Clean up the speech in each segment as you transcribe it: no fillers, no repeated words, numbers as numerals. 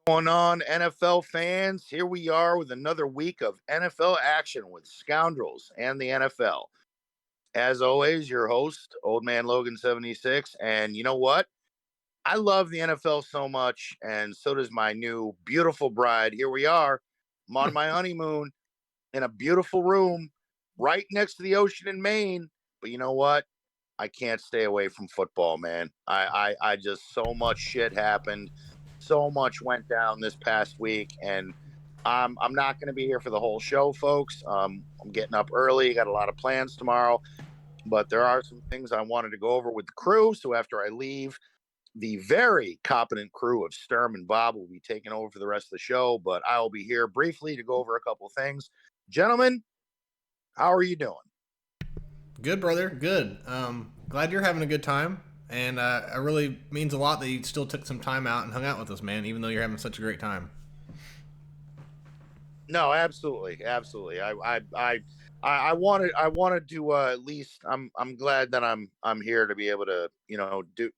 Going on, NFL fans? Here we are with another week of NFL action with Scoundrels and the NFL. As always, your host, OldManLogan 76. And you know what? I love the NFL so much, and so does my new beautiful bride. Here we are. I'm on my honeymoon in a beautiful room right next to the ocean in Maine. But you know what? I can't stay away from football, man. I just so much shit happened. So much went down this past week, and I'm not going to be here for the whole show, folks. I'm getting up early. Got a lot of plans tomorrow, but there are some things I wanted to go over with the crew. So after I leave, the very competent crew of Sturm and Bob will be taking over for the rest of the show. But I will be here briefly to go over a couple of things. Gentlemen, how are you doing? Good, brother. Good. Glad you're having a good time, and it really means a lot that you still took some time out and hung out with us, man. Even though you're having such a great time. No, absolutely, absolutely. I wanted to at least. I'm glad that I'm here to be able to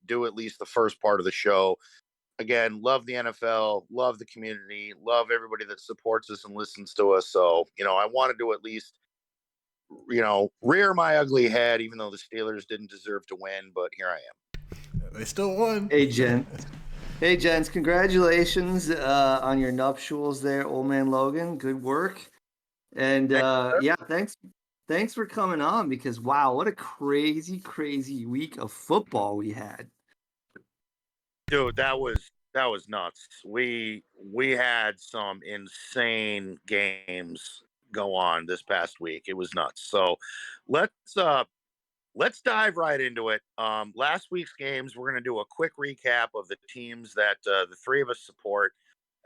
do at least the first part of the show. Again, love the NFL, love the community, love everybody that supports us and listens to us. So I wanted to at least rear my ugly head, even though the Steelers didn't deserve to win, but here I am. They still won. Hey, gents. Hey, gents. Congratulations on your nuptials there, old man Logan. Good work. And yeah, thanks for coming on because wow, what a crazy week of football we had. Dude, that was nuts. We had some insane games go on this past week. It was nuts. So let's dive right into it. Last week's games, we're going to do a quick recap of the teams that the three of us support.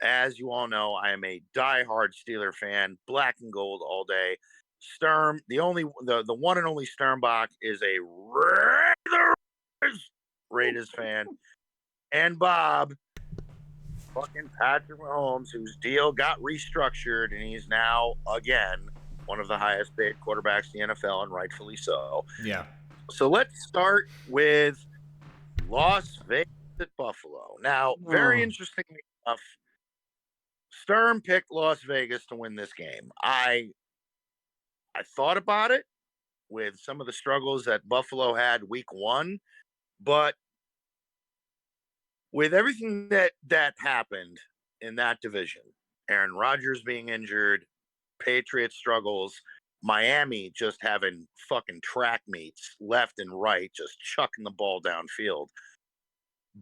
As you all know, I am a diehard Steeler fan, black and gold all day. Sturm, the one and only Sturmboch is a Raiders fan. And Bob, fucking Patrick Mahomes, whose deal got restructured, and he's now, again, one of the highest paid quarterbacks in the NFL, and rightfully so. Yeah. So let's start with Las Vegas at Buffalo. Now, very interestingly enough, Sturm picked Las Vegas to win this game. I thought about it with some of the struggles that Buffalo had week one, but with everything that happened in that division, Aaron Rodgers being injured, Patriots struggles, Miami just having fucking track meets left and right, just chucking the ball downfield.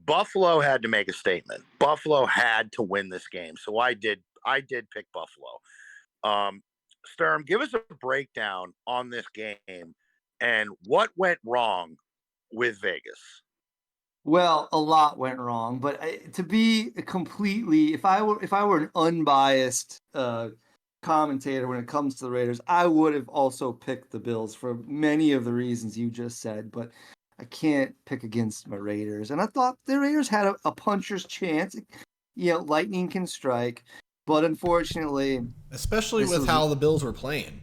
Buffalo had to make a statement. Buffalo had to win this game. So I did pick Buffalo. Sturm, give us a breakdown on this game and what went wrong with Vegas. Well, a lot went wrong, but to be completely, if I were an unbiased commentator when it comes to the Raiders, I would have also picked the Bills for many of the reasons you just said, but I can't pick against my Raiders. And I thought the Raiders had a puncher's chance. Lightning can strike, but unfortunately, especially with how the Bills were playing,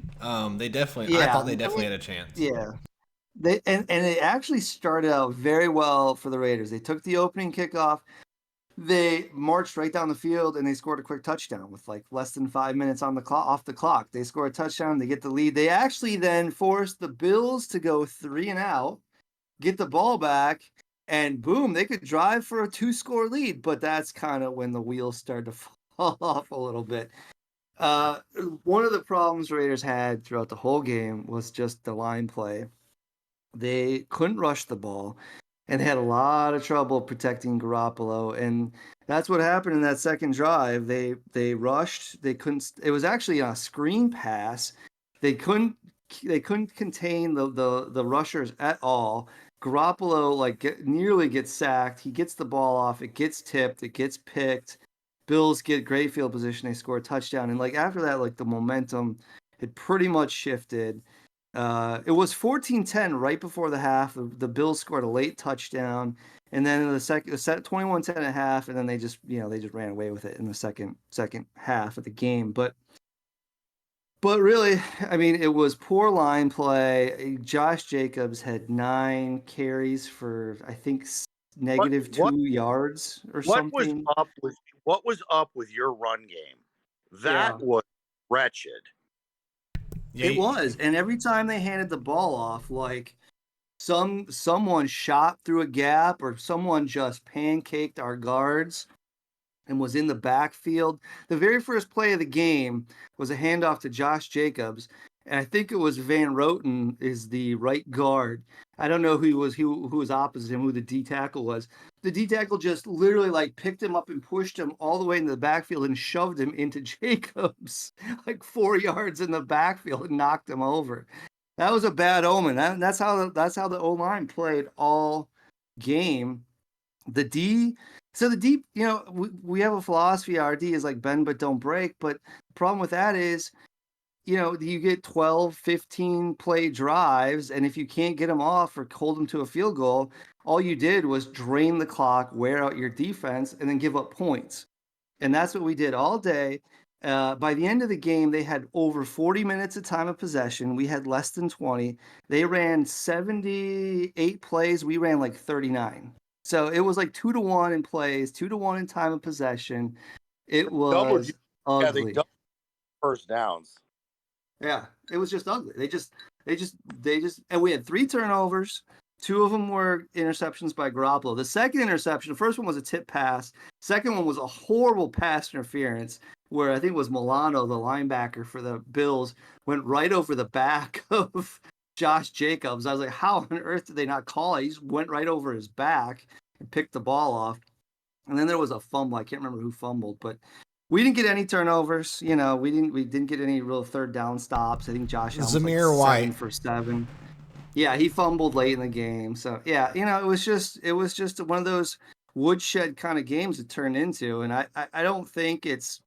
they definitely. Yeah, I thought they definitely had a chance. Yeah. And it actually started out very well for the Raiders. They took the opening kickoff. They marched right down the field and they scored a quick touchdown with like less than 5 minutes on the clock, off the clock. They score a touchdown. They get the lead. They actually then forced the Bills to go 3 and out, get the ball back, and boom, they could drive for a 2-score lead. But that's kind of when the wheels started to fall off a little bit. One of the problems Raiders had throughout the whole game was just the line play. They couldn't rush the ball and had a lot of trouble protecting Garoppolo. And that's what happened in that second drive. They rushed. They couldn't. It was actually a screen pass. They couldn't contain the rushers at all. Garoppolo nearly gets sacked. He gets the ball off. It gets tipped. It gets picked. Bills get great field position. They score a touchdown. And after that, the momentum had pretty much shifted. It was 14-10 right before the half. The Bills scored a late touchdown, and then in the second, set 21-10 at half, and then they just ran away with it in the second half of the game. But really, I mean, it was poor line play. Josh Jacobs had 9 carries for I think -2 yards or something. What was up with what was up with your run game? That Yeah. was wretched. Yeah, It was. And every time they handed the ball off, like someone shot through a gap or someone just pancaked our guards and was in the backfield. The very first play of the game was a handoff to Josh Jacobs, and I think it was Van Roten is the right guard. I don't know who was opposite him, who the D tackle was. The D tackle just literally like picked him up and pushed him all the way into the backfield and shoved him into Jacobs like 4 yards in the backfield and knocked him over. That was a bad omen. That's how the O line played all game. The D, so the D, we have a philosophy. Our D is like bend but don't break. But the problem with that is, you get 12, 15 play drives, and if you can't get them off or hold them to a field goal, all you did was drain the clock, wear out your defense, and then give up points. And that's what we did all day. By the end of the game, they had over 40 minutes of time of possession. We had less than 20. They ran 78 plays. We ran like 39. So it was like 2-1 in plays, 2-1 in time of possession. It Doubled you. was Yeah, they ugly. doubled first downs. Yeah, it was just ugly. They just, and we had 3 turnovers. 2 of them were interceptions by Garoppolo. The second interception, the first one was a tip pass. Second one was a horrible pass interference where I think it was Milano, the linebacker for the Bills, went right over the back of Josh Jacobs. I was like, how on earth did they not call it? He just went right over his back and picked the ball off. And then there was a fumble. I can't remember who fumbled, but we didn't get any turnovers. We didn't get any real third down stops. I think Josh Allen was Zamir like 7 White. for 7. Yeah, he fumbled late in the game. So yeah, it was just one of those woodshed kind of games it turned into. And I don't think it's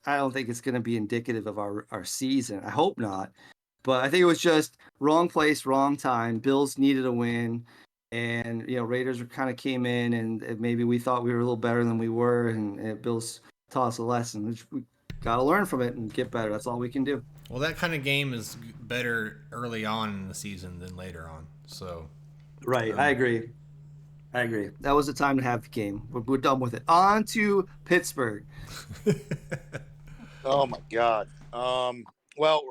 going to be indicative of our season. I hope not. But I think it was just wrong place, wrong time. Bills needed a win. And, Raiders kind of came in and maybe we thought we were a little better than we were. And Bills taught us a lesson. We got to learn from it and get better. That's all we can do. Well, that kind of game is better early on in the season than later on. So, right. I agree. That was the time to have the game. We're done with it. On to Pittsburgh. Oh my God. Well,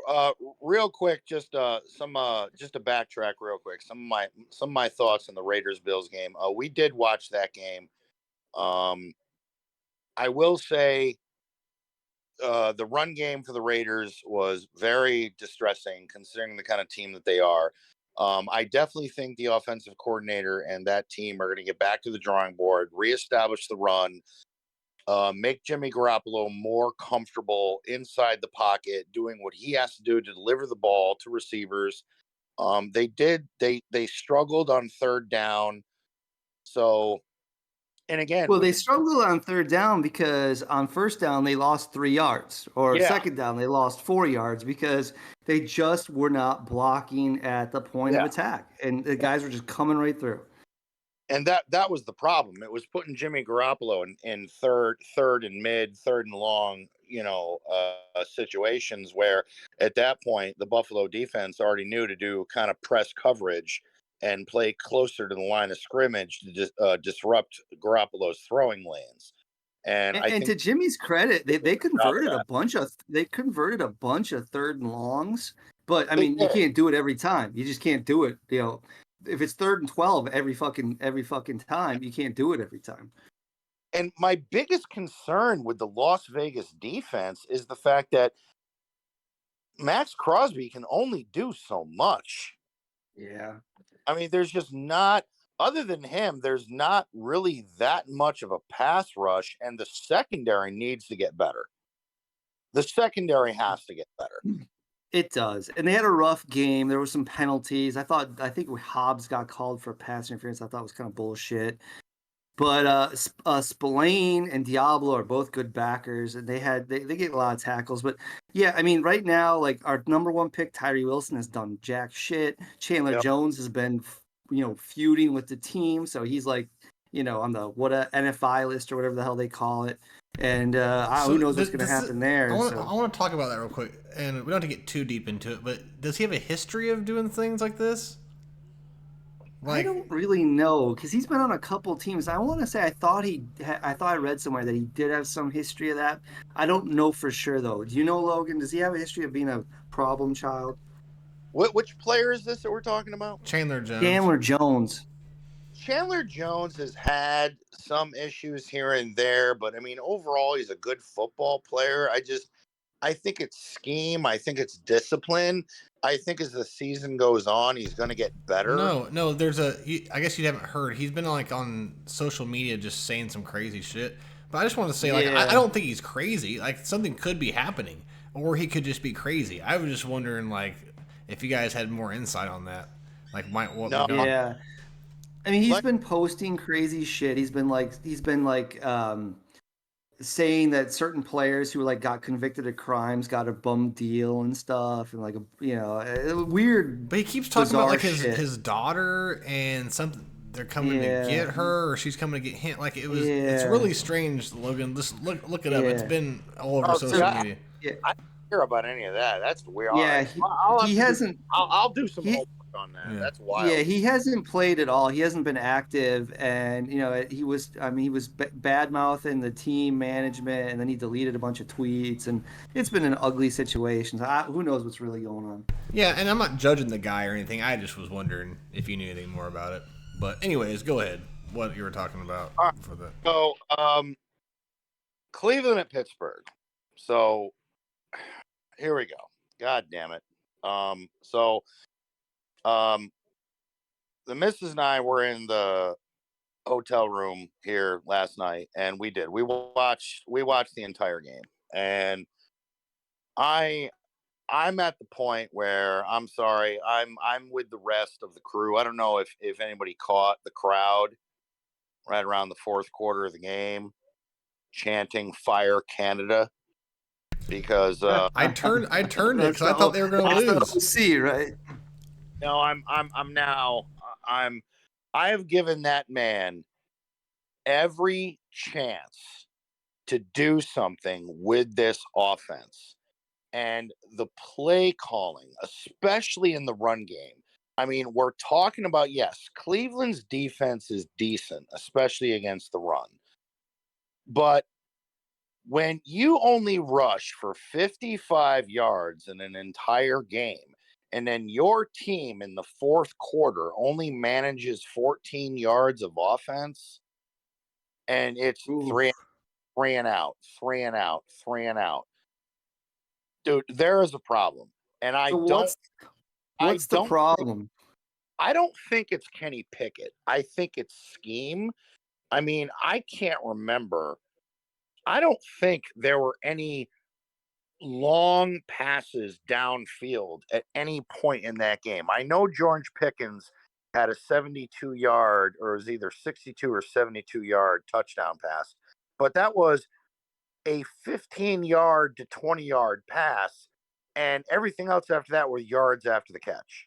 real quick, just to backtrack real quick. Some of my thoughts on the Raiders Bills game. We did watch that game. I will say, the run game for the Raiders was very distressing considering the kind of team that they are. I definitely think the offensive coordinator and that team are going to get back to the drawing board, reestablish the run, make Jimmy Garoppolo more comfortable inside the pocket, doing what he has to do to deliver the ball to receivers. They struggled on third down. So, and again, Well, they struggled on third down because on first down they lost 3 yards, or second down they lost 4 yards because they just were not blocking at the point of attack, and the guys were just coming right through. And that was the problem. It was putting Jimmy Garoppolo in third and mid, third and long, situations where at that point the Buffalo defense already knew to do kind of press coverage and play closer to the line of scrimmage to disrupt Garoppolo's throwing lanes. And I think, to Jimmy's credit, they converted a bunch of third and longs, but I mean you can't do it every time. You just can't do it. If it's 3rd and 12 every fucking time, you can't do it every time. And my biggest concern with the Las Vegas defense is the fact that Max Crosby can only do so much. Yeah. I mean, there's just not, other than him, there's not really that much of a pass rush, and the secondary needs to get better. The secondary has to get better. It does. And they had a rough game. There were some penalties. I think Hobbs got called for pass interference. I thought was kind of bullshit. But Spillane and Diablo are both good backers, and they get a lot of tackles. But yeah, I mean, right now, like our number 1 pick, Tyree Wilson, has done jack shit. Chandler Jones has been, feuding with the team, so he's like, on the NFI list or whatever the hell they call it. And who knows what's going to happen there. I want to talk about that real quick, and we don't have to get too deep into it. But does he have a history of doing things like this? I don't really know because he's been on a couple teams. I want to say I thought I read somewhere that he did have some history of that. I don't know for sure though. Do you know Logan? Does he have a history of being a problem child? Which player is this that we're talking about? Chandler Jones. Chandler Jones. Chandler Jones has had some issues here and there, but I mean, overall, he's a good football player. I think it's scheme. I think it's discipline. I think as the season goes on, he's going to get better. No, I guess you haven't heard. He's been like on social media just saying some crazy shit. But I just want to say, like, I don't think he's crazy. Like, something could be happening, or he could just be crazy. I was just wondering, like, if you guys had more insight on that. Like, Yeah. I mean, he's been posting crazy shit. He's been saying that certain players who like got convicted of crimes got a bum deal and stuff, and like weird. But he keeps talking about like his daughter and something. They're coming to get her, or she's coming to get him. Like it's really strange, Logan. Just look it up. It's been all over social media. Yeah, I don't care about any of that. That's weird. Yeah, he hasn't. I'll do some homework on that. Yeah. That's wild. Yeah, he hasn't played at all. He hasn't been active, and he was bad mouthing the team management, and then he deleted a bunch of tweets, and it's been an ugly situation. So who knows what's really going on? Yeah, and I'm not judging the guy or anything. I just was wondering if you knew anything more about it. But anyways, go ahead. What you were talking about for the So, Cleveland at Pittsburgh. So here we go. God damn it. The missus and I were in the hotel room here last night, and we watched the entire game, and I'm at the point where I'm sorry, I'm with the rest of the crew. I don't know if anybody caught the crowd right around the fourth quarter of the game chanting "Fire Canada," because I turned it because I thought they were going to lose. See, right? No, I have given that man every chance to do something with this offense. And the play calling, especially in the run game. I mean, we're talking about, yes, Cleveland's defense is decent, especially against the run. But when you only rush for 55 yards in an entire game, and then your team in the fourth quarter only manages 14 yards of offense, and it's three and out. Dude, there is a problem. And what's the problem? I don't think it's Kenny Pickett. I think it's scheme. I mean, I can't remember. I don't think there were any long passes downfield at any point in that game. I know George Pickens had a 72-yard, or it was either 62 or 72-yard touchdown pass, but that was a 15-yard to 20-yard pass, and everything else after that were yards after the catch.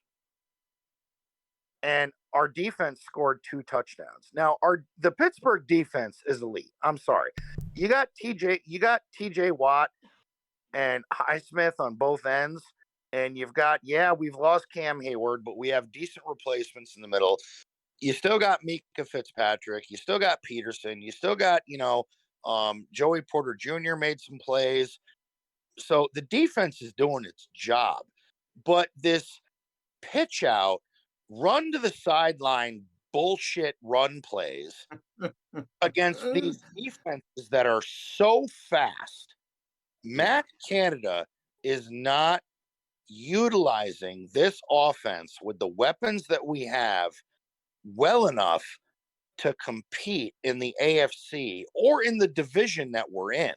And our defense scored 2 touchdowns. Now, the Pittsburgh defense is elite. I'm sorry. You got TJ Watt and Highsmith on both ends, and you've got, we've lost Cam Hayward, but we have decent replacements in the middle. You still got Mika Fitzpatrick. You still got Peterson. You still got, Joey Porter Jr. made some plays. So the defense is doing its job. But this pitch out, run to the sideline bullshit run plays against these defenses that are so fast. Matt Canada is not utilizing this offense with the weapons that we have well enough to compete in the AFC or in the division that we're in.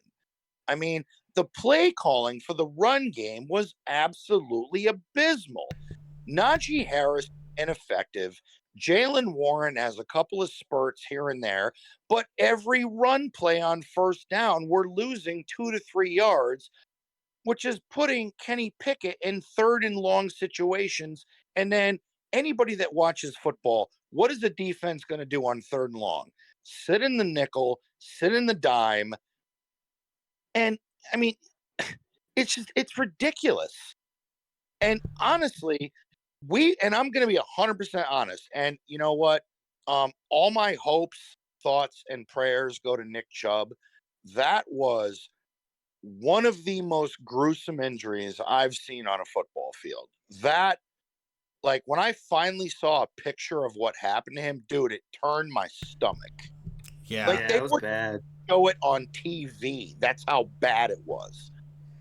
I mean, the play calling for the run game was absolutely abysmal. Najee Harris, ineffective. Jalen Warren has a couple of spurts here and there, but every run play on first down, we're losing 2 to 3 yards, which is putting Kenny Pickett in third and long situations. And then anybody that watches football, what is the defense going to do on third and long? Sit in the nickel, sit in the dime. And I mean, it's ridiculous. And honestly, and I'm going to be 100% honest. And you know what? All my hopes, thoughts, and prayers go to Nick Chubb. That was one of the most gruesome injuries I've seen on a football field. That, like, when I finally saw a picture of what happened to him, dude, it turned my stomach. Yeah. Like, they it was would bad. show it on TV. That's how bad it was.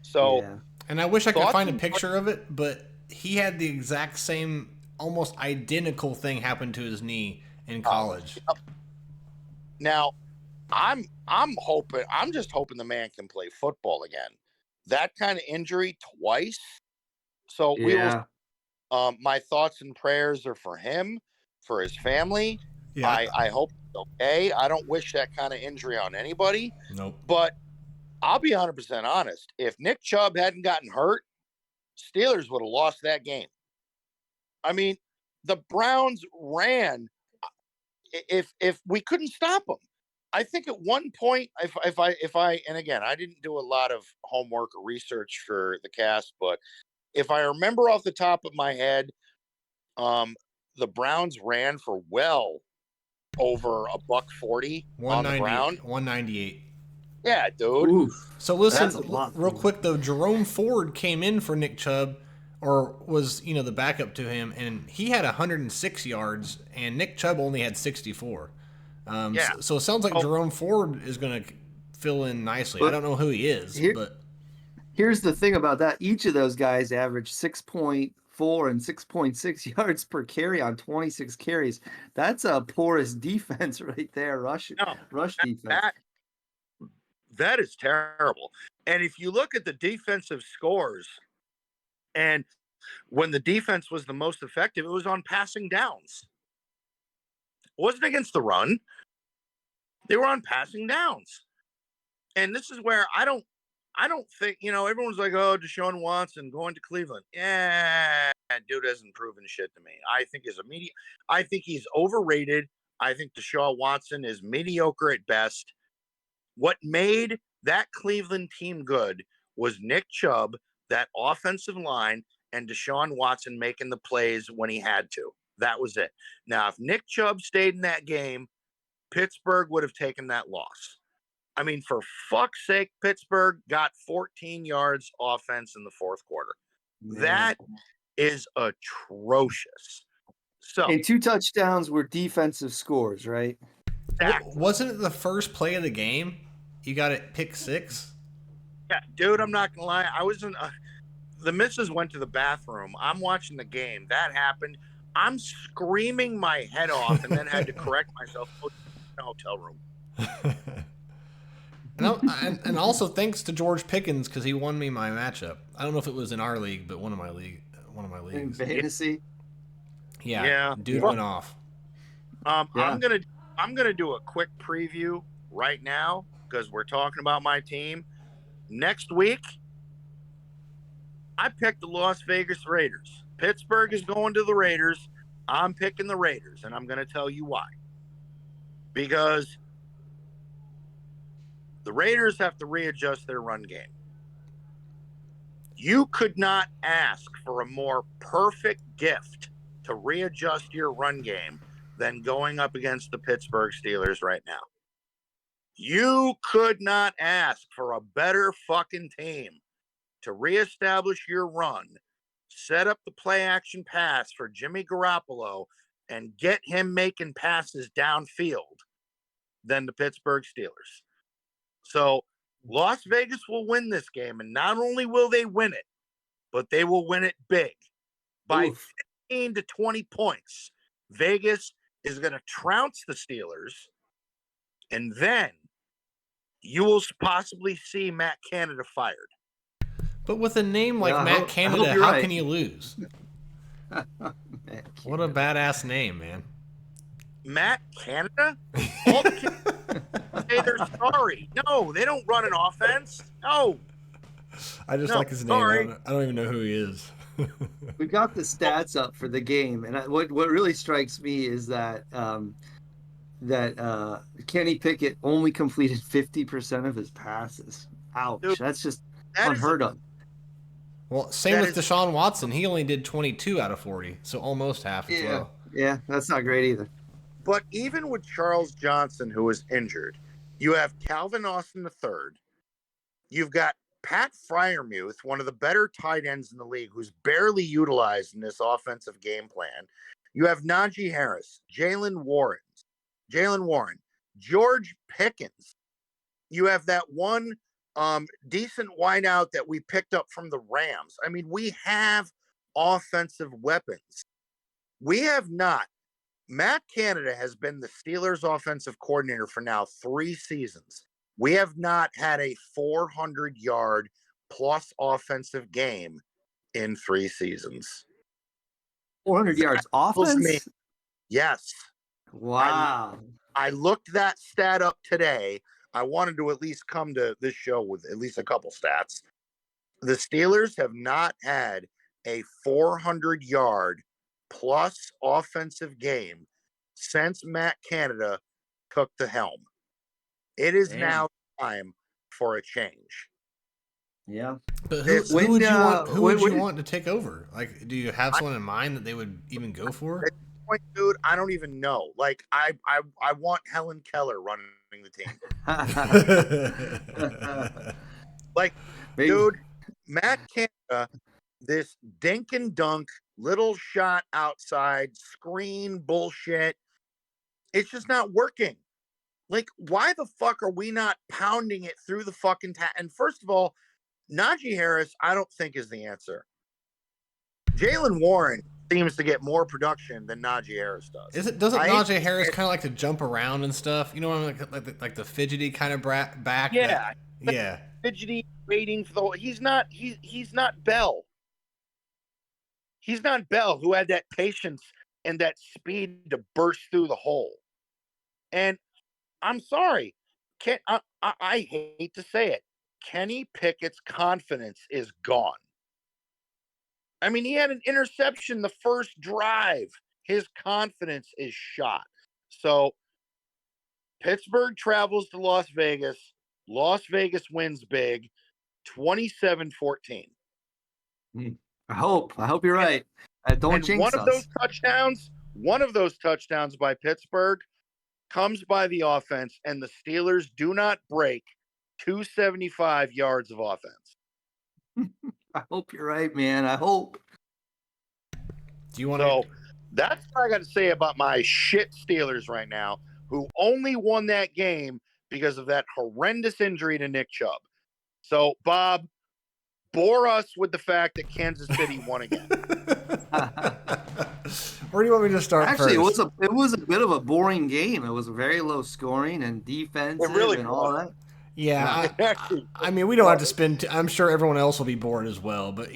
So, Yeah. And I wish I could thoughts find a and picture of it, but he had the exact same, almost identical thing happen to his knee in college. Now, I'm just hoping the man can play football again. That kind of injury twice. So we will. My thoughts and prayers are for him, for his family. Yeah. I hope it's okay. I don't wish that kind of injury on anybody. Nope. But I'll be 100% honest. If Nick Chubb hadn't gotten hurt, Steelers would have lost that game. I mean, the Browns ran. If we couldn't stop them, I think at one point, if I and again, I didn't do a lot of homework or research for the cast, but if I remember off the top of my head, the Browns ran for well over $140 on the ground. 198. Yeah, dude. Oof. So listen, That's a lot. real quick though, Jerome Ford came in for Nick Chubb, or was the backup to him, and he had 106 yards, and Nick Chubb only had 64. Yeah. So it sounds like Jerome Ford is going to fill in nicely. I don't know who he is, but here's the thing about that: each of those guys averaged 6.4 and 6.6 yards per carry on 26 carries. That's a porous defense right there. Rush defense. That is terrible. And if you look at the defensive scores, and when the defense was the most effective, it was on passing downs. It wasn't against the run. They were on passing downs. And this is where I don't think, everyone's like, oh, Deshaun Watson going to Cleveland. Yeah, that dude hasn't proven shit to me. I think he's overrated. I think Deshaun Watson is mediocre at best. What made that Cleveland team good was Nick Chubb, that offensive line, and Deshaun Watson making the plays when he had to. That was it. Now, if Nick Chubb stayed in that game, Pittsburgh would have taken that loss. I mean, for fuck's sake, Pittsburgh got 14 yards offense in the fourth quarter. Man. That is atrocious. So, and 2 touchdowns were defensive scores, right? Exactly. Wasn't it the first play of the game? You got it pick 6? Yeah, dude, I'm not gonna lie. I was in the missus went to the bathroom. I'm watching the game. That happened. I'm screaming my head off and then had to correct myself. Go to the hotel room. and also thanks to George Pickens because he won me my matchup. I don't know if it was in our league, but one of my leagues. In fantasy. Yeah. Dude went off. I'm gonna do a quick preview right now because we're talking about my team. Next week, I picked the Las Vegas Raiders. Pittsburgh is going to the Raiders. I'm picking the Raiders, and I'm going to tell you why. Because the Raiders have to readjust their run game. You could not ask for a more perfect gift to readjust your run game than going up against the Pittsburgh Steelers right now. You could not ask for a better fucking team to reestablish your run, set up the play action pass for Jimmy Garoppolo, and get him making passes downfield than the Pittsburgh Steelers. So Las Vegas will win this game, and not only will they win it, but they will win it big by 15 to 20 points. Vegas is going to trounce the Steelers, and then you will possibly see Matt Canada fired. But with a name like Matt Canada, how can you lose? What a badass name, man. Matt Canada? All the kids say they're sorry. No, they don't run an offense. No. I just like his name. I don't even know who he is. We got the stats up for the game, and what really strikes me is that Kenny Pickett only completed 50% of his passes. Ouch! Dude, that's just unheard of. Well, same with Deshaun Watson. He only did 22 out of 40, so almost half as well. Yeah, that's not great either. But even with Charles Johnson, who was injured, you have Calvin Austin III. You've got Pat Freiermuth, one of the better tight ends in the league, who's barely utilized in this offensive game plan. You have Najee Harris, Jalen Warren, George Pickens. You have that one decent wideout that we picked up from the Rams. I mean, we have offensive weapons. We have not. Matt Canada has been the Steelers' offensive coordinator for now 3 seasons. We have not had a 400-yard plus offensive game in 3 seasons. 400 yards offense? Yes. Wow. I looked that stat up today. I wanted to at least come to this show with at least a couple stats. The Steelers have not had a 400-yard plus offensive game since Matt Canada took the helm. It is now time for a change. Yeah. But who would you want to take over? Like, do you have someone in mind that they would even go for? At this point, dude, I don't even know. Like, I want Helen Keller running the team. Like, dude, Matt Canada, this dink and dunk, little shot outside, screen bullshit. It's just not working. Like, why the fuck are we not pounding it through the fucking and first of all, Najee Harris, I don't think is the answer. Jalen Warren seems to get more production than Najee Harris does. Doesn't Najee Harris kind of like to jump around and stuff? You know what I mean? Like the fidgety kind of back. Yeah. Yeah. Fidgety, waiting for the. He's not Bell. He's not Bell, who had that patience and that speed to burst through the hole. And I'm sorry, I hate to say it. Kenny Pickett's confidence is gone. I mean, he had an interception the first drive. His confidence is shot. So Pittsburgh travels to Las Vegas. Las Vegas wins big, 27-14. I hope you're right. Don't jinx us. One of those touchdowns by Pittsburgh comes by the offense, and the Steelers do not break 275 yards of offense. I hope you're right, man. I hope. Do you want to? That's what I got to say about my shit Steelers right now, who only won that game because of that horrendous injury to Nick Chubb. So, Bob, bore us with the fact that Kansas City won again. Where do you want me to start? Actually, first? it was a bit of a boring game. It was very low scoring and defensive and all that. Yeah, I mean, we don't have to spend. I'm sure everyone else will be bored as well. But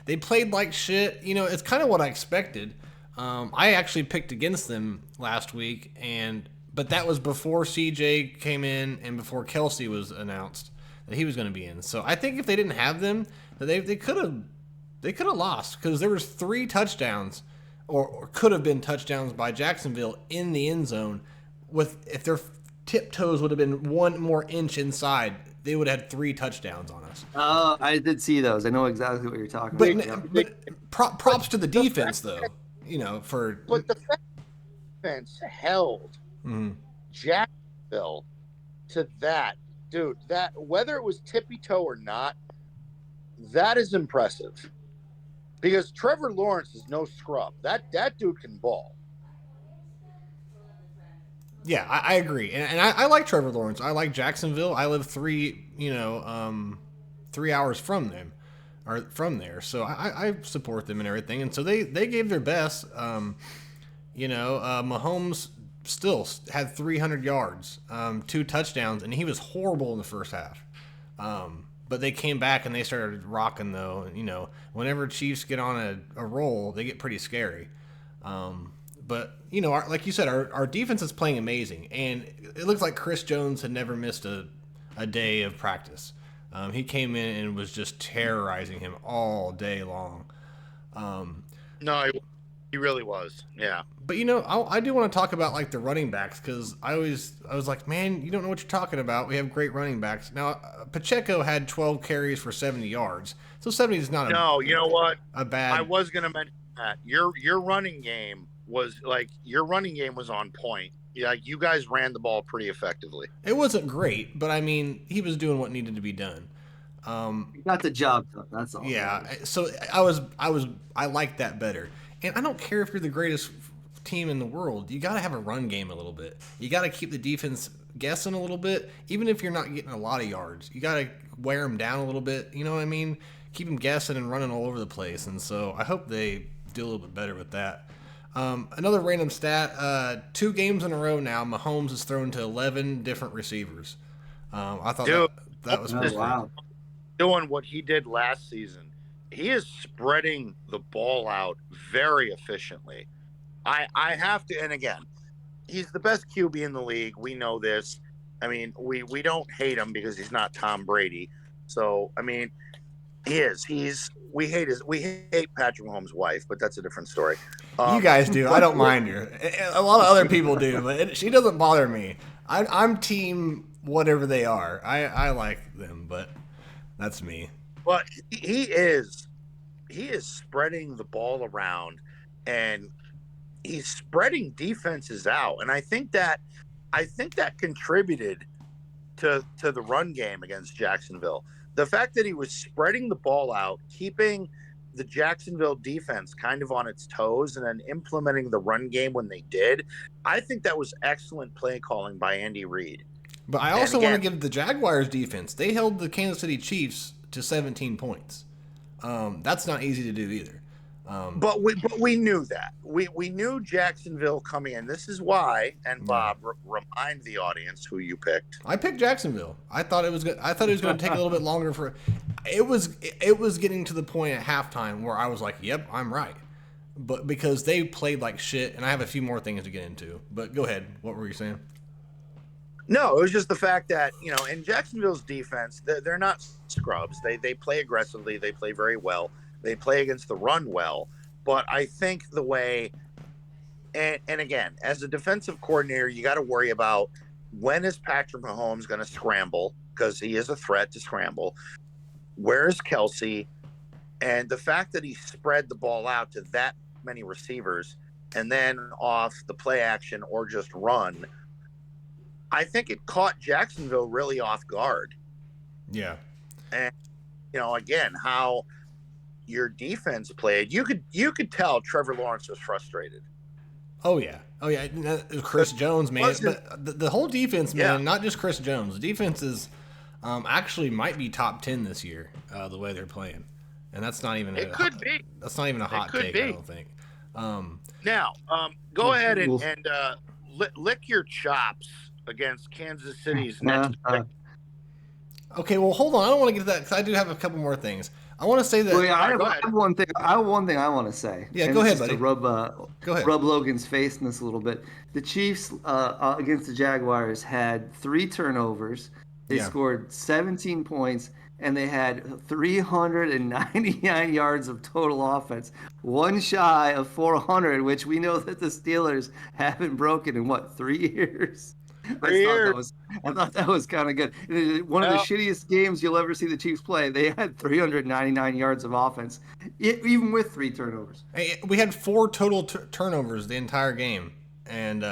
they played like shit. It's kind of what I expected. I actually picked against them last week, but that was before CJ came in and before Kelsey was announced that he was going to be in. So I think if they didn't have them, that they could have lost because there was 3 touchdowns or could have been touchdowns by Jacksonville in the end zone. If their tiptoes would have been 1 more inch inside, they would have had 3 touchdowns on us. I did see those. I know exactly what you're talking about. But props to the defense, though. But the defense held Jacksonville to that, dude. That whether it was tippy toe or not, that is impressive. Because Trevor Lawrence is no scrub. That dude can ball. Yeah, I agree, and I like Trevor Lawrence. I like Jacksonville. I live 3 hours from them, or from there, so I support them and everything. And so they gave their best. Mahomes still had 300 yards, 2 touchdowns, and he was horrible in the first half. But they came back and they started rocking though. Whenever Chiefs get on a roll, they get pretty scary. But, like you said, our defense is playing amazing. And it looks like Chris Jones had never missed a day of practice. He came in and was just terrorizing him all day long. He really was. Yeah. But I do want to talk about like the running backs because I was like, man, you don't know what you're talking about. We have great running backs. Now Pacheco had 12 carries for 70 yards, so 70 is not No, you know what? a bad. I was going to mention that your running game was on point. Yeah, you guys ran the ball pretty effectively. It wasn't great, but I mean, he was doing what needed to be done. He got the job done. That's all. Yeah, so I like that better. And I don't care if you're the greatest team in the world. You got to have a run game a little bit. You got to keep the defense guessing a little bit, even if you're not getting a lot of yards. You got to wear them down a little bit. You know what I mean? Keep them guessing and running all over the place. And so I hope they do a little bit better with that. Another random stat: 2 games in a row now, Mahomes has thrown to 11 different receivers. I thought that was wow. Doing what he did last season. He is spreading the ball out very efficiently. I have to, and again, he's the best QB in the league. We know this. I mean, we don't hate him because he's not Tom Brady. So, I mean, he is. We hate Patrick Mahomes' wife, but that's a different story. You guys do. I don't mind her. A lot of other people do, but she doesn't bother me. I'm team whatever they are. I like them, but that's me. But he is spreading the ball around, and he's spreading defenses out, and I think that contributed to the run game against Jacksonville. The fact that he was spreading the ball out, keeping the Jacksonville defense kind of on its toes, and then implementing the run game when they did, I think that was excellent play calling by Andy Reid. But I also want to give the Jaguars defense. They held the Kansas City Chiefs to 17 points. That's not easy to do either. But we knew that. We knew Jacksonville coming in. This is why. And Bob, remind the audience who you picked. I picked Jacksonville. I thought it was going to take a little bit longer for. It was getting to the point at halftime where I was like, "Yep, I'm right," but because they played like shit, and I have a few more things to get into. But go ahead. What were you saying? No, it was just the fact that, in Jacksonville's defense, they're not scrubs. They play aggressively. They play very well. They play against the run well. But I think the way, and again, as a defensive coordinator, you got to worry about when is Patrick Mahomes going to scramble, because he is a threat to scramble. Where is Kelsey? And the fact that he spread the ball out to that many receivers and then off the play action or just run, I think it caught Jacksonville really off guard. Yeah. And, again, how your defense played, you could tell Trevor Lawrence was frustrated. Oh, yeah. Chris Jones, man. But the whole defense, man, not just Chris Jones. The defense is actually might be top 10 this year, the way they're playing. And that's not even could be. That's not even a hot take, I don't think. Now, go ahead and lick your chops against Kansas City's next pick. Okay, well, hold on. I don't want to get to that because I do have a couple more things. I want to say that. Well, yeah, I have one thing. I have one thing I want to say. Yeah, go ahead, buddy. To rub Logan's face in this a little bit. The Chiefs against the Jaguars had 3 turnovers. They scored 17 points, and they had 399 yards of total offense, one shy of 400, which we know that the Steelers haven't broken in 3 years. I thought that was kind of good. One of the shittiest games you'll ever see the Chiefs play. They had 399 yards of offense, even with 3 turnovers. Hey, we had 4 total turnovers the entire game, and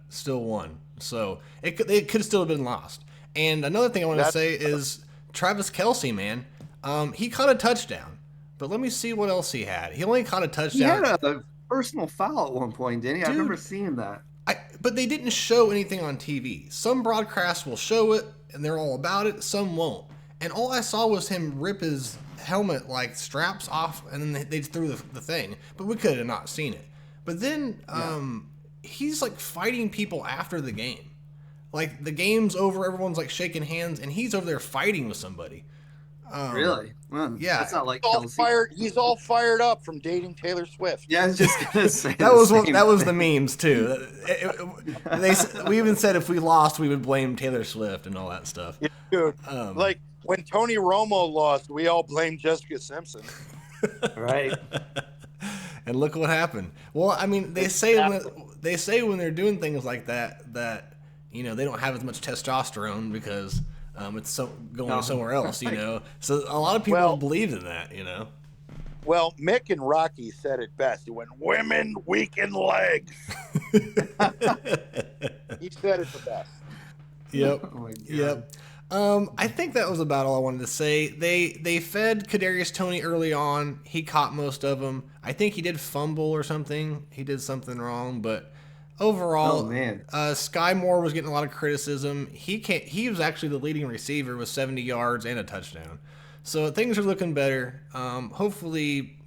still won. So it could still have been lost. And another thing I want to say is Travis Kelce, man. He caught a touchdown, but let me see what else he had. He only caught a touchdown. He had a personal foul at one point, didn't he? I remember seeing that. But they didn't show anything on TV. Some broadcasts will show it, and they're all about it. Some won't. And all I saw was him rip his helmet, straps off, and then they threw the thing. But we could have not seen it. But then he's, fighting people after the game. The game's over, everyone's, shaking hands, and he's over there fighting with somebody. Really? Well, yeah. That's not like he's all fired up from dating Taylor Swift. Yeah, I was just gonna say that was the memes too. We even said if we lost, we would blame Taylor Swift and all that stuff. Yeah, dude, when Tony Romo lost, we all blamed Jessica Simpson. Right. And look what happened. Well, I mean, they say when they're doing things like that they don't have as much testosterone because it's going somewhere else. So a lot of people believe in that. Well, Mick and Rocky said it best. He went, "Women weaken legs." He said it the best. Yep. Oh my God. Yep. I think that was about all I wanted to say. They fed Kadarius Toney early on. He caught most of them. I think he did fumble or something. He did something wrong, but overall, Sky Moore was getting a lot of criticism. He was actually the leading receiver with 70 yards and a touchdown. So things are looking better. Hopefully,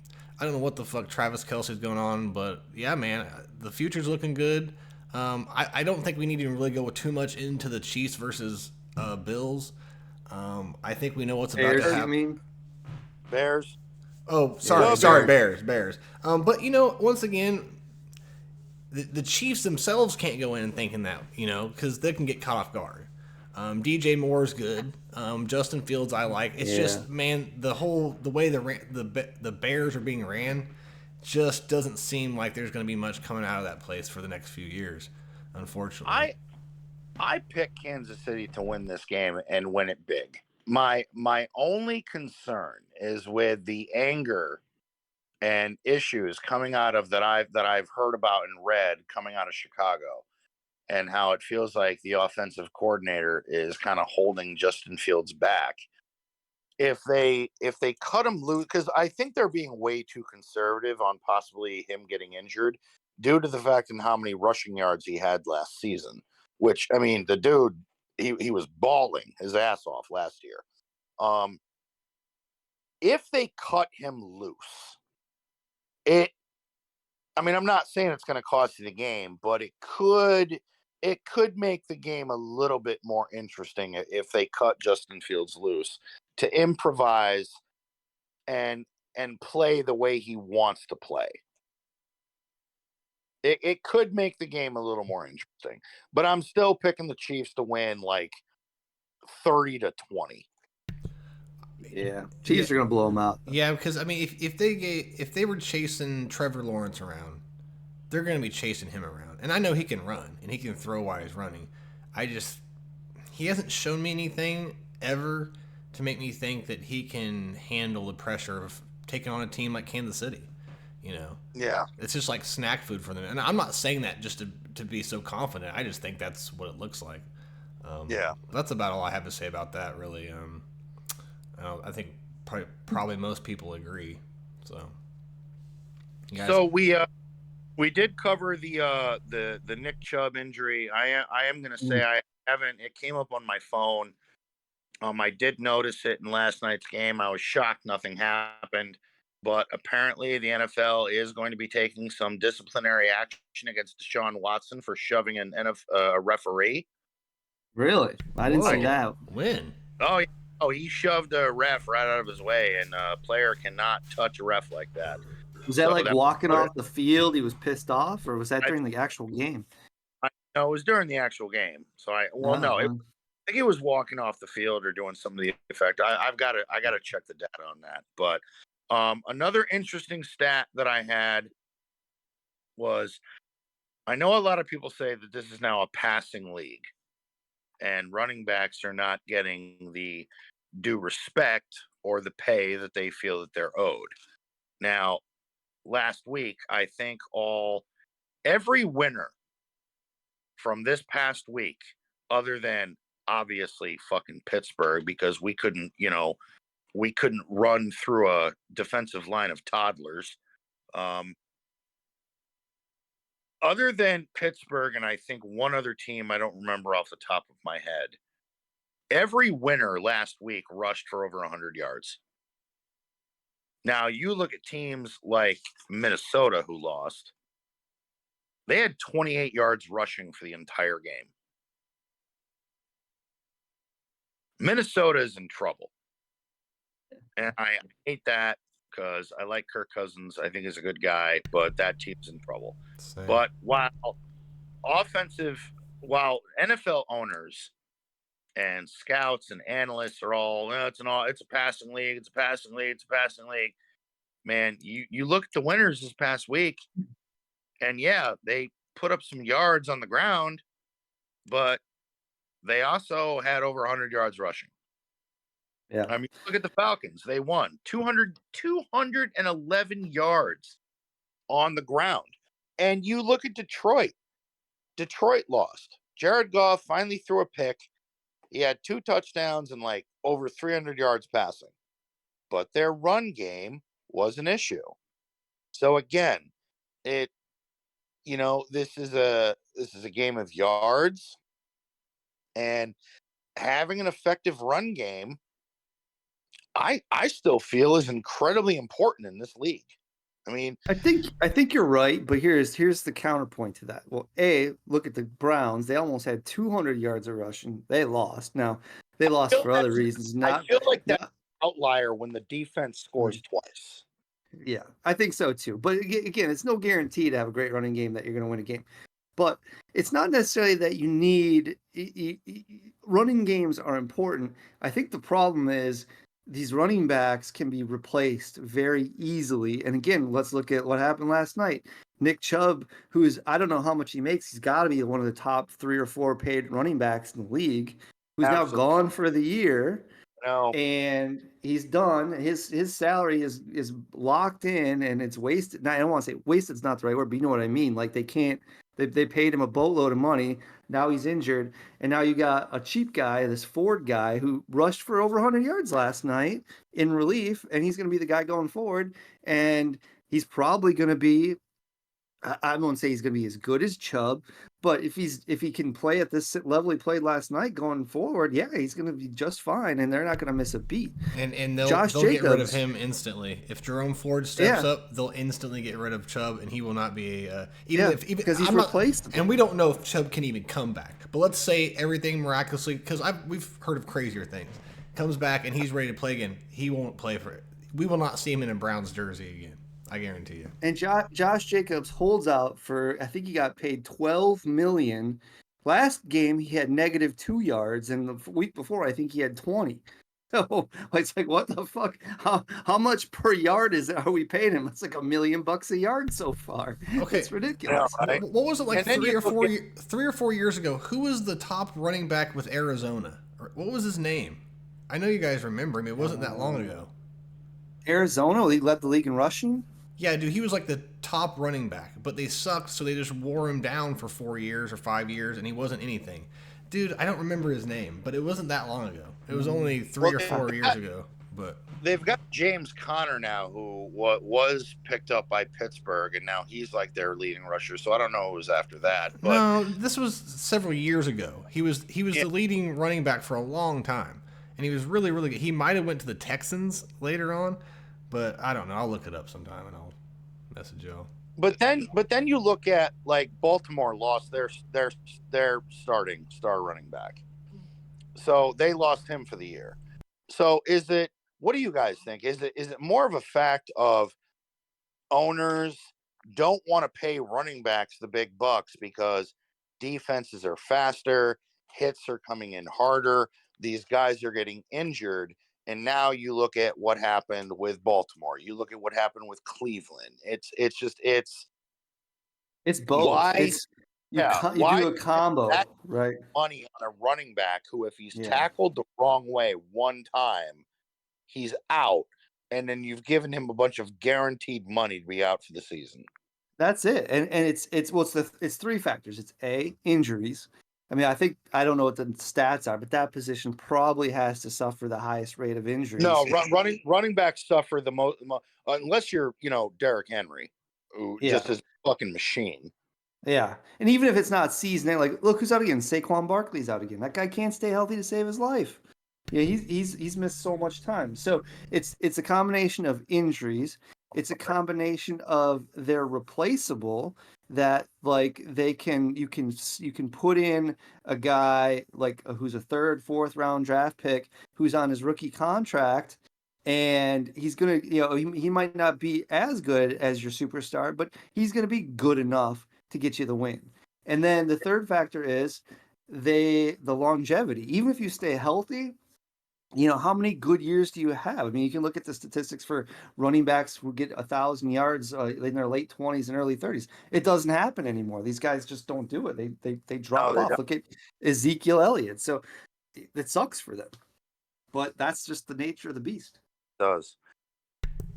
I don't know what the fuck Travis Kelce's going on, but yeah, man, the future's looking good. I don't think we need to really go too much into the Chiefs versus Bills. I think we know what's about to happen. You mean? Bears. Oh, sorry, Bears. But once again, the Chiefs themselves can't go in and thinking that, because they can get caught off guard. DJ Moore's good. Justin Fields I like. It's just, man, the way the Bears are being ran just doesn't seem like there's going to be much coming out of that place for the next few years, unfortunately. I picked Kansas City to win this game and win it big. My only concern is with the anger and issues coming out of that I've heard about and read coming out of Chicago, and how it feels like the offensive coordinator is kind of holding Justin Fields back. If they cut him loose, because I think they're being way too conservative on possibly him getting injured due to the fact and how many rushing yards he had last season. Which, I mean, the dude, he was balling his ass off last year. If they cut him loose, I'm not saying it's going to cost you the game, but it could make the game a little bit more interesting if they cut Justin Fields loose to improvise and play the way he wants to play. It could make the game a little more interesting, but I'm still picking the Chiefs to win like 30-20. Yeah, Chiefs are gonna blow them out. Yeah, because I mean, if they were chasing Trevor Lawrence around, they're gonna be chasing him around, and I know he can run and he can throw while he's running. He hasn't shown me anything ever to make me think that he can handle the pressure of taking on a team like Kansas City. Yeah, it's just like snack food for them, and I'm not saying that just to be so confident. I just think that's what it looks like. That's about all I have to say about that, really. I think probably most people agree. So, guys. So we did cover the Nick Chubb injury. I am gonna say I haven't. It came up on my phone. I did notice it in last night's game. I was shocked nothing happened. But apparently the NFL is going to be taking some disciplinary action against Deshaun Watson for shoving a referee. Really? I didn't see that. When? Oh, he shoved a ref right out of his way, and a player cannot touch a ref like that. Was that walking off the field? He was pissed off, or was that during the actual game? No, it was during the actual game. So I think he was walking off the field or doing something to the effect. I got to check the data on that, but. Another interesting stat that I had was, I know a lot of people say that this is now a passing league and running backs are not getting the due respect or the pay that they feel that they're owed. Now, last week, I think every winner from this past week, other than obviously fucking Pittsburgh, because we couldn't run through a defensive line of toddlers. Other than Pittsburgh and I think one other team I don't remember off the top of my head, every winner last week rushed for over 100 yards. Now, you look at teams like Minnesota who lost. They had 28 yards rushing for the entire game. Minnesota is in trouble. And I hate that because I like Kirk Cousins. I think he's a good guy, but that team's in trouble. Same. But while NFL owners and scouts and analysts are all, it's a passing league, man, you look at the winners this past week, and yeah, they put up some yards on the ground, but they also had over 100 yards rushing. Yeah. I mean, look at the Falcons. They won 211 yards on the ground. And you look at Detroit. Detroit lost. Jared Goff finally threw a pick. He had 2 touchdowns and like over 300 yards passing. But their run game was an issue. So again, this is a game of yards, and having an effective run game, I still feel is incredibly important in this league. I mean, I think you're right, but here's the counterpoint to that. Well, look at the Browns. They almost had 200 yards of rushing. They lost. Now, they lost for other reasons. I feel like that's an outlier when the defense scores twice. Yeah, I think so too. But again, it's no guarantee to have a great running game that you're going to win a game. But it's not necessarily that you need running games are important. I think the problem is these running backs can be replaced very easily. And again, let's look at what happened last night. Nick Chubb, I don't know how much he makes. He's got to be one of the top 3 or 4 paid running backs in the league, who's now gone for the year. No. And he's done. His salary is locked in, and it's wasted. Now, I don't want to say wasted. It's not the right word, but you know what I mean. Like they paid him a boatload of money. Now he's injured, and now you got a cheap guy, this Ford guy, who rushed for over 100 yards last night in relief, and he's going to be the guy going forward. And he's probably going to be. I won't say he's going to be as good as Chubb, but if he can play at this level he played last night going forward, yeah, he's going to be just fine, and they're not going to miss a beat. And they'll get rid of him instantly. If Jerome Ford steps up, they'll instantly get rid of Chubb, and he will not be because he's replaced. And we don't know if Chubb can even come back. But let's say everything miraculously, because we've heard of crazier things, comes back and he's ready to play again. He won't play for it. We will not see him in a Browns jersey again. I guarantee you. And Josh Jacobs holds out for, I think he got paid $12 million. Last game he had -2 yards, and the week before I think he had 20. So it's like, what the fuck? How much per yard are we paying him? It's like $1 million a yard so far. Okay, it's ridiculous. Yeah, right. What was it like 3 or 4 years ago? Who was the top running back with Arizona? What was his name? I know you guys remember him. It wasn't that long ago. Arizona, he led the league in rushing. Yeah, dude, he was like the top running back, but they sucked, so they just wore him down for 4 years or 5 years, and he wasn't anything. Dude, I don't remember his name, but it wasn't that long ago. It was only 3 or 4 years ago. But they've got James Conner now, who was picked up by Pittsburgh, and now he's like their leading rusher. So I don't know who was after that. But no, this was several years ago. He was the leading running back for a long time, and he was really, really good. He might have went to the Texans later on. But I don't know. I'll look it up sometime and I'll message y'all. But then you look at like Baltimore lost their starting star running back, so they lost him for the year. So what do you guys think? Is it more of a fact of owners don't want to pay running backs the big bucks because defenses are faster, hits are coming in harder, these guys are getting injured? And now you look at what happened with Baltimore. You look at what happened with Cleveland. It's both. Why? You do a combo, right? Money on a running back who, if he's tackled the wrong way one time, he's out, and then you've given him a bunch of guaranteed money to be out for the season. That's it, and it's 3 factors. It's injuries. I mean, I don't know what the stats are, but that position probably has to suffer the highest rate of injuries. No, running backs suffer the most, unless you're, Derrick Henry, who just is a fucking machine. Yeah, and even if it's not season, like, look who's out again. Saquon Barkley's out again. That guy can't stay healthy to save his life. Yeah, he's missed so much time. So it's a combination of injuries. It's a combination of they're replaceable, that like you can put in a guy like who's a 3rd, 4th round draft pick who's on his rookie contract, and he's gonna he might not be as good as your superstar, but he's gonna be good enough to get you the win. And then the third factor is the longevity. Even if you stay healthy, how many good years do you have? I mean, you can look at the statistics for running backs who get 1,000 yards in their late 20s and early 30s. It doesn't happen anymore. These guys just don't do it. They drop they off. don't. Look at Ezekiel Elliott. So it sucks for them, but that's just the nature of the beast. It does.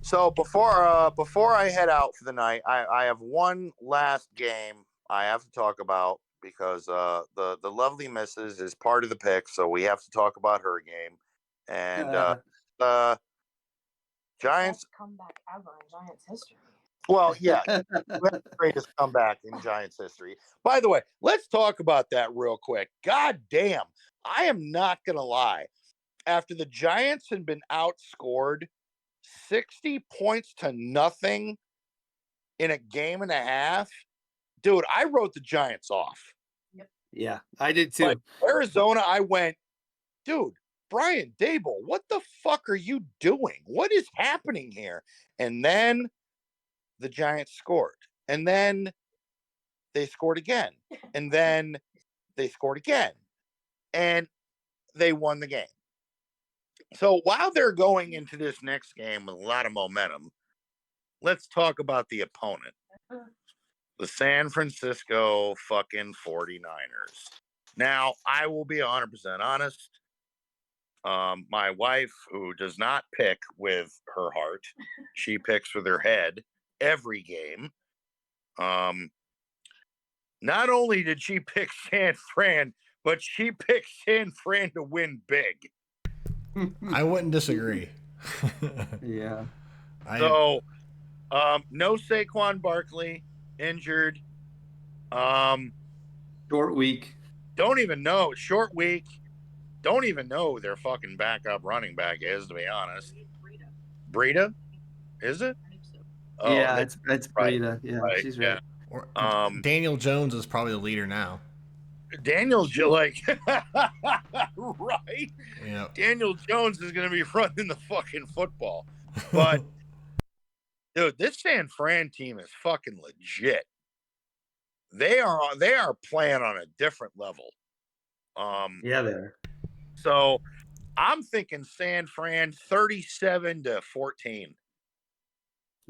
So before I head out for the night, I have one last game I have to talk about because the lovely missus is part of the pick, so we have to talk about her game. And the Giants Best comeback ever in Giants history. Well, yeah, greatest comeback in Giants history. By the way, let's talk about that real quick. God damn, I am not gonna lie. After the Giants had been outscored 60 points to nothing in a game and a half, dude, I wrote the Giants off. Yeah, I did too. But Arizona, I went, dude, Brian Daboll, what the fuck are you doing? What is happening here? And then the Giants scored. And then they scored again. And then they scored again. And they won the game. So while they're going into this next game with a lot of momentum, let's talk about the opponent. The San Francisco fucking 49ers. Now, I will be 100% honest. My wife, who does not pick with her heart, she picks with her head every game. Not only did she pick San Fran, but she picked San Fran to win big. I wouldn't disagree. Yeah. So, no Saquon Barkley, injured. Short week. Don't even know. Short week. Don't even know who their fucking backup running back is, to be honest. Breida? Is it? Oh, yeah, it's Breida. Yeah, right, she's right. Or, Daniel Jones is probably the leader now. Daniel's like, right? Yeah. Daniel Jones is going to be running the fucking football. But, dude, this San Fran team is fucking legit. They are playing on a different level. Yeah, they are. So I'm thinking San Fran 37-14.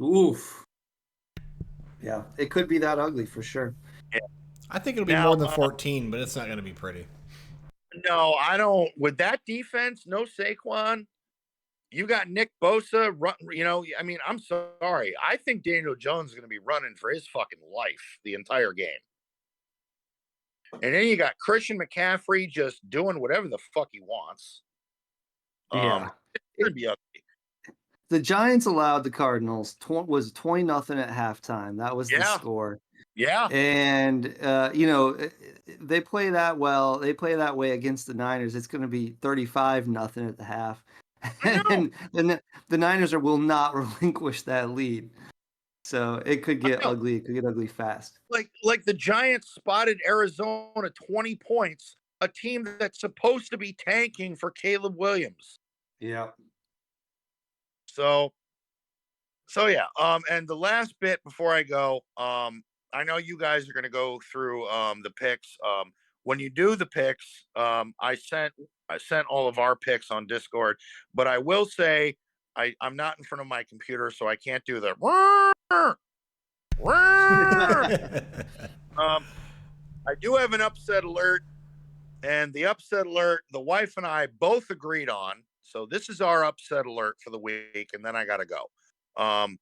Oof. Yeah, it could be that ugly for sure. Yeah. I think it'll be more than 14, but it's not going to be pretty. No, I don't. With that defense, no Saquon. You got Nick Bosa. I mean, I'm sorry. I think Daniel Jones is going to be running for his fucking life the entire game. And then you got Christian McCaffrey just doing whatever the fuck he wants. Yeah. It's going to be ugly. The Giants allowed the Cardinals was 20-0 at halftime. That was the score. Yeah. And they play that well. They play that way against the Niners. It's going to be 35-0 at the half. And the Niners will not relinquish that lead. So it could get ugly. It could get ugly fast. Like the Giants spotted Arizona 20 points, a team that's supposed to be tanking for Caleb Williams. Yeah. So yeah. And the last bit before I go, I know you guys are going to go through the picks. When you do the picks, I sent all of our picks on Discord, but I will say I'm not in front of my computer, so I can't do the I do have an upset alert, and the upset alert the wife and I both agreed on. So this is our upset alert for the week, and then I gotta go. And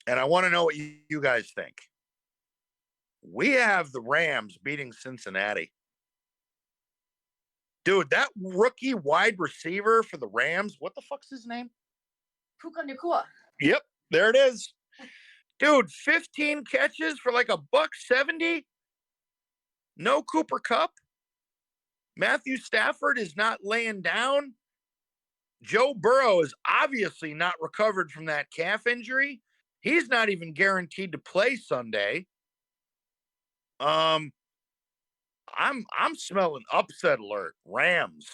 I want to know what you guys think. We have the Rams beating Cincinnati. Dude, that rookie wide receiver for the Rams, what the fuck's his name? Puka Nacua. Yep, there it is. Dude, 15 catches for like $170. No Cooper Kupp. Matthew Stafford is not laying down. Joe Burrow is obviously not recovered from that calf injury. He's not even guaranteed to play Sunday. I'm smelling upset alert. Rams.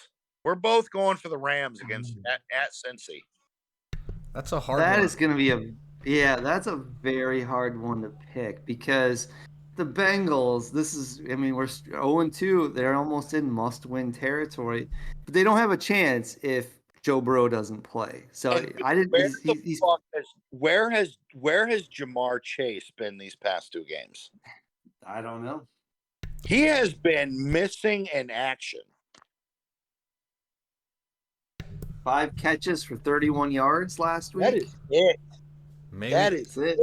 We're both going for the Rams against at Cincy. That's a hard one. That is going to be that's a very hard one to pick because the Bengals, we're 0-2. They're almost in must-win territory. But they don't have a chance if Joe Burrow doesn't play. So I didn't. Where has Jamar Chase been these past 2 games? I don't know. He has been missing in action. 5 catches for 31 yards last week. That is it. Maybe That is it.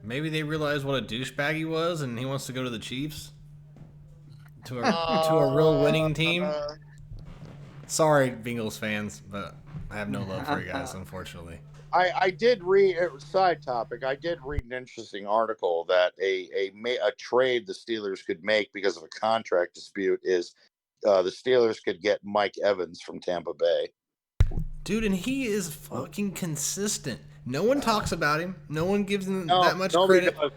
Maybe they realized what a douchebag he was, and he wants to go to the Chiefs, to a real winning team. Sorry, Bengals fans, but I have no love for you guys, unfortunately. I did read, side topic, I did read an interesting article that a trade the Steelers could make because of a contract dispute is the Steelers could get Mike Evans from Tampa Bay. Dude, and he is fucking consistent. No one talks about him. No one gives him that much nobody credit. does.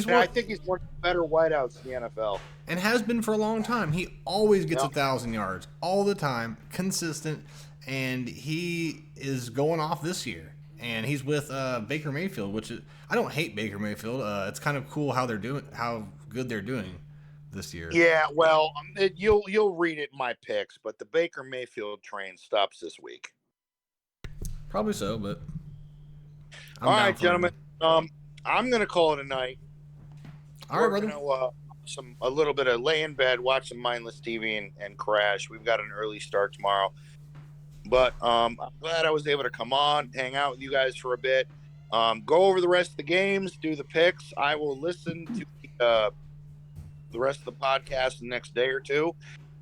I think he's one of the better wideouts in the NFL. And has been for a long time. He always gets 1,000 yards. All the time. Consistent. And he is going off this year. And he's with Baker Mayfield, which is, I don't hate Baker Mayfield. It's kind of cool how good they're doing this year. Yeah, well, you'll read it in my picks, but the Baker Mayfield train stops this week. Probably so, but all right, gentlemen. I'm gonna call it a night. All right, brother. Gonna, a little bit of lay in bed, watch some mindless TV, and crash. We've got an early start tomorrow, but I'm glad I was able to come on, hang out with you guys for a bit, go over the rest of the games, do the picks. I will listen to the rest of the podcast the next day or two.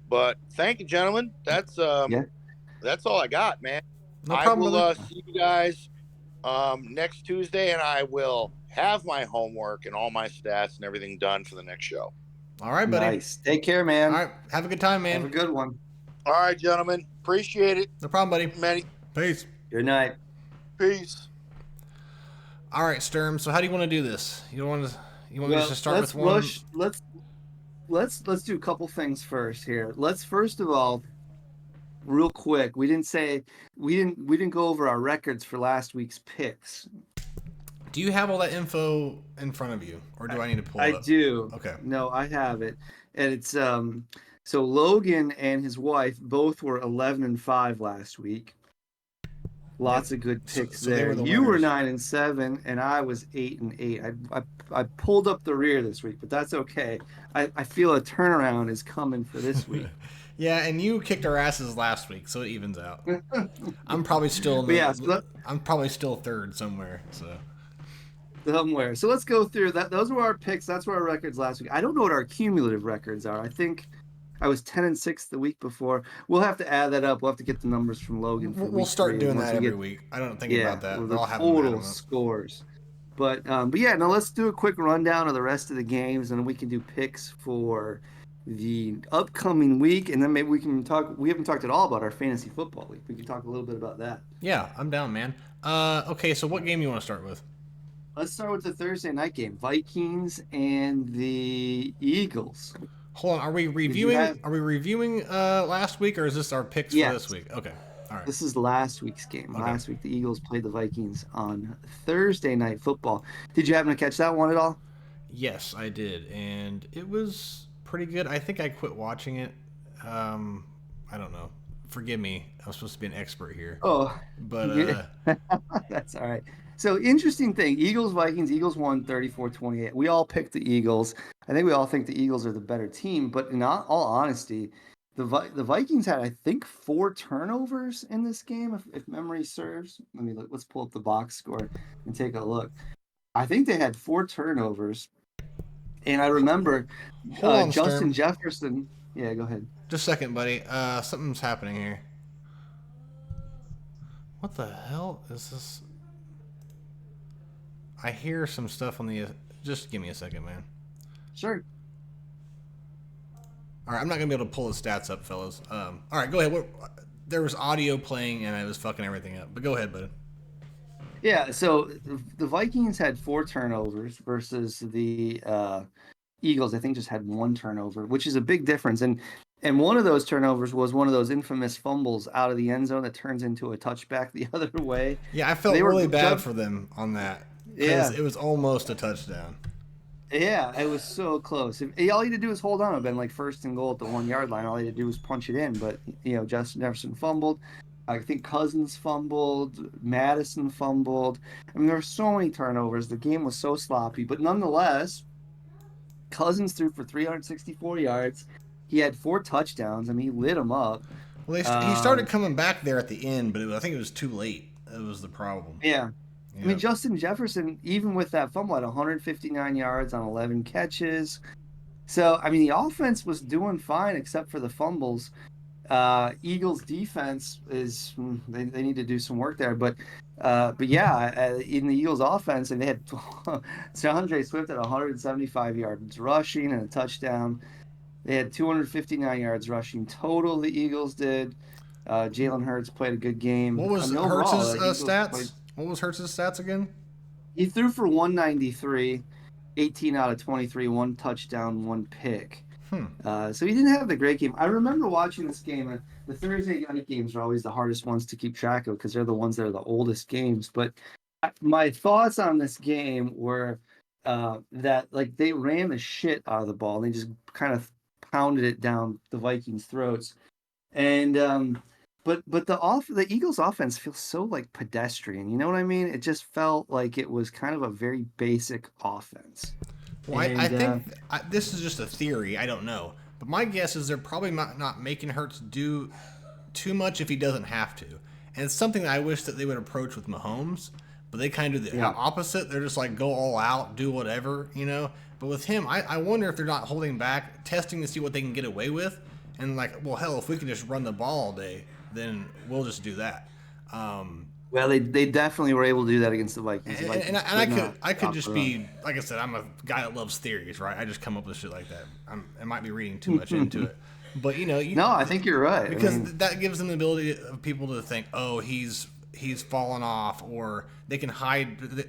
But thank you, gentlemen. That's all I got, man. No problem. I will see you guys next Tuesday, and I will have my homework and all my stats and everything done for the next show. All right, buddy. Nice. Take care, man. All right. Have a good time, man. Have a good one. All right, gentlemen. Appreciate it. No problem, buddy. Many. Peace. Good night. Peace. All right, Sturm. So how do you want to do this? You want me to start with one? Let's do a couple things first here. Let's first of all, real quick, we didn't go over our records for last week's picks. Do you have all that info in front of you, or do I need to pull it up? I do. Okay. No, I have it, and it's so Logan and his wife both were 11-5 last week. Lots of good picks there. You were 9-7, and I was 8-8. I pulled up the rear this week, but that's okay. I feel a turnaround is coming for this week. Yeah, and you kicked our asses last week, so it evens out. I'm probably still I'm probably still third somewhere. So let's go through that. Those were our picks. That's were our records last week. I don't know what our cumulative records are. I think I was 10-6 the week before. We'll have to add that up. We'll have to get the numbers from Logan. We'll start doing that every week. I don't think about that. The total scores. But yeah, no. Let's do a quick rundown of the rest of the games, and we can do picks for the upcoming week, and then maybe we can talk. We haven't talked at all about our fantasy football league. We can talk a little bit about that. Yeah, I'm down, man. Okay, so what game you want to start with? Let's start with the Thursday night game: Vikings and the Eagles. Hold on, are we reviewing? Are we reviewing last week, or is this our picks for this week? Okay, all right. This is last week's game. Okay. Last week, the Eagles played the Vikings on Thursday Night Football. Did you happen to catch that one at all? Yes, I did, and it was pretty good. I think I quit watching it. I don't know. Forgive me. I'm supposed to be an expert here. Oh, but that's all right. So interesting thing. Vikings. Eagles won 34-28. We all picked the Eagles. I think we all think the Eagles are the better team. But in all honesty, the Vikings had, I think, 4 turnovers in this game, if memory serves. Let's pull up the box score and take a look. I think they had 4 turnovers. And I remember Justin Jefferson. Yeah, go ahead. Just a second, buddy. Something's happening here. What the hell is this? I hear some stuff on the... Just give me a second, man. Sure. All right, I'm not going to be able to pull the stats up, fellas. All right, go ahead. There was audio playing, and I was fucking everything up. But go ahead, bud. Yeah, so the Vikings had 4 turnovers versus the Eagles, I think, just had 1 turnover, which is a big difference. And one of those turnovers was one of those infamous fumbles out of the end zone that turns into a touchback the other way. Yeah, I felt really bad for them on that. Yeah. It was almost a touchdown. Yeah, it was so close. All he had to do was hold on. It would have been like first and goal at the 1 yard line. All he had to do was punch it in. But Justin Jefferson fumbled. I think Cousins fumbled. Madison fumbled. I mean, there were so many turnovers. The game was so sloppy. But nonetheless, Cousins threw for 364 yards. He had 4 touchdowns. I mean, he lit them up. Well, he started coming back there at the end, but I think it was too late. That was the problem. Yeah. I mean, Justin Jefferson, even with that fumble, had 159 yards on 11 catches. So, I mean, the offense was doing fine except for the fumbles. Eagles defense is they need to do some work there, but yeah, in the Eagles offense, and they had DeAndre Swift at 175 yards rushing and a touchdown. They had 259 yards rushing total. The Eagles did. Jalen Hurts played a good game. What was Hurts' stats? What was Hurts' stats again? He threw for 193, 18 out of 23, 1 touchdown, 1 pick. So he didn't have the great game. I remember watching this game. The Thursday night games are always the hardest ones to keep track of because they're the ones that are the oldest games. But my thoughts on this game were that like they ran the shit out of the ball. They just kind of pounded it down the Vikings' throats. And but the Eagles offense feels so like pedestrian. You know what I mean? It just felt like it was kind of a very basic offense. Well, I think this is just a theory. I don't know. But my guess is they're probably not making Hurts do too much if he doesn't have to. And it's something that I wish that they would approach with Mahomes. But they kind of do the opposite. They're just like go all out, do whatever, But with him, I wonder if they're not holding back, testing to see what they can get away with. And like, well, hell, if we can just run the ball all day, then we'll just do that. Well, they definitely were able to do that against the Vikings. I could just be, like I said, I'm a guy that loves theories, right? I just come up with shit like that. I might be reading too much into it. But, no, I think you're right. Because that gives them the ability of people to think, oh, he's fallen off, or they can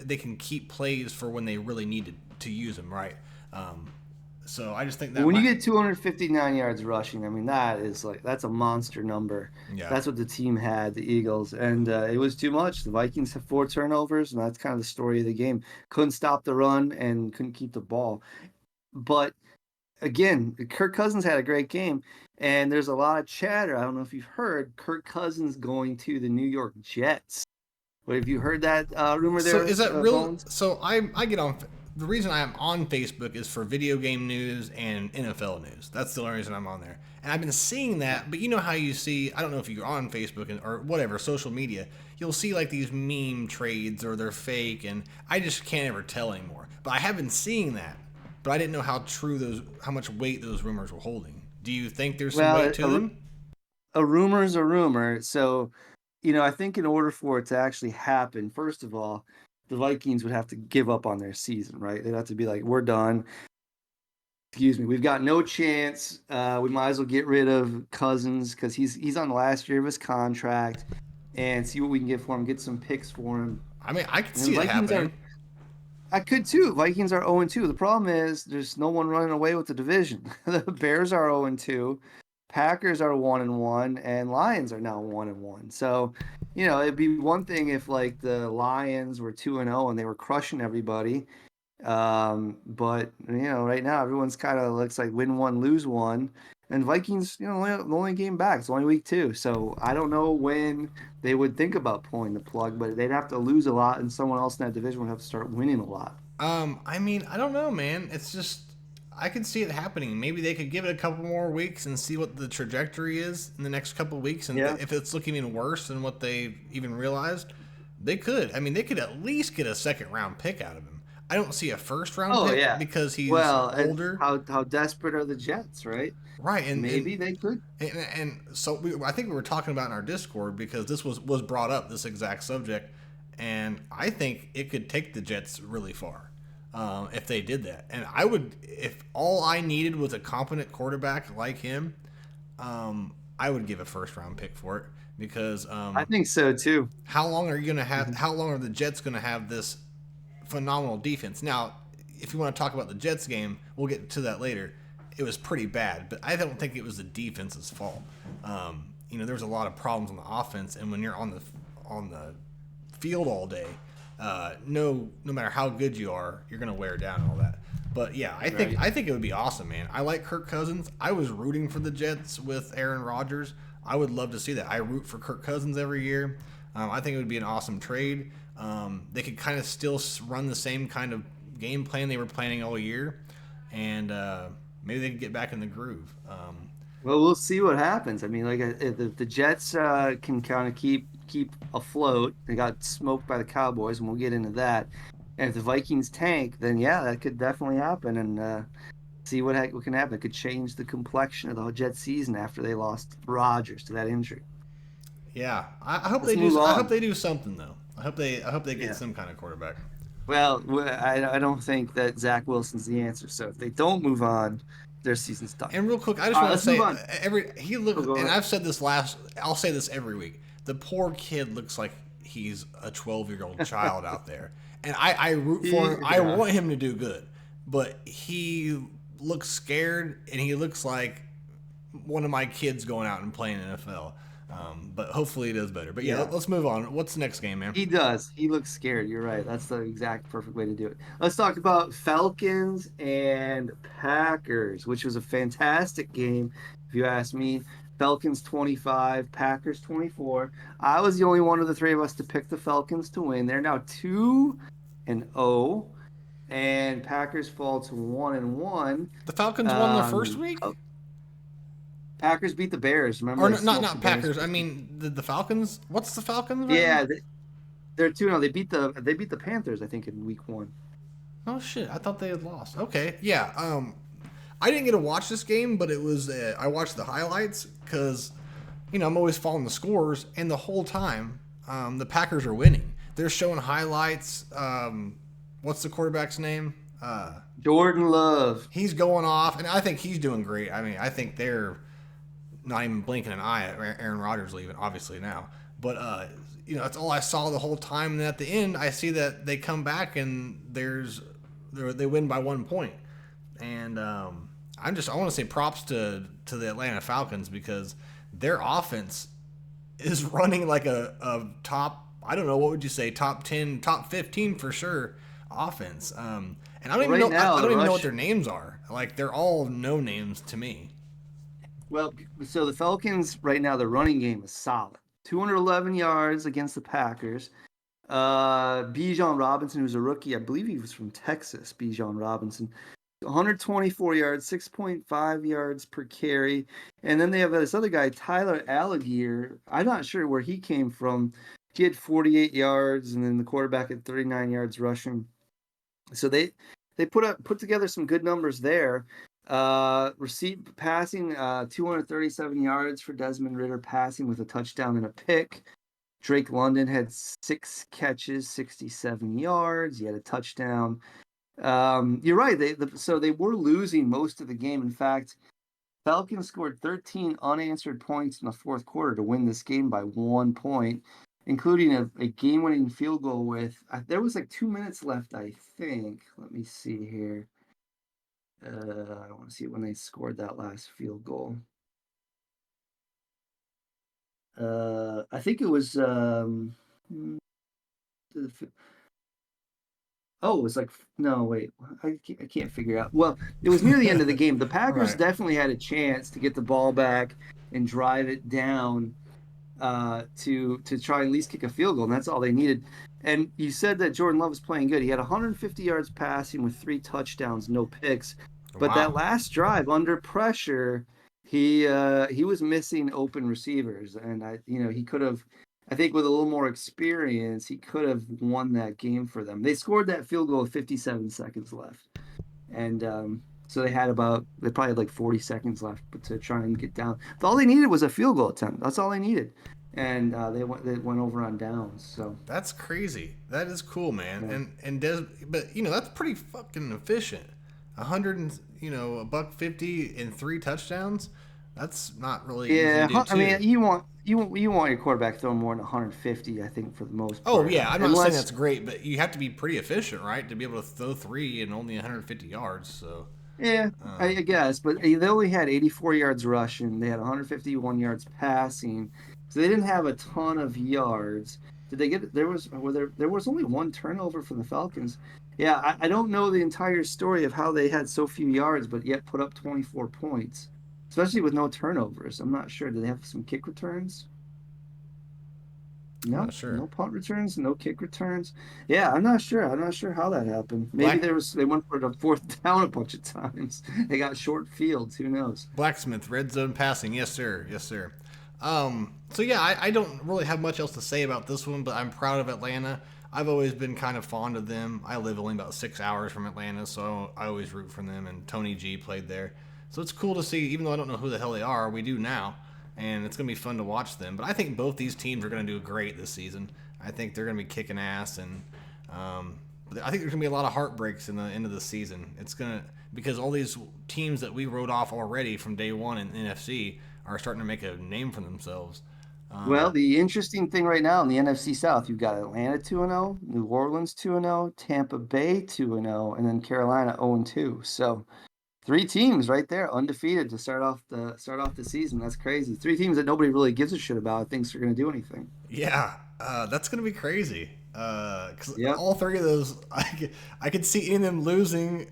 they can keep plays for when they really need to use them, right? So I just think that when you get 259 yards rushing, I mean, that's a monster number. Yeah. That's what the team had, the Eagles, and it was too much. The Vikings have 4 turnovers, and that's kind of the story of the game. Couldn't stop the run and couldn't keep the ball. But again, Kirk Cousins had a great game, and there's a lot of chatter. I don't know if you've heard Kirk Cousins going to the New York Jets. But have you heard that rumor there? So is that real? Bones? So I get on. The reason I am on Facebook is for video game news and NFL news. That's the only reason I'm on there. And I've been seeing that, but you know how you see, I don't know if you're on Facebook or whatever, social media, you'll see like these meme trades or they're fake, and I just can't ever tell anymore. But I have been seeing that, but I didn't know how much weight those rumors were holding. Do you think there's some weight to them? A rumor is a rumor. So, I think in order for it to actually happen, first of all, the Vikings would have to give up on their season, right? They'd have to be like, we're done. Excuse me. We've got no chance. We might as well get rid of Cousins because he's on the last year of his contract and see what we can get for him, get some picks for him. I mean, I could see it happening. I could too. Vikings are 0-2. The problem is there's no one running away with the division. The Bears are 0-2. Packers are 1-1, and Lions are now 1-1. So, it'd be one thing if like the Lions were 2-0 and they were crushing everybody. But right now everyone's kind of looks like win one, lose one, and Vikings, the only game back. It's only week 2, so I don't know when they would think about pulling the plug, but they'd have to lose a lot, and someone else in that division would have to start winning a lot. I mean, I don't know, man. It's just. I could see it happening. Maybe they could give it a couple more weeks and see what the trajectory is in the next couple of weeks. And if it's looking even worse than what they even realized, they could. I mean, they could at least get a second-round pick out of him. I don't see a first-round pick because he's older. How desperate are the Jets, right? Right. And maybe they could. And so I think we were talking about in our Discord because this was brought up, this exact subject. And I think it could take the Jets really far. If they did that. And I would, if all I needed was a competent quarterback like him, I would give a first round pick for it because I think so too. How long are the Jets going to have this phenomenal defense? Now, if you want to talk about the Jets game, we'll get to that later. It was pretty bad, but I don't think it was the defense's fault. There was a lot of problems on the offense, and when you're on the field all day, no matter how good you are, you're going to wear down and all that. But yeah, I think it would be awesome, man. I like Kirk Cousins. I was rooting for the Jets with Aaron Rodgers. I would love to see that. I root for Kirk Cousins every year. I think it would be an awesome trade. They could kind of still run the same kind of game plan they were planning all year, and maybe they could get back in the groove. Well, we'll see what happens. I mean, like if the Jets can kind of keep afloat. They got smoked by the Cowboys, and we'll get into that. And if the Vikings tank, then yeah, that could definitely happen. And see what can happen. It could change the complexion of the Jets season after they lost Rodgers to that injury. Yeah, I hope they do. I hope they do something though. I hope they get some kind of quarterback. Well, I don't think that Zach Wilson's the answer. So if they don't move on, their season's done. And real quick, I just want to say, and I've said this I'll say this every week. The poor kid looks like he's a 12-year-old child out there, and I root for him. I want him to do good, but he looks scared, and he looks like one of my kids going out and playing NFL. But hopefully he does better. But yeah, let's move on. What's the next game, man? He does. He looks scared. You're right. That's the exact perfect way to do it. Let's talk about Falcons and Packers, which was a fantastic game, if you ask me. Falcons 25, Packers 24. I was the only one of the three of us to pick the Falcons to win. They're now 2-0, and Packers fall to 1-1. The Falcons won the first week? Packers beat the Bears. Remember? Or not Packers. I mean the Falcons. What's the Falcons? Right yeah, they're 2-0. They beat the Panthers, I think, in week 1. Oh shit! I thought they had lost. Okay, yeah. I didn't get to watch this game, but it was I watched the highlights because I'm always following the scores, and the whole time the Packers are winning. They're showing highlights. What's the quarterback's name? Jordan Love. He's going off, and I think he's doing great. I mean, I think they're not even blinking an eye at Aaron Rodgers leaving, obviously now. But that's all I saw the whole time. And at the end, I see that they come back and they win by 1 point. And I want to say props to the Atlanta Falcons because their offense is running like a top. I don't know, what would you say, top 10, top 15 for sure offense. And I don't even know. I don't even know what their names are. Like they're all no names to me. Well, so the Falcons right now, the running game is solid. 211 yards against the Packers. Bijan Robinson, who's a rookie, I believe he was from Texas. Bijan Robinson, 124 yards, 6.5 yards per carry, and then they have this other guy, Tyler Algier. I'm not sure where he came from. He had 48 yards, and then the quarterback had 39 yards rushing. So they put together some good numbers there. Passing 237 yards for Desmond Ridder, passing with a touchdown and a pick. Drake London had 6 catches, 67 yards. He had a touchdown. You're right. So they were losing most of the game. In fact, Falcons scored 13 unanswered points in the fourth quarter to win this game by 1 point, including a game-winning field goal with there was like 2 minutes left, I think. Let me see here. I want to see when they scored that last field goal. I think it was. It was like no, wait. I can't figure out. Well, it was near the end of the game. The Packers definitely had a chance to get the ball back and drive it down to try and at least kick a field goal, and that's all they needed. And you said that Jordan Love was playing good. He had 150 yards passing with 3 touchdowns, no picks. But that last drive, under pressure, he was missing open receivers, and he could have. I think with a little more experience, he could have won that game for them. They scored that field goal with 57 seconds left, and so they probably had like 40 seconds left to try and get down. All they needed was a field goal attempt. That's all they needed, and they went over on downs. So that's crazy. That is cool, man. Yeah. But that's pretty fucking efficient. $150 and 3 touchdowns. That's not really easy to do, I mean, you want your quarterback throwing more than 150, I think, for the most part. Oh yeah, I'm not saying that's great, but you have to be pretty efficient, right, to be able to throw 3 and only 150 yards. So yeah, I guess, but they only had 84 yards rushing. They had 151 yards passing, so they didn't have a ton of yards. Did they get? There was only one turnover for the Falcons. Yeah, I don't know the entire story of how they had so few yards, but yet put up 24 points, especially with no turnovers. I'm not sure. Do they have some kick returns? I'm No, not sure. no punt returns, no kick returns. Yeah, I'm not sure. I'm not sure how that happened. Maybe they went for the fourth down a bunch of times. They got short fields. Who knows? Blacksmith, red zone passing. Yes, sir. Yes, sir. So yeah, I don't really have much else to say about this one, but I'm proud of Atlanta. I've always been kind of fond of them. I live only about 6 hours from Atlanta, so I always root for them. And Tony G played there, so it's cool to see. Even though I don't know who the hell they are, we do now, and it's gonna be fun to watch them. But I think both these teams are gonna do great this season. I think they're gonna be kicking ass, and I think there's gonna be a lot of heartbreaks in the end of the season. It's gonna because all these teams that we wrote off already from day one in NFC are starting to make a name for themselves. Well, the interesting thing right now in the NFC South, you've got Atlanta 2-0, New Orleans 2-0, Tampa Bay 2-0, and then Carolina 0-2. So 3 teams right there undefeated to start off the season. That's crazy. 3 teams that nobody really gives a shit about thinks they're going to do anything. Yeah, that's gonna be crazy. Because Yep. all three of those, I could see any of them losing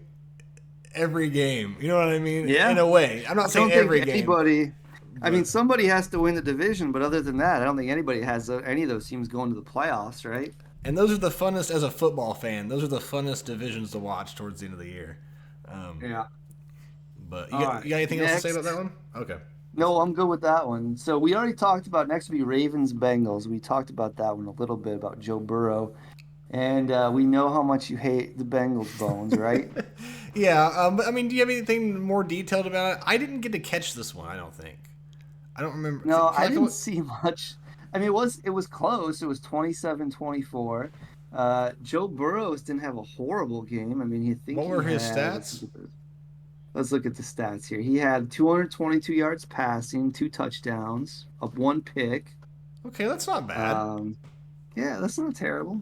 every game. You know what I mean? Yeah. In a way, I'm not I saying don't every think game. anybody. I mean, but- somebody has to win the division, but other than that, I don't think anybody has any of those teams going to the playoffs, right? And those are the funnest as a football fan. Those are the funnest divisions to watch towards the end of the year. Yeah. But All right, you got anything else to say next. about that one? Okay. No, I'm good with that one. So we already talked about next would be Ravens Bengals. We talked about that one a little bit about Joe Burrow, and we know how much you hate the Bengals bones, right? Yeah. But I mean, do you have anything more detailed about it? I didn't get to catch this one. I don't think. I don't remember. No, Can I I come? didn't see much. I mean, it was close. It was 27-24. Joe Burrows didn't have a horrible game. I mean, What he were his had. stats? Let's look at the stats here. He had 222 yards passing, 2 touchdowns, up 1 pick. Okay, that's not bad. Um, yeah, that's not terrible.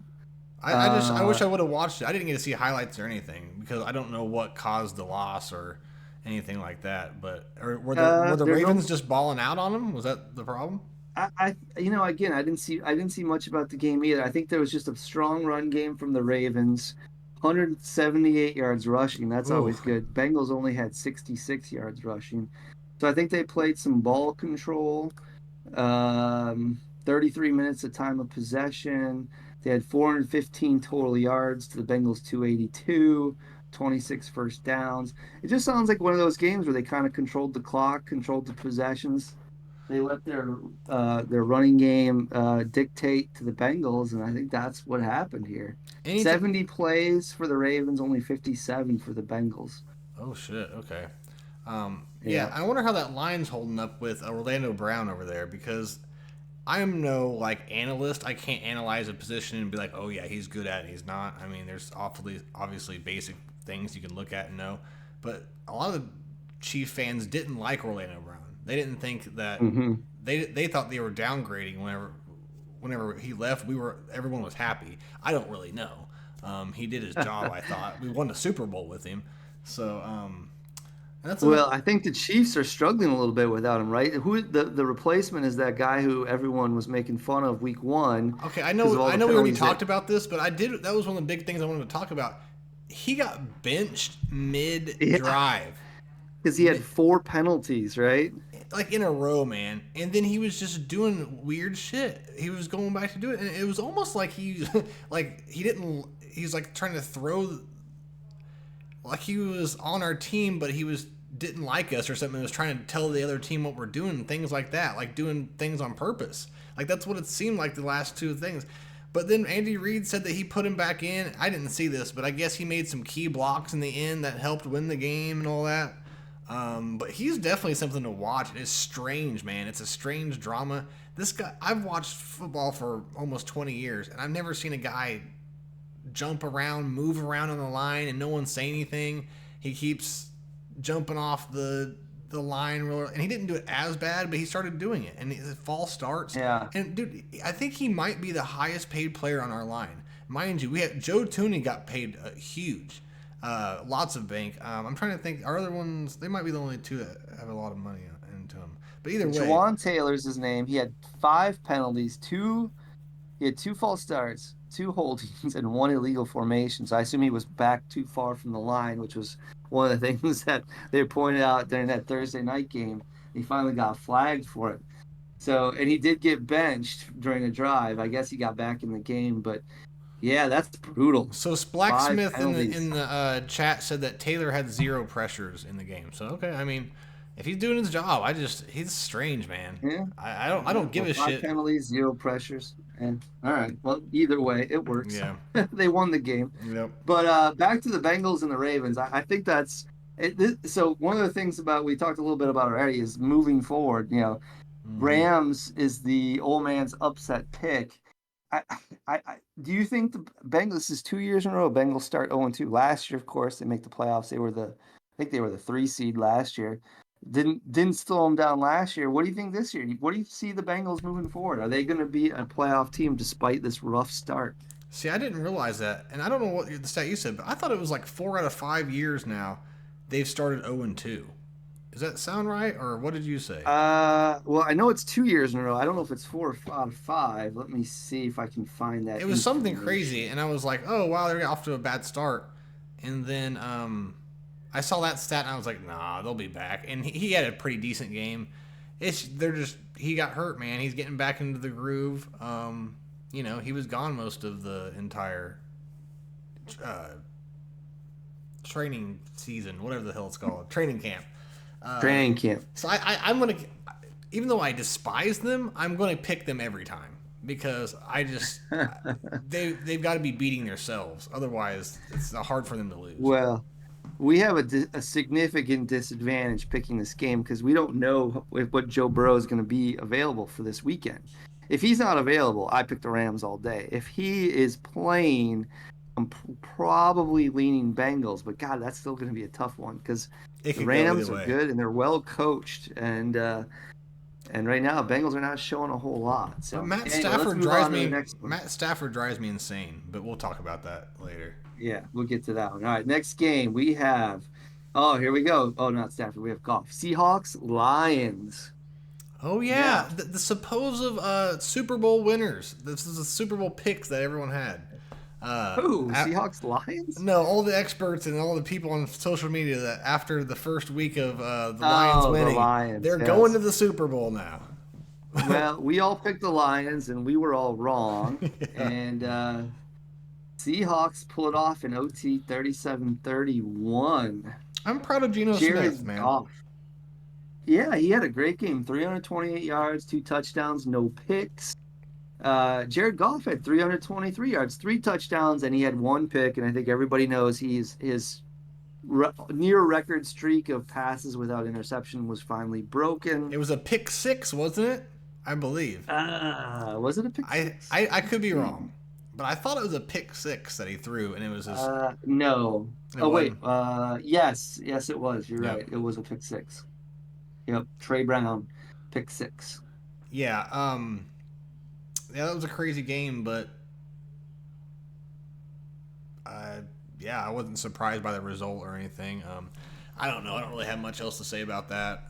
I wish Uh, I would have watched it. I didn't get to see highlights or anything because I don't know what caused the loss or anything like that. But were the there's Ravens no. just balling out on them? Was that the problem? Again, I didn't see much about the game either. I think there was just a strong run game from the Ravens. 178 yards rushing. That's Ooh. always good. Bengals only had 66 yards rushing. So I think they played some ball control. 33 minutes of time of possession. They had 415 total yards to the Bengals 282, 26 first downs. It just sounds like one of those games where they kind of controlled the clock, controlled the possessions. They let their running game dictate to the Bengals, and I think that's what happened here. Anything? 70 plays for the Ravens, only 57 for the Bengals. Oh shit. Okay. Yeah. I wonder how that line's holding up with Orlando Brown over there because I am no like analyst. I can't analyze a position and be like, oh yeah, he's good at it, he's not. I mean, there's obviously basic things you can look at and know, but a lot of the Chief fans didn't like Orlando Brown. They didn't think that they thought they were downgrading whenever he left. Everyone was happy. I don't really know. He did his job. I thought we won the Super Bowl with him. So Well, I think the Chiefs are struggling a little bit without him, right? Who the replacement is that guy who everyone was making fun of week 1. Okay, I know we already talked about this, but that was one of the big things I wanted to talk about. He got benched mid-drive. Because he had 4 penalties, right? Like in a row, man. And then he was just doing weird shit. He was going back to do it, and it was almost like he's like trying to throw, like he was on our team, but didn't like us or something. He was trying to tell the other team what we're doing, things like that, like doing things on purpose. Like that's what it seemed like the last 2 things. But then Andy Reid said that he put him back in. I didn't see this, but I guess he made some key blocks in the end that helped win the game and all that. But he's definitely something to watch. It's strange, man. It's a strange drama. This guy, I've watched football for almost 20 years, and I've never seen a guy jump around, move around on the line, and no one say anything. He keeps jumping off the line, and he didn't do it as bad, but he started doing it, and false starts. Yeah. And dude, I think he might be the highest paid player on our line. Mind you, we had Joe Tooney got paid huge. Lots of bank. I'm trying to think. Our other ones, they might be the only 2 that have a lot of money into them. But either way, Jawan Taylor's his name. He had 5 penalties, 2 He had 2 false starts, 2 holdings, and 1 illegal formation. So I assume he was back too far from the line, which was one of the things that they pointed out during that Thursday night game. He finally got flagged for it. So, and he did get benched during a drive. I guess he got back in the game, but yeah, that's brutal. So 5 Blacksmith penalties. in the chat said that Taylor had 0 pressures in the game. So okay, I mean, if he's doing his job, he's strange, man. Yeah. I don't give a 5 shit. penalties, 0 pressures. And all right, well, either way, it works. Yeah. They won the game. Yep. But back to the Bengals and the Ravens. I think that's it. So one of the things about we talked a little bit about already is moving forward. Rams is the old man's upset pick. Do you think the Bengals? This is 2 years in a row. Bengals start 0-2. Last year, of course, they make the playoffs. I think they were the 3 seed last year. Didn't slow them down last year. What do you think this year? What do you see the Bengals moving forward? Are they going to be a playoff team despite this rough start? See, I didn't realize that, and I don't know what the stat you said, but I thought it was like 4 out of 5 years now they've started 0-2. Does that sound right, or what did you say? Well, I know it's 2 years in a row. I don't know if it's 4 out of 5. Let me see if I can find that. It was something crazy, and I was like, oh wow, they're off to a bad start, and then I saw that stat and I was like, nah, they'll be back. And he had a pretty decent game. He got hurt, man. He's getting back into the groove. He was gone most of the entire training season, whatever the hell it's called, training camp. Training camp. So I'm gonna, even though I despise them, I'm gonna pick them every time because they've got to be beating themselves. Otherwise, it's hard for them to lose. Well, we have a significant disadvantage picking this game because we don't know what Joe Burrow is going to be available for this weekend. If he's not available, I pick the Rams all day. If he is playing, I'm probably leaning Bengals. But God, that's still going to be a tough one because the Rams are good and they're well coached. And right now, Bengals are not showing a whole lot. So Matt Stafford drives me insane. But we'll talk about that later. Yeah, we'll get to that one. All right, next game we have. Oh, here we go. Oh, not Stafford. We have golf. Seahawks, Lions. Oh yeah. The supposed Super Bowl winners. This is the Super Bowl picks that everyone had. Seahawks, Lions? No, all the experts and all the people on social media that after the first week of the Lions winning, they're going to the Super Bowl now. Well, we all picked the Lions and we were all wrong. Yeah. And Seahawks pull it off in OT 37-31. I'm proud of Geno Smith, man. Goff. Yeah, he had a great game. 328 yards, 2 touchdowns, no picks. Jared Goff had 323 yards, 3 touchdowns, and he had 1 pick. And I think everybody knows his near record streak of passes without interception was finally broken. It was a pick 6, wasn't it? I believe. Was it a pick 6? I could be wrong. But I thought it was a pick 6 that he threw, and it was his. No. Wait. Yes, it was. You're right. It was a pick 6. Yep. Trey Brown, pick 6. Yeah. That was a crazy game, but I wasn't surprised by the result or anything. I don't know. I don't really have much else to say about that.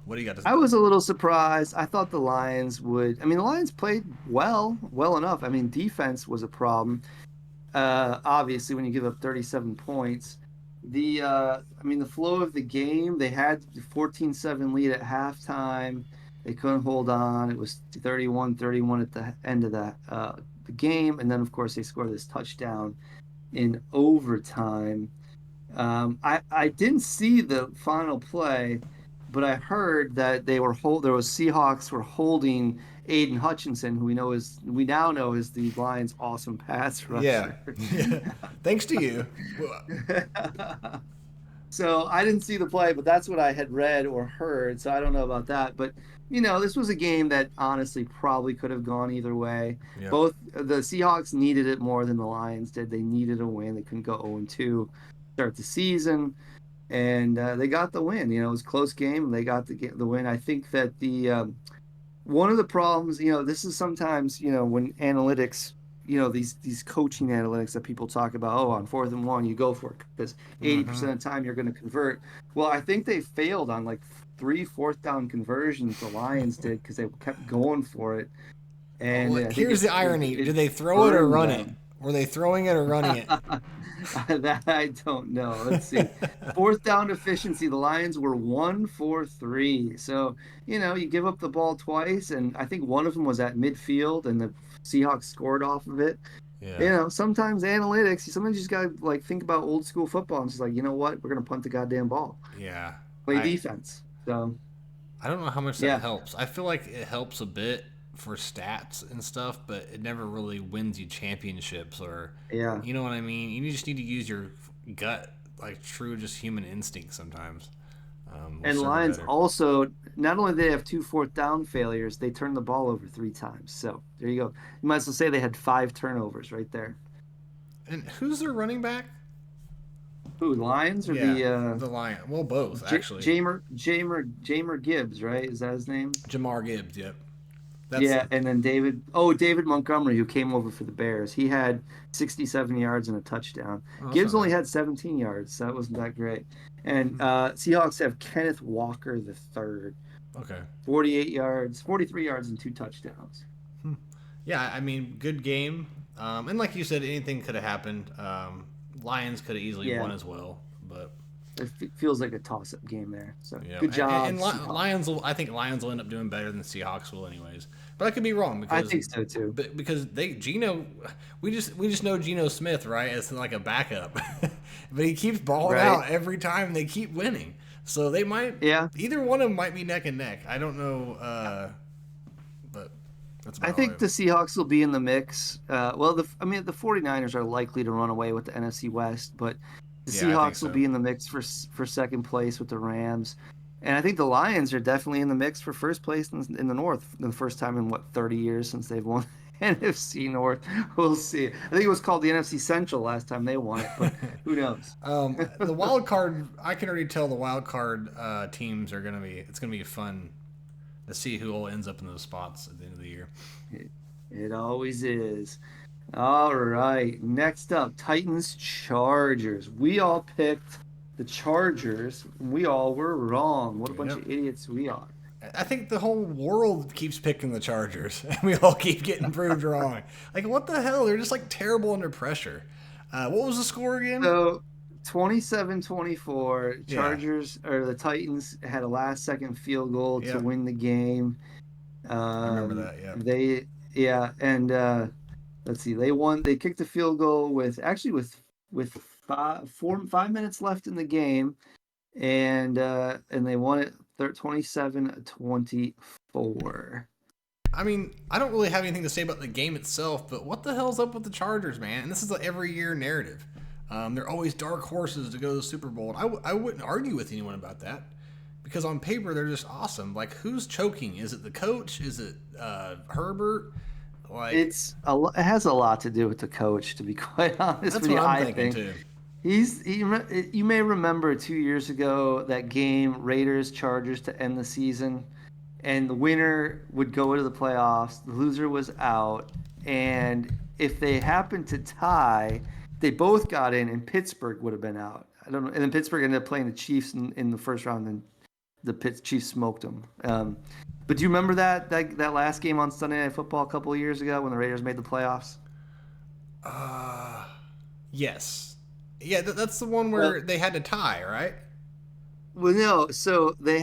What do you got to say? I was a little surprised. I thought the Lions would. I mean, the Lions played well enough. I mean, defense was a problem. Obviously, when you give up 37 points, the flow of the game. They had the 14-7 lead at halftime. They couldn't hold on. It was 31-31 at the end of the game, and then of course they scored this touchdown in overtime. I didn't see the final play, but I heard that Seahawks were holding Aiden Hutchinson, who we now know is the Lions' awesome pass rusher. Yeah. Thanks to you. So I didn't see the play, but that's what I had read or heard. So I don't know about that. But, this was a game that honestly probably could have gone either way. Yep. Both the Seahawks needed it more than the Lions did. They needed a win. They couldn't go 0-2 start the season. And they got the win. It was a close game. They got the win. I think that one of the problems, this is sometimes, when analytics, these coaching analytics that people talk about, on 4th and 1, you go for it because 80% of the time you're going to convert. Well, I think they failed on like 3 4th down conversions. The Lions did because they kept going for it. And I think Here's the irony: did they throw it or run it? Were they throwing it or running it? That I don't know. Let's see. Fourth down efficiency, the Lions were 1 for 3. So, you give up the ball twice, and I think one of them was at midfield, and the Seahawks scored off of it. Yeah. Sometimes sometimes you just gotta like think about old school football and just like, you know what, we're gonna punt the goddamn ball. Yeah. Play defense. So I don't know how much that yeah. helps. I feel like it helps a bit for stats and stuff, but it never really wins you championships or Yeah. you know what I mean? You just need to use your gut, like true just human instinct sometimes. And Lions also, not only did they have 2 fourth down failures, they turned the ball over 3 times. So there you go. You might as well say they had 5 turnovers right there. And who's their running back? Who, Lions or the Lion? Well, both actually. Jamer Gibbs, right? Is that his name? Jamar Gibbs. Yep. And then David Montgomery, who came over for the Bears. He had 67 yards and a touchdown. Gibbs only had 17 yards, so that wasn't that great. And Seahawks have Kenneth Walker the third. Okay. 43 yards, and 2 touchdowns. Yeah, I mean, good game. And like you said, anything could have happened. Lions could have easily won as well, but it feels like a toss-up game there. So yeah. Good job. And Lions will end up doing better than the Seahawks will, anyways. But I could be wrong because I think so too. Because we just know Geno Smith, right, as like a backup, but he keeps balling out every time. And they keep winning, so they might. Yeah. Either one of them might be neck and neck. I don't know. But that's about I think the Seahawks will be in the mix. The 49ers are likely to run away with the NFC West, but the Seahawks will be in the mix for second place with the Rams. And I think the Lions are definitely in the mix for first place in the North. The first time in 30 years since they've won NFC North. We'll see. I think it was called the NFC Central last time they won it, but who knows? The wild card, I can already tell the wild card teams are gonna be. It's gonna be fun to see who all ends up in those spots at the end of the year. It always is. All right. Next up, Titans Chargers. We all picked the Chargers. We all were wrong. What a bunch of idiots we are. I think the whole world keeps picking the Chargers, and we all keep getting proved wrong. Like, what the hell? They're just like terrible under pressure. What was the score again? So 27-24. Chargers or the Titans had a last-second field goal to win the game. I remember that. Yeah. Let's see. They won. They kicked a field goal with 5 minutes left in the game, and they won it 27-24. I mean, I don't really have anything to say about the game itself, but what the hell's up with the Chargers, man? And this is an every year narrative. They're always dark horses to go to the Super Bowl. I wouldn't argue with anyone about that because on paper they're just awesome. Like, who's choking? Is it the coach? Is it Herbert? Like, it has a lot to do with the coach, to be quite honest with you. I'm thinking too. You may remember 2 years ago that game, Raiders-Chargers, to end the season, and the winner would go to the playoffs. The loser was out, and if they happened to tie, they both got in, and Pittsburgh would have been out. I don't know. And then Pittsburgh ended up playing the Chiefs in the first round, and the Chiefs smoked them. But do you remember that last game on Sunday Night Football a couple of years ago when the Raiders made the playoffs? Yes. Yeah, that's the one where they had to tie, right? Well, no. So there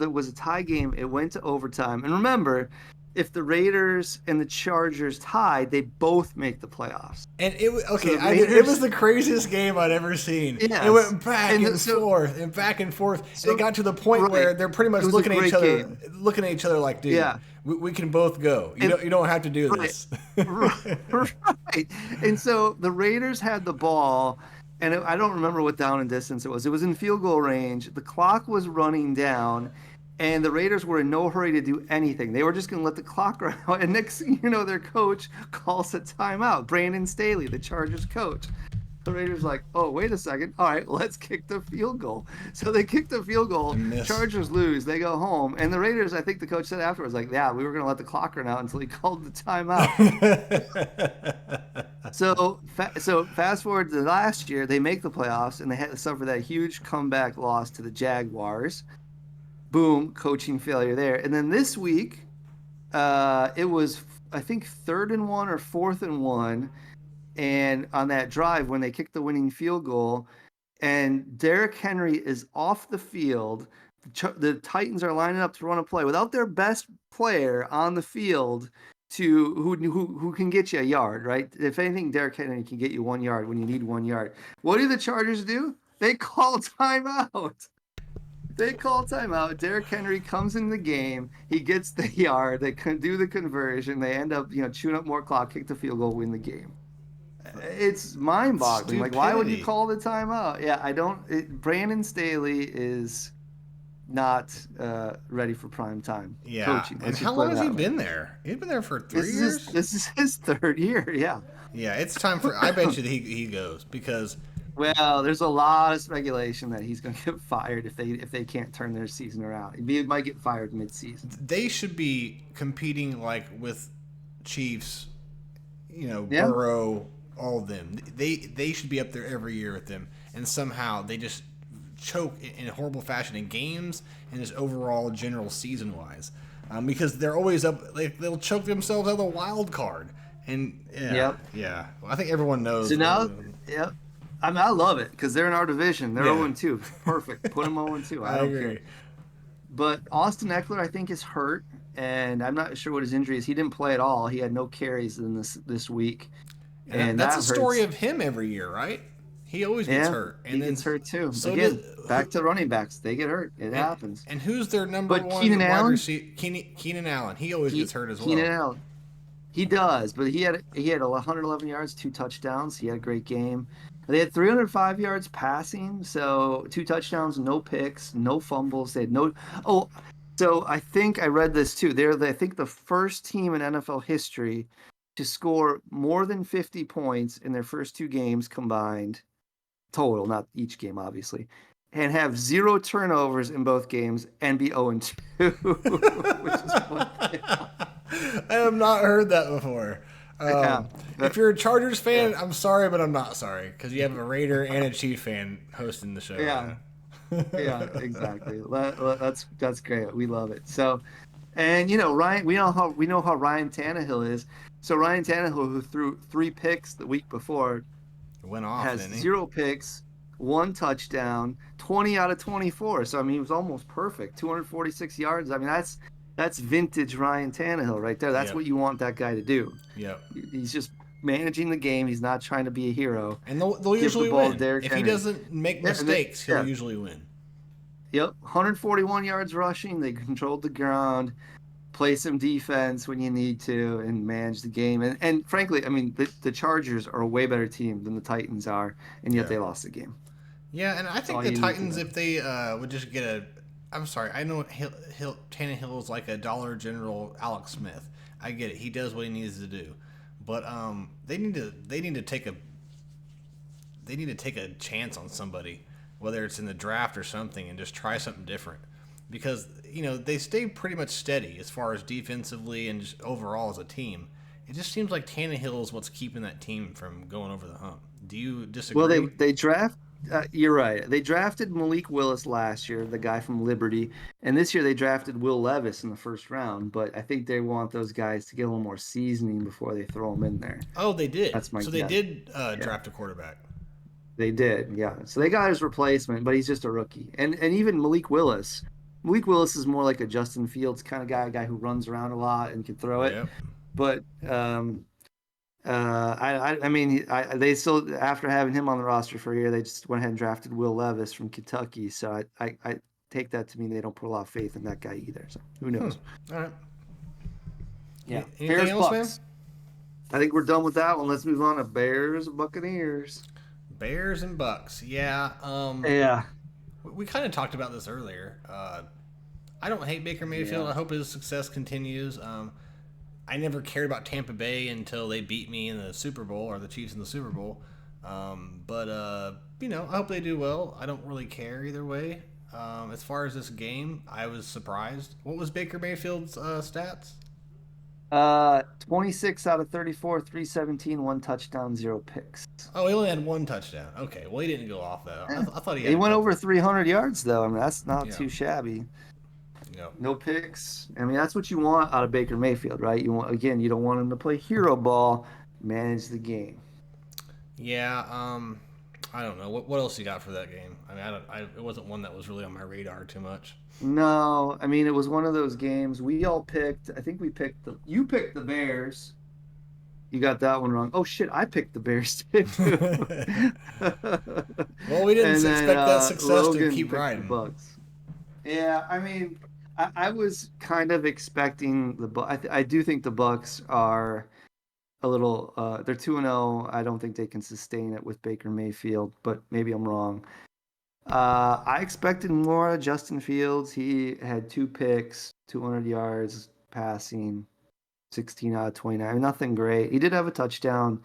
was a tie game. It went to overtime. And remember, if the Raiders and the Chargers tied, they both make the playoffs. And it was the craziest game I'd ever seen. Yes. It went back and forth and back and forth. And it got to the point where they're pretty much looking at each other like, dude, we can both go. You don't have to do this. Right. And so the Raiders had the ball. And I don't remember what down and distance it was. It was in field goal range. The clock was running down, and the Raiders were in no hurry to do anything. They were just going to let the clock run out. And next thing you know, their coach calls a timeout. Brandon Staley, the Chargers coach. The Raiders like, oh, wait a second. All right, let's kick the field goal. So they kick the field goal. Chargers lose. They go home. And the Raiders, I think the coach said afterwards, like, yeah, we were going to let the clock run out until he called the timeout. So fast forward to last year, they make the playoffs, and they had to suffer that huge comeback loss to the Jaguars. Boom, coaching failure there. And then this week, it was I think 3rd and 1 or 4th and 1, and on that drive when they kicked the winning field goal, and Derrick Henry is off the field. The Titans are lining up to run a play without their best player on the field to who can get you a yard, right? If anything, Derrick Henry can get you 1 yard when you need 1 yard. What do the Chargers do? They call timeout. They call timeout. Derrick Henry comes in the game. He gets the yard. They can do the conversion. They end up, chewing up more clock, kick the field goal, win the game. It's mind-boggling. Like, why would you call the timeout? Yeah, I don't. Brandon Staley is not ready for prime time coaching. And how long has he been there? He's been there for 3 years. This is his 3rd year. Yeah. Yeah, it's time for. I bet you that he goes because. Well, there's a lot of speculation that he's going to get fired if they can't turn their season around. He might get fired mid-season. They should be competing like with Chiefs, Burrow, all of them. They should be up there every year with them, and somehow they just choke in a horrible fashion in games and just overall general season-wise, because they're always up. They'll choke themselves out of the wild card, and yeah. Well, I think everyone knows. So now, I mean, I love it because they're in our division. They're 0-2. Perfect. Put them 0-2. I don't care. But Austin Eckler, I think, is hurt, and I'm not sure what his injury is. He didn't play at all. He had no carries in this week. And that's a story of him every year, right? He always gets hurt. And he gets hurt too. So again, back to running backs. They get hurt. It happens. And who's their number one wide receiver? Keenan Allen. He always gets hurt as well. Keenan Allen. He does, but he had 111 yards, 2 touchdowns. He had a great game. They had 305 yards passing, so 2 touchdowns, no picks, no fumbles. They had no. Oh, so I think I read this too. They're I think the first team in NFL history to score more than 50 points in their first 2 games combined, total, not each game, obviously, and have 0 turnovers in both games and be 0-2, which is one thing. I have not heard that before. If you're a Chargers fan, I'm sorry, but I'm not sorry because you have a Raider and a Chief fan hosting the show. Yeah, yeah, exactly. That's great. We love it. So, and Ryan, we know how Ryan Tannehill is. So Ryan Tannehill, who threw 3 picks the week before, went off. Has 0 picks, 1 touchdown, 20 out of 24. So I mean, he was almost perfect. 246 yards. I mean, that's vintage Ryan Tannehill right there. That's what you want that guy to do. Yeah. He's just managing the game. He's not trying to be a hero. And they'll usually win. If he doesn't make mistakes, he'll usually win. Yep. 141 yards rushing. They controlled the ground, play some defense when you need to, and manage the game. And frankly, I mean, the Chargers are a way better team than the Titans are, and yet they lost the game. Yeah, and I think the Titans, if they would just get I'm sorry, I know Tannehill is like a Dollar General Alex Smith. I get it. He does what he needs to do. But they need to take a chance on somebody, whether it's in the draft or something, and just try something different. Because, they stay pretty much steady as far as defensively and just overall as a team. It just seems like Tannehill is what's keeping that team from going over the hump. Do you disagree? Well, they draft. You're right. They drafted Malik Willis last year, the guy from Liberty, and this year they drafted Will Levis in the first round. But I think they want those guys to get a little more seasoning before they throw them in there. Oh, they did. That's my guess. They did draft a quarterback. They did, yeah. So they got his replacement, but he's just a rookie. And even Malik Willis. Malik Willis is more like a Justin Fields kind of guy, a guy who runs around a lot and can throw it. Yep. But I mean, they still, after having him on the roster for a year, they just went ahead and drafted Will Levis from Kentucky. So I take that to mean they don't put a lot of faith in that guy either. So who knows? All right. Yeah. Anything else, man? I think we're done with that one. Let's move on to Bears Buccaneers. Bears and Bucks. Yeah. Yeah. We kind of talked about this earlier. I don't hate Baker Mayfield. I hope his success continues. I never cared about Tampa Bay until they beat me in the Super Bowl, or the Chiefs in the Super Bowl. But I hope they do well. I don't really care either way. As far as this game, I was surprised. What was Baker Mayfield's stats? 26 out of 34, 317, 1 touchdown, 0 picks. Oh, he only had 1 touchdown. Okay, well, he didn't go off, though. I thought he had went over 300 yards, though. I mean, that's not too shabby. Yep. No picks. I mean, that's what you want out of Baker Mayfield, right? You don't want him to play hero ball, manage the game. Yeah. I don't know what else you got for that game. I mean, it wasn't one that was really on my radar too much. No, I mean, it was one of those games we all picked. I think you picked the Bears. You got that one wrong. Oh shit, I picked the Bears too. Well, we didn't And then expect that success to Logan keep picked riding. the Bucks. Yeah, I mean, I was kind of expecting the Bucks. I do think the Bucks are a little. They're 2-0. I don't think they can sustain it with Baker Mayfield, but maybe I'm wrong. I expected more out of Justin Fields. He had 2 picks, 200 yards passing, 16 out of 29. Nothing great. He did have a touchdown.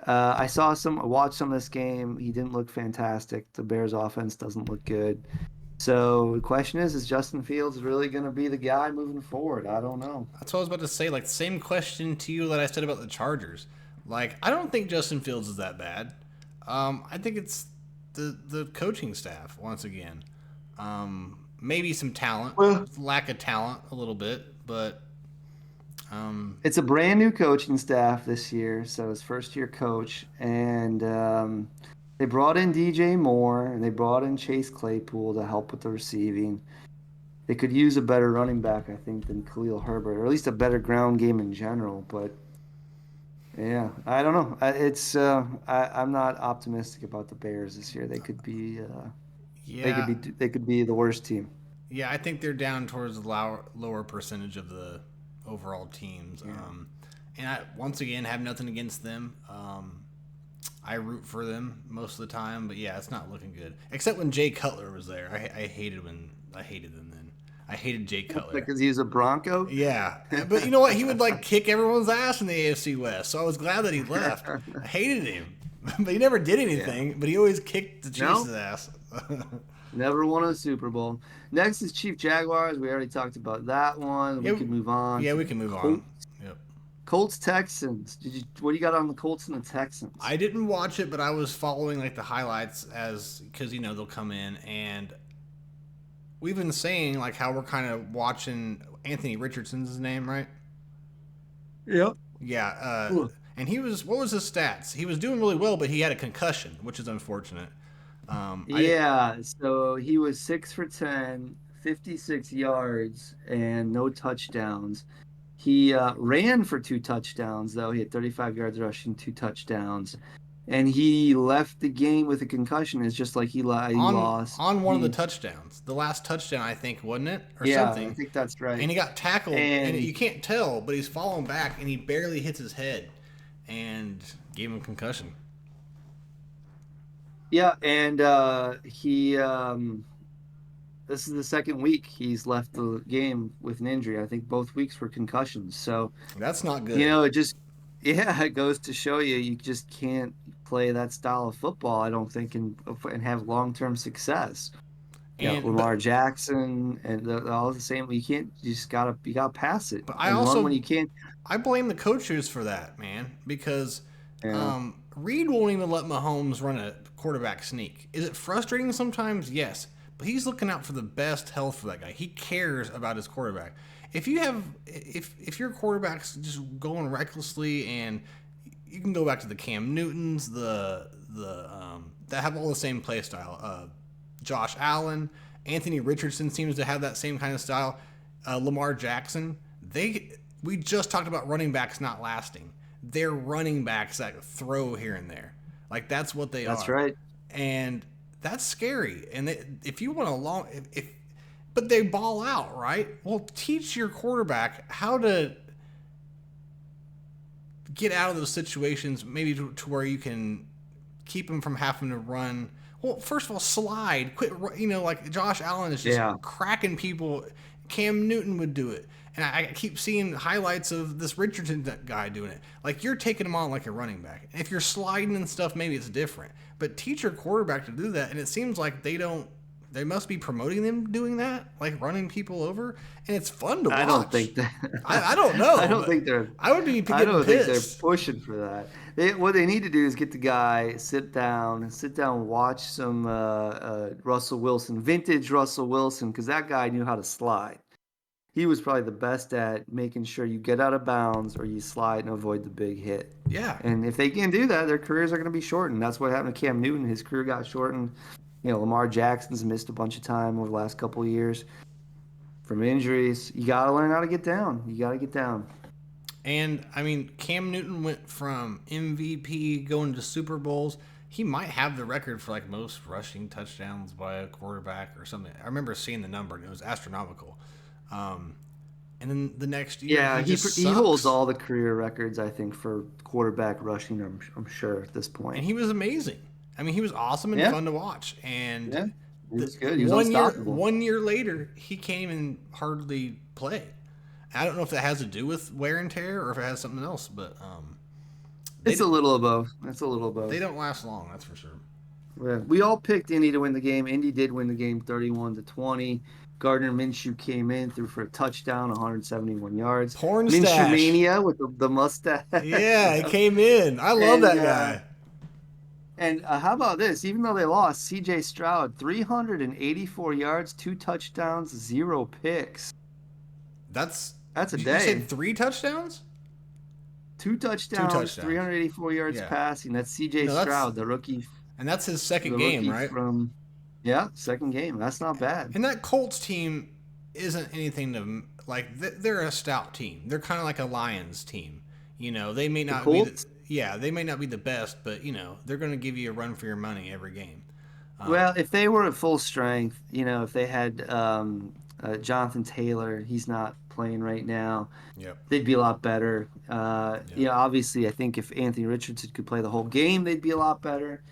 I watched some of this game. He didn't look fantastic. The Bears offense doesn't look good. So the question is Justin Fields really going to be the guy moving forward? I don't know. That's what I was about to say. Like, same question to you that I said about the Chargers. Like, I don't think Justin Fields is that bad. I think it's the coaching staff once again. Maybe some talent, lack of talent a little bit, but it's a brand new coaching staff this year, so his first year coach, and they brought in DJ Moore and they brought in Chase Claypool to help with the receiving. They could use a better running back, I think, than Khalil Herbert, or at least a better ground game in general. But yeah, I don't know. I'm not optimistic about the Bears this year. They could be they could be the worst team. Yeah, I think they're down towards the lower percentage of the overall teams. Yeah. And I, once again, have nothing against them. I root for them most of the time, but yeah, it's not looking good. Except when Jay Cutler was there. I hated them then. I hated Jay Cutler. Because he's a Bronco? Yeah. But you know what? He would like kick everyone's ass in the AFC West. So I was glad that he left. I hated him. But he never did anything, but he always kicked the Chiefs' ass. Never won a Super Bowl. Next is Chief Jaguars. We already talked about that one. Yeah, we can move on. Yeah, we can move on. Yep. Colts Texans. What do you got on the Colts and the Texans? I didn't watch it, but I was following like the highlights because they'll come in, and we've been saying like how we're kind of watching Anthony Richardson's his name, right? Yep. Yeah. And what was his stats? He was doing really well, but he had a concussion, which is unfortunate. So he was 6 for 10, 56 yards, and no touchdowns. He ran for 2 touchdowns, though. He had 35 yards rushing, 2 touchdowns. And he left the game with a concussion. It's just like he lost. On one of the touchdowns. The last touchdown, I think, wasn't it? Or something. I think that's right. And he got tackled, and you can't tell, but he's falling back, and he barely hits his head and gave him a concussion. Yeah, and he this is the second week he's left the game with an injury. I think both weeks were concussions. So that's not good. It goes to show you just can't play that style of football, I don't think, and have long-term success. Lamar Jackson and all the same. You gotta pass it. But when you can't. I blame the coaches for that, man, because Reed won't even let Mahomes run a quarterback sneak. Is it frustrating sometimes? Yes. But he's looking out for the best health for that guy. He cares about his quarterback. If your quarterback's just going recklessly, and you can go back to the Cam Newtons, that have all the same play style. Josh Allen, Anthony Richardson seems to have that same kind of style. Lamar Jackson, we just talked about running backs not lasting. They're running backs that throw here and there. Like, that's what they are. That's right. And that's scary. And if you want but they ball out, right? Well, teach your quarterback how to get out of those situations, maybe to where you can keep him from having to run. Well, first of all, slide. Quit, like Josh Allen is just cracking people. Cam Newton would do it. And I keep seeing highlights of this Richardson guy doing it. Like, you're taking him on like a running back. And if you're sliding and stuff, maybe it's different. But teach your quarterback to do that. And it seems like they must be promoting them doing that, like running people over. And it's fun to watch. I don't think that. I don't know. I don't think they're. I would be getting I don't pissed. think they're pushing for that. What they need to do is get the guy, sit down, watch some Russell Wilson, vintage Russell Wilson, because that guy knew how to slide. he was probably the best at making sure you get out of bounds or you slide and avoid the big hit. Yeah. And if they can do that, their careers are going to be shortened. That's what happened to Cam Newton. His career got shortened. Lamar Jackson's missed a bunch of time over the last couple of years from injuries. You got to learn how to get down. You got to get down. And, I mean, Cam Newton went from MVP going to Super Bowls. He might have the record for, like, most rushing touchdowns by a quarterback or something. I remember seeing the number, and it was astronomical. And then the next year, yeah, he holds all the career records, I think, for quarterback rushing, I'm sure, at this point. And he was amazing. I mean, he was awesome and fun to watch. And yeah, he was good. He was unstoppable. 1 year later, he can't even hardly play. I don't know if that has to do with wear and tear or if it has something else, but it's a little of both. It's a little of both. They don't last long, that's for sure. Yeah. We all picked Indy to win the game. Indy did win the game 31-20. Gardner Minshew came in, threw for a touchdown, 171 yards. Porn Minshew stash. Mania with the mustache. Yeah, he came in. I love that guy. And how about this? Even though they lost, C.J. Stroud, 384 yards, 2 touchdowns, 0 picks. That's a day. You said 3 touchdowns? 2 touchdowns, 384 yards passing. That's C.J. Stroud, the rookie. And that's his second game, right? Second game. That's not bad. And that Colts team isn't anything to like. They're a stout team. They're kind of like a Lions team. They may not be. They may not be the best, but they're going to give you a run for your money every game. Well, if they were at full strength, if they had Jonathan Taylor, he's not playing right now. Yep. They'd be a lot better. Obviously, I think if Anthony Richardson could play the whole game, they'd be a lot better.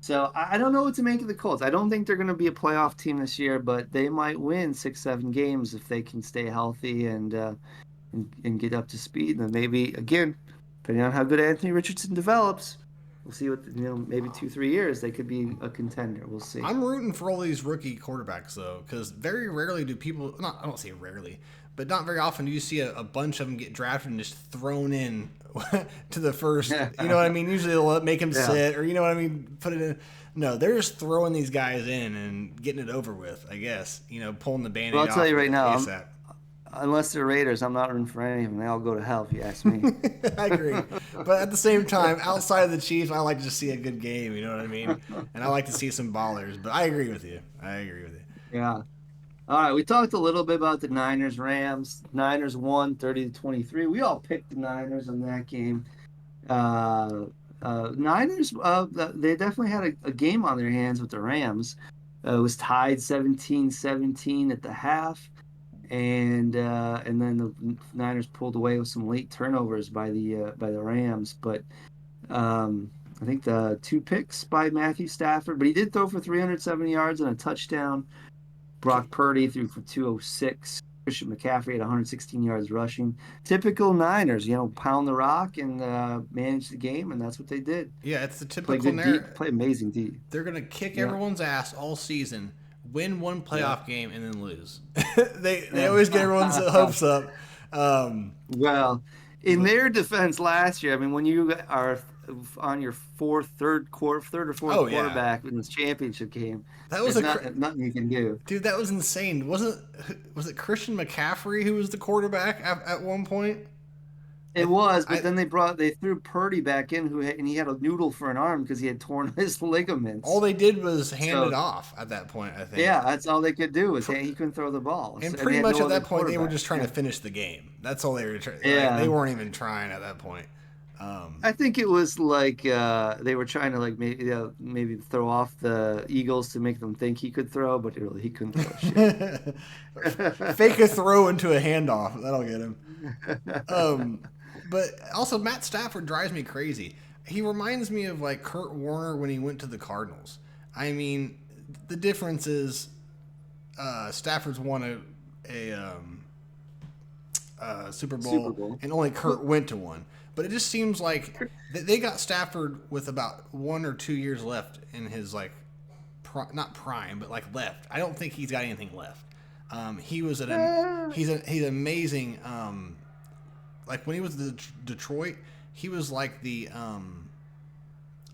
So I don't know what to make of the Colts. I don't think they're going to be a playoff team this year, but they might win 6-7 games if they can stay healthy and get up to speed. And maybe, again, depending on how good Anthony Richardson develops, we'll see what, maybe 2-3 years they could be a contender. We'll see. I'm rooting for all these rookie quarterbacks, though, because very rarely do people, I don't say rarely, but not very often do you see a bunch of them get drafted and just thrown in to the first. You know what I mean? Usually they'll make them sit or, you know what I mean, put it in. No, they're just throwing these guys in and getting it over with, I guess. Pulling the Band-Aid off. I'll tell you right now, ASAP. Unless they're Raiders, I'm not rooting for any of them. They all go to hell, if you ask me. I agree. But at the same time, outside of the Chiefs, I like to just see a good game, you know what I mean? And I like to see some ballers. But I agree with you. Yeah. All right, we talked a little bit about the Niners-Rams. Niners won 30-23. We all picked the Niners in that game. Niners, they definitely had a game on their hands with the Rams. It was tied 17-17 at the half. And then the Niners pulled away with some late turnovers by the Rams. But I think the 2 picks by Matthew Stafford. But he did throw for 370 yards and a touchdown. Brock Purdy threw for 206. Christian McCaffrey had 116 yards rushing. Typical Niners, pound the rock and manage the game, and that's what they did. Yeah, it's the typical narrative. Play amazing D. They're going to kick everyone's ass all season, win one playoff game, and then lose. They always get everyone's hopes up. Well, in their defense last year, I mean, when you are on your third or fourth quarterback in this championship game, that was nothing you can do. Dude, that was insane. Was it Christian McCaffrey who was the quarterback at one point? It was, but then they threw Purdy back in, and he had a noodle for an arm because he had torn his ligaments. All they did was hand it off at that point, I think. Yeah, that's all they could do was he couldn't throw the ball. And pretty much at that point, they were just trying to finish the game. That's all they were trying. Yeah. They weren't even trying at that point. I think it was like they were trying to maybe throw off the Eagles to make them think he could throw, but really he couldn't throw shit. Fake a throw into a handoff. That'll get him. But also Matt Stafford drives me crazy. He reminds me of like Kurt Warner when he went to the Cardinals. I mean, the difference is Stafford's won a Super Bowl, and only Kurt went to one. But it just seems like they got Stafford with about 1 or 2 years left in his not prime, but like left. I don't think he's got anything left. He was he's amazing. Like when he was in Detroit, he was like the I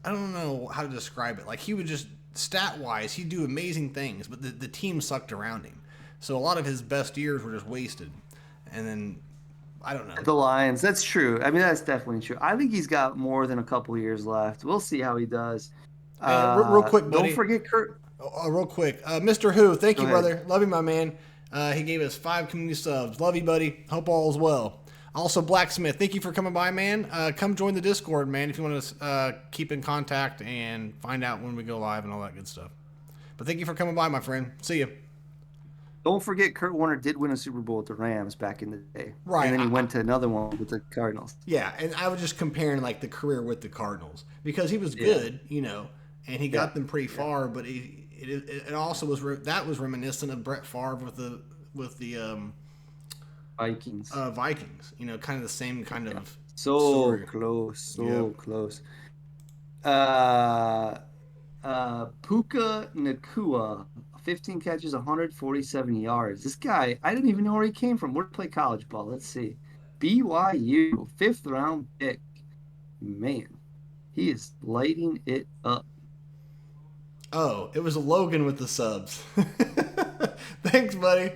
don't know how to describe it. Like he would just stat wise, he'd do amazing things, but the team sucked around him. So a lot of his best years were just wasted. and then I don't know. The Lions. That's true. I mean, that's definitely true. I think he's got more than a couple years left. We'll see how he does. Real quick, buddy. Don't forget Kurt. Real quick, Mr. Who, thank Go you, ahead. brother. Love you, my man. He gave us 5 community subs. Love you, buddy. Hope all is well. Also, Blacksmith, thank you for coming by, man. Come join the Discord, man, if you want to keep in contact and find out when we go live and all that good stuff. But thank you for coming by, my friend. See you. Don't forget Kurt Warner did win a Super Bowl with the Rams back in the day. Right. And then he went to another one with the Cardinals. Yeah, and I was just comparing like the career with the Cardinals because he was good, you know, and he got them pretty far. But it also was that was reminiscent of Brett Favre with the Vikings. Vikings, you know, kind of the same kind of so story. close, close. Puka Nakua, 15 catches, 147 yards. This guy, I didn't even know where he came from. Where to play college ball? Let's see. BYU, 5th round pick. Man, he is lighting it up. Oh, it was Logan with the subs. Thanks, buddy.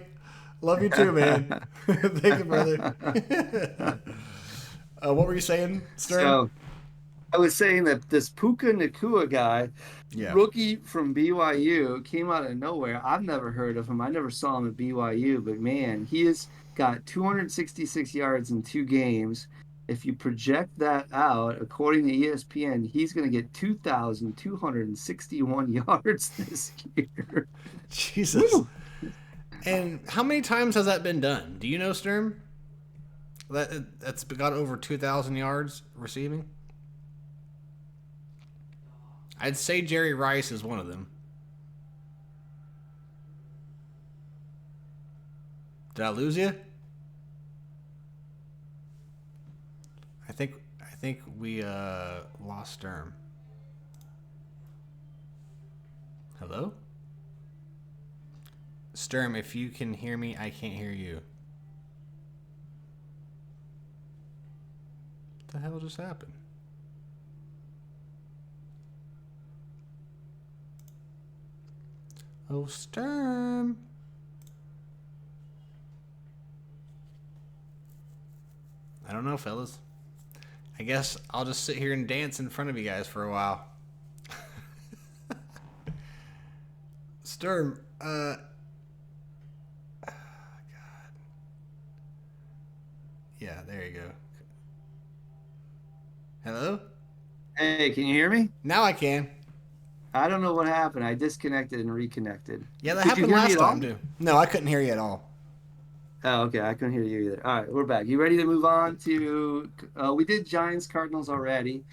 Love you too, man. Thank you, brother. What were you saying, Stern? So, I was saying that this Puka Nakua guy, rookie from BYU, came out of nowhere. I've never heard of him. I never saw him at BYU, but man, he has got 266 yards in 2 games. If you project that out, according to ESPN, he's going to get 2,261 yards this year. Jesus. Woo. And how many times has that been done? Do you know, Sturm? That's got over 2,000 yards receiving? I'd say Jerry Rice is one of them. Did I lose you? I think we lost Sturm. Hello? Sturm, if you can hear me, I can't hear you. What the hell just happened? Oh, Sturm. I don't know, fellas. I guess I'll just sit here and dance in front of you guys for a while. Sturm, God. Yeah, there you go. Hello? Hey, can you hear me? Now I can. I don't know what happened. I disconnected and reconnected. Yeah, that happened last time, too. No, I couldn't hear you at all. Oh, okay. I couldn't hear you either. All right, we're back. You ready to move on to we did Giants, Cardinals already.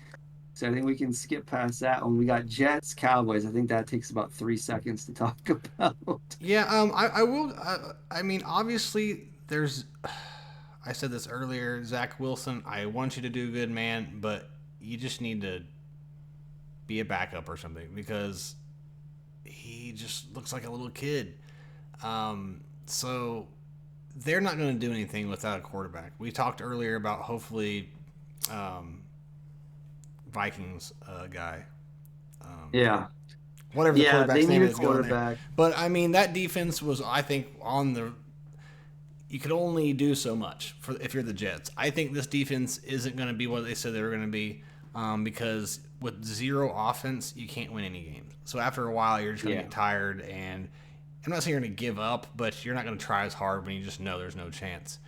So I think we can skip past that one. We got Jets, Cowboys. I think that takes about 3 seconds to talk about. Yeah, I will. I mean, obviously, there's. I said this earlier, Zach Wilson. I want you to do good, man, but you just need to be a backup or something because he just looks like a little kid. So they're not going to do anything without a quarterback. We talked earlier about hopefully Vikings guy. Whatever the quarterback's name is going there. But, I mean, that defense was, I think, on the – you could only do so much if you're the Jets. I think this defense isn't going to be what they said they were going to be because with zero offense, you can't win any games. So after a while, you're just going to get tired. And I'm not saying you're going to give up, but you're not going to try as hard when you just know there's no chance.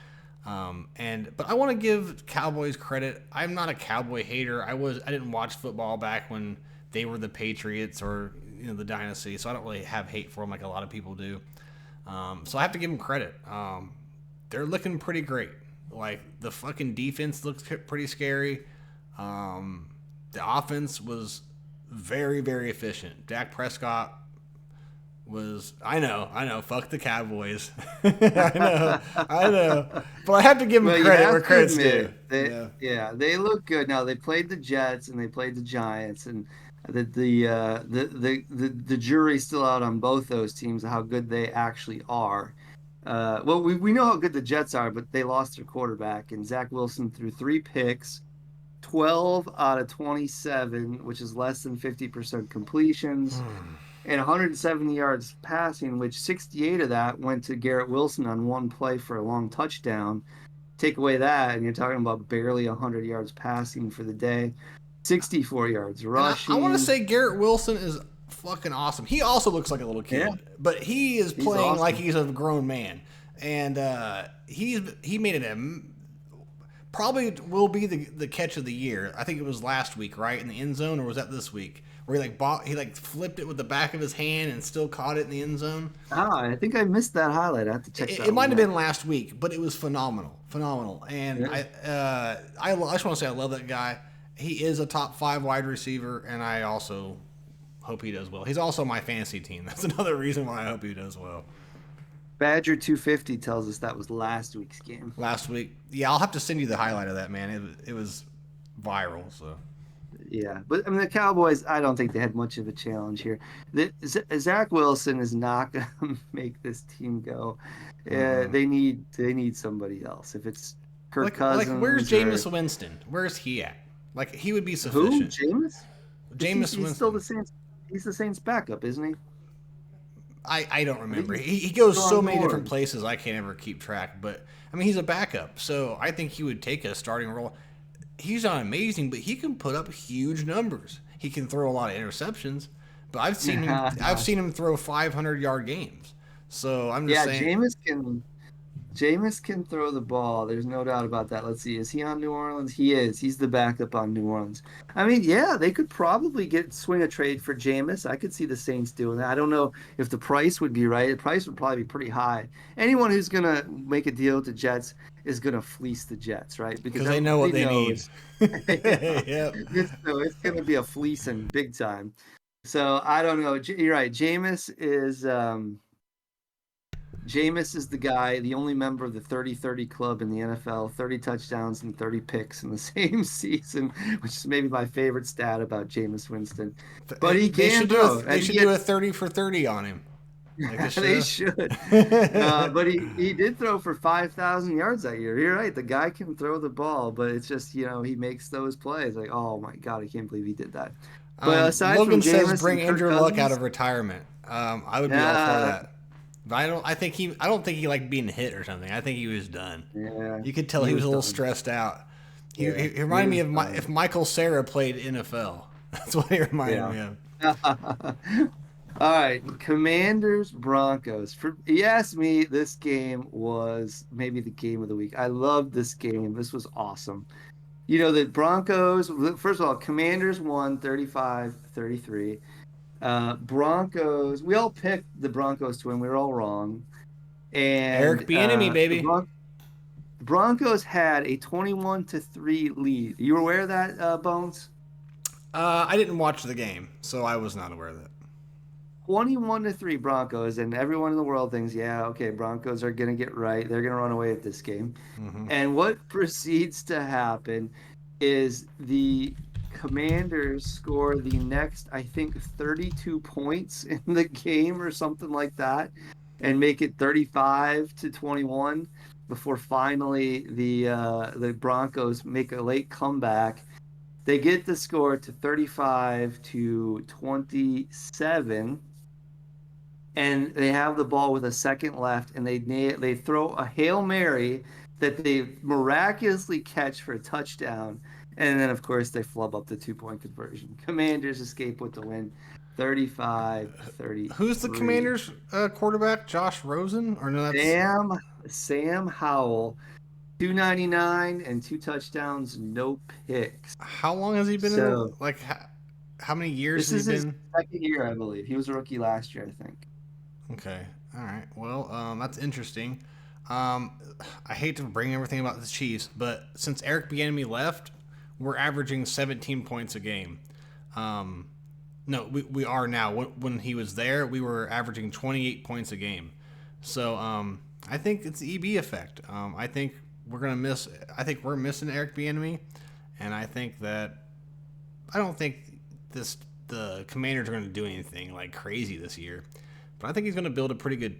But I want to give Cowboys credit. I'm not a Cowboy hater. I didn't watch football back when they were the Patriots or the dynasty, so I don't really have hate for them like a lot of people do. So I have to give them credit. They're looking pretty great. Like the fucking defense looks pretty scary. The offense was very, very efficient. Dak Prescott was I know, fuck the Cowboys. I know. But I have to give them credit where credit's due. They look good. Now they played the Jets and they played the Giants, and the jury's still out on both those teams how good they actually are. Well, we know how good the Jets are, but they lost their quarterback, and Zach Wilson threw 3 picks, 12 out of 27, which is less than 50% completions. and 170 yards passing, which 68 of that went to Garrett Wilson on one play for a long touchdown. Take away that, and you're talking about barely 100 yards passing for the day, 64 yards rushing. I want to say Garrett Wilson is fucking awesome. He also looks like a little kid, but he is playing awesome. Like he's a grown man, and he made it probably will be the catch of the year. I think it was last week, right, in the end zone, or was that this week? Where he flipped it with the back of his hand and still caught it in the end zone. I think I missed that highlight. I have to check that. It might have been last week, but it was phenomenal. And I just want to say I love that guy. He is a top 5 wide receiver, and I also hope he does well. He's also my fantasy team. That's another reason why I hope he does well. Badger 250 tells us that was last week's game. Last week, yeah. I'll have to send you the highlight of that, man. It was viral, so. Yeah, but I mean the Cowboys. I don't think they had much of a challenge here. Zach Wilson is not going to make this team go. They need somebody else. If it's Kirk Cousins, where's Jameis Winston? Where's he at? Like he would be sufficient. Who? Jameis? Jameis Winston. He's still the Saints. He's the Saints' backup, isn't he? I don't remember. He goes so many different places I can't ever keep track. But I mean, he's a backup, so I think he would take a starting role. He's not amazing, but he can put up huge numbers. He can throw a lot of interceptions, but I've seen him throw 500-yard games. So I'm just saying. Jameis can throw the ball. There's no doubt about that. Let's see. Is he on New Orleans? He is. He's the backup on New Orleans. I mean, yeah, they could probably swing a trade for Jameis. I could see the Saints doing that. I don't know if the price would be right. The price would probably be pretty high. Anyone who's going to make a deal with the Jets is going to fleece the Jets, right? Because they know what they need. Yep. So it's going to be a fleecing big time. So I don't know. You're right. Jameis is the guy, the only member of the 30-30 club in the NFL, 30 touchdowns and 30 picks in the same season, which is maybe my favorite stat about Jameis Winston. But he can throw. They should do a 30 for 30 on him. Like they should. But he did throw for 5,000 yards that year. You're right. The guy can throw the ball, but it's just, he makes those plays. Like, oh, my God, I can't believe he did that. But aside Logan from Jameis says bring Andrew Luck out of retirement. I would be all for that. But I don't think he liked being hit or something. I think he was done. Yeah, you could tell he was a little stressed out. He reminded me of if Michael Cera played NFL. That's what he reminded me of. All right, Commanders Broncos. You asked me, this game was maybe the game of the week. I loved this game. This was awesome. The Broncos. First of all, Commanders won 35-33. Broncos, we all picked the Broncos to win. We were all wrong. And Eric Bieniemy, baby. The Broncos had a 21-3 lead. You were aware of that, Bones? I didn't watch the game, so I was not aware of that. 21-3 Broncos, and everyone in the world thinks, yeah, okay, Broncos are going to get right. They're going to run away at this game. Mm-hmm. And what proceeds to happen is the Commanders score the next, I think, 32 points in the game or something like that, and make it 35-21 before finally the Broncos make a late comeback. They get the score to 35-27, and they have the ball with a second left, and they throw a Hail Mary that they miraculously catch for a touchdown. And then, of course, they flub up the 2-point conversion. Commanders escape with the win, 35-30. Who's the Commanders' quarterback? Josh Rosen? Or no? That's Sam Howell, 299 and 2 touchdowns, no picks. How long has he been in? Like, how many years has he been? This is his second year, I believe. He was a rookie last year, I think. Okay. All right. Well, that's interesting. I hate to bring everything about the Chiefs, but since Eric Bieniemy left, we're averaging 17 points a game. No, we are now. When he was there, we were averaging 28 points a game. So I think it's the EB effect. I think we're missing Eric Bieniemy, and I don't think the Commanders are going to do anything like crazy this year. But I think he's going to build a pretty good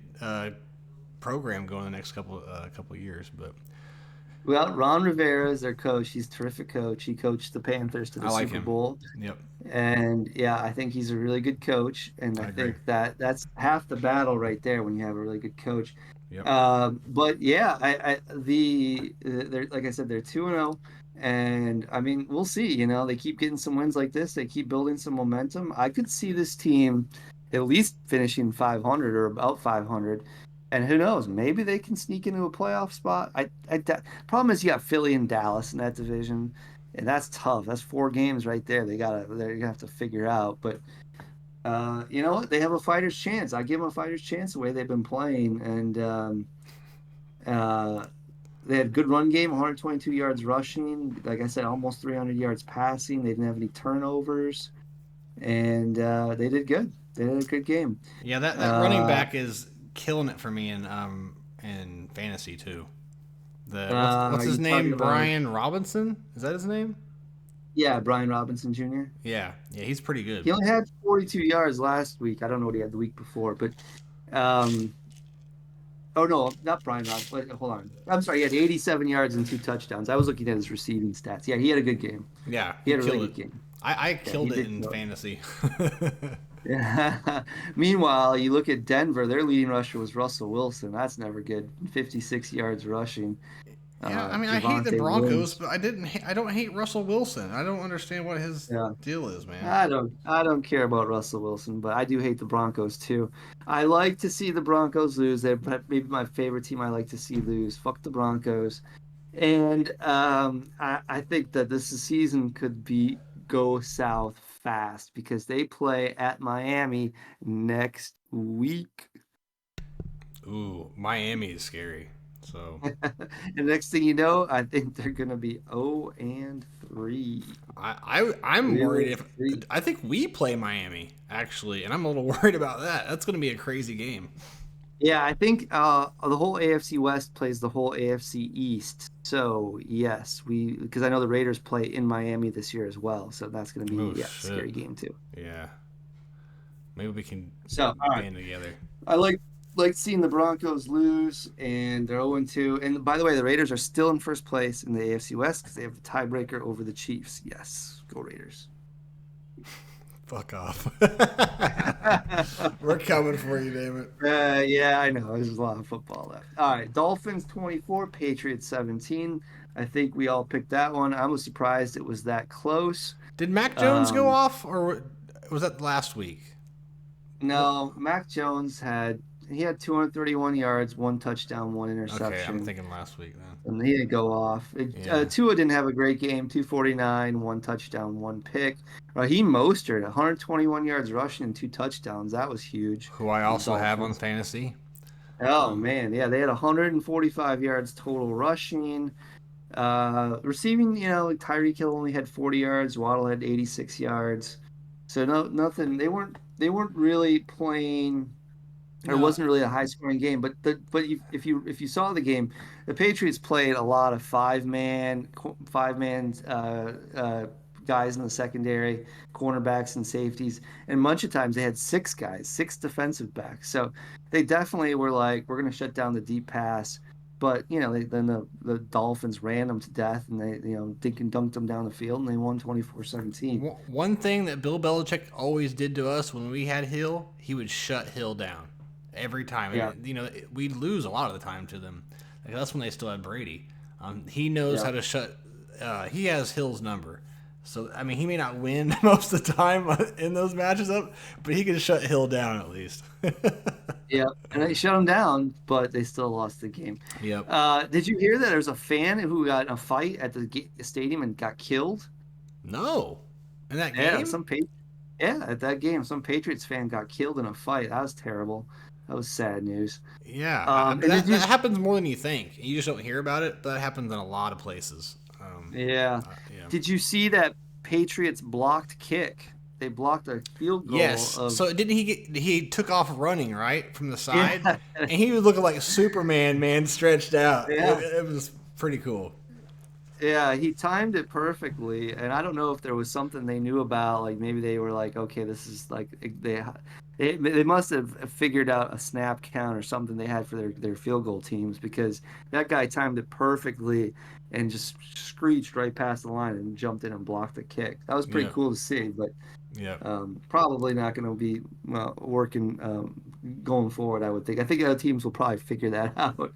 program going the next couple of years. But well, Ron Rivera is their coach. He's a terrific coach. He coached the Panthers to the Super Bowl. Yep. And yeah, I think he's a really good coach, and I agree. think that's half the battle right there when you have a really good coach. Yep. But yeah, they're like I said, they're 2-0, and I mean, we'll see. You know, they keep getting some wins like this. They keep building some momentum. I could see this team at least finishing 500 or about 500. And who knows? Maybe they can sneak into a playoff spot. Problem is you got Philly and Dallas in that division, and that's tough. That's 4 games right there. They're gonna have to figure out. But you know what? They have a fighter's chance. I give them a fighter's chance the way they've been playing, and uh, they had a good run game, 122 yards rushing. Like I said, almost 300 yards passing. They didn't have any turnovers, and they did good. They did a good game. Yeah, that running back is killing it for me in fantasy too. What's Are his you talking name? about? Brian Robinson? Is that his name? Yeah, Brian Robinson Jr. Yeah, he's pretty good. He only had 42 yards last week. I don't know what he had the week before, but um, oh no, not Brian Robinson. Wait, hold on. I'm sorry. He had 87 yards and 2 touchdowns. I was looking at his receiving stats. Yeah, he had a good game. Yeah, He he had a really killed good it. game. I Yeah, killed he it did in kill it. fantasy. Yeah. Meanwhile, you look at Denver. Their leading rusher was Russell Wilson. That's never good. 56 yards rushing. Yeah, I mean, I hate the Javonte Broncos, Williams. but I don't hate Russell Wilson. I don't understand what his Yeah. deal is, man. I don't care about Russell Wilson, but I do hate the Broncos too. I like to see the Broncos lose. They're maybe my favorite team I like to see lose. Fuck the Broncos. And I think that this season could go south fast because they play at Miami next week. Ooh, Miami is scary. So And next thing you know, I think they're gonna be 0-3. I'm worried if 3. I think we play Miami actually, and I'm a little worried about that. That's going to be a crazy game. Yeah, I think the whole AFC West plays the whole AFC East. So yes, because I know the Raiders play in Miami this year as well. So that's going to Oh be a shit. scary game too. Yeah. Maybe we can So all right, band together. I like seeing the Broncos lose, and they're 0-2. And by the way, the Raiders are still in first place in the AFC West because they have the tiebreaker over the Chiefs. Yes, go Raiders. Fuck off. We're coming for you, damn it. Yeah, I know. There's a lot of football left. All right, Dolphins 24, Patriots 17. I think we all picked that one. I was surprised it was that close. Did Mac Jones go off, or was that last week? No, Mac Jones had 231 yards, 1 touchdown, 1 interception. Okay, I'm thinking last week then. And he didn't go off. Yeah. Tua didn't have a great game. 249, 1 touchdown, 1 pick. Raheem Mostert, 121 yards rushing and 2 touchdowns. That was huge. Who I also have on fantasy. Oh man, yeah, they had 145 yards total rushing. Receiving, Tyreek Hill only had 40 yards. Waddle had 86 yards. So nothing. They weren't really playing. It wasn't really a high scoring game, but if you saw the game, the Patriots played a lot of five man guys in the secondary, cornerbacks and safeties, and much of times they had 6 defensive backs. So they definitely were like, we're going to shut down the deep pass. But then the Dolphins ran them to death, and they dink and dunked them down the field, and they won 24-17. One thing that Bill Belichick always did to us when we had Hill, he would shut Hill down every time. Yeah. And, we'd lose a lot of the time to them. Like, that's when they still had Brady. He knows how to shut. He has Hill's number. So, I mean, he may not win most of the time in those matches up, but he can shut Hill down at least. Yeah, and they shut him down, but they still lost the game. Yep. Did you hear that there was a fan who got in a fight at the stadium and got killed? No. In that Yeah, game? at that game, some Patriots fan got killed in a fight. That was terrible. That was sad news. Yeah. That happens more than you think. You just don't hear about it, but that happens in a lot of places. Yeah. Did you see that Patriots blocked kick? They blocked a field goal. Yes. So didn't he took off running, right, from the side? Yeah. And he was looking like Superman, man, stretched out. Yeah. It was pretty cool. Yeah, he timed it perfectly, and I don't know if there was something they knew about. Like maybe they were like, okay, this is like they must have figured out a snap count or something they had for their field goal teams because that guy timed it perfectly and just screeched right past the line and jumped in and blocked the kick. That was pretty Yeah. cool to see, but Yeah. probably not going to be working going forward. I would think. I think other teams will probably figure that out.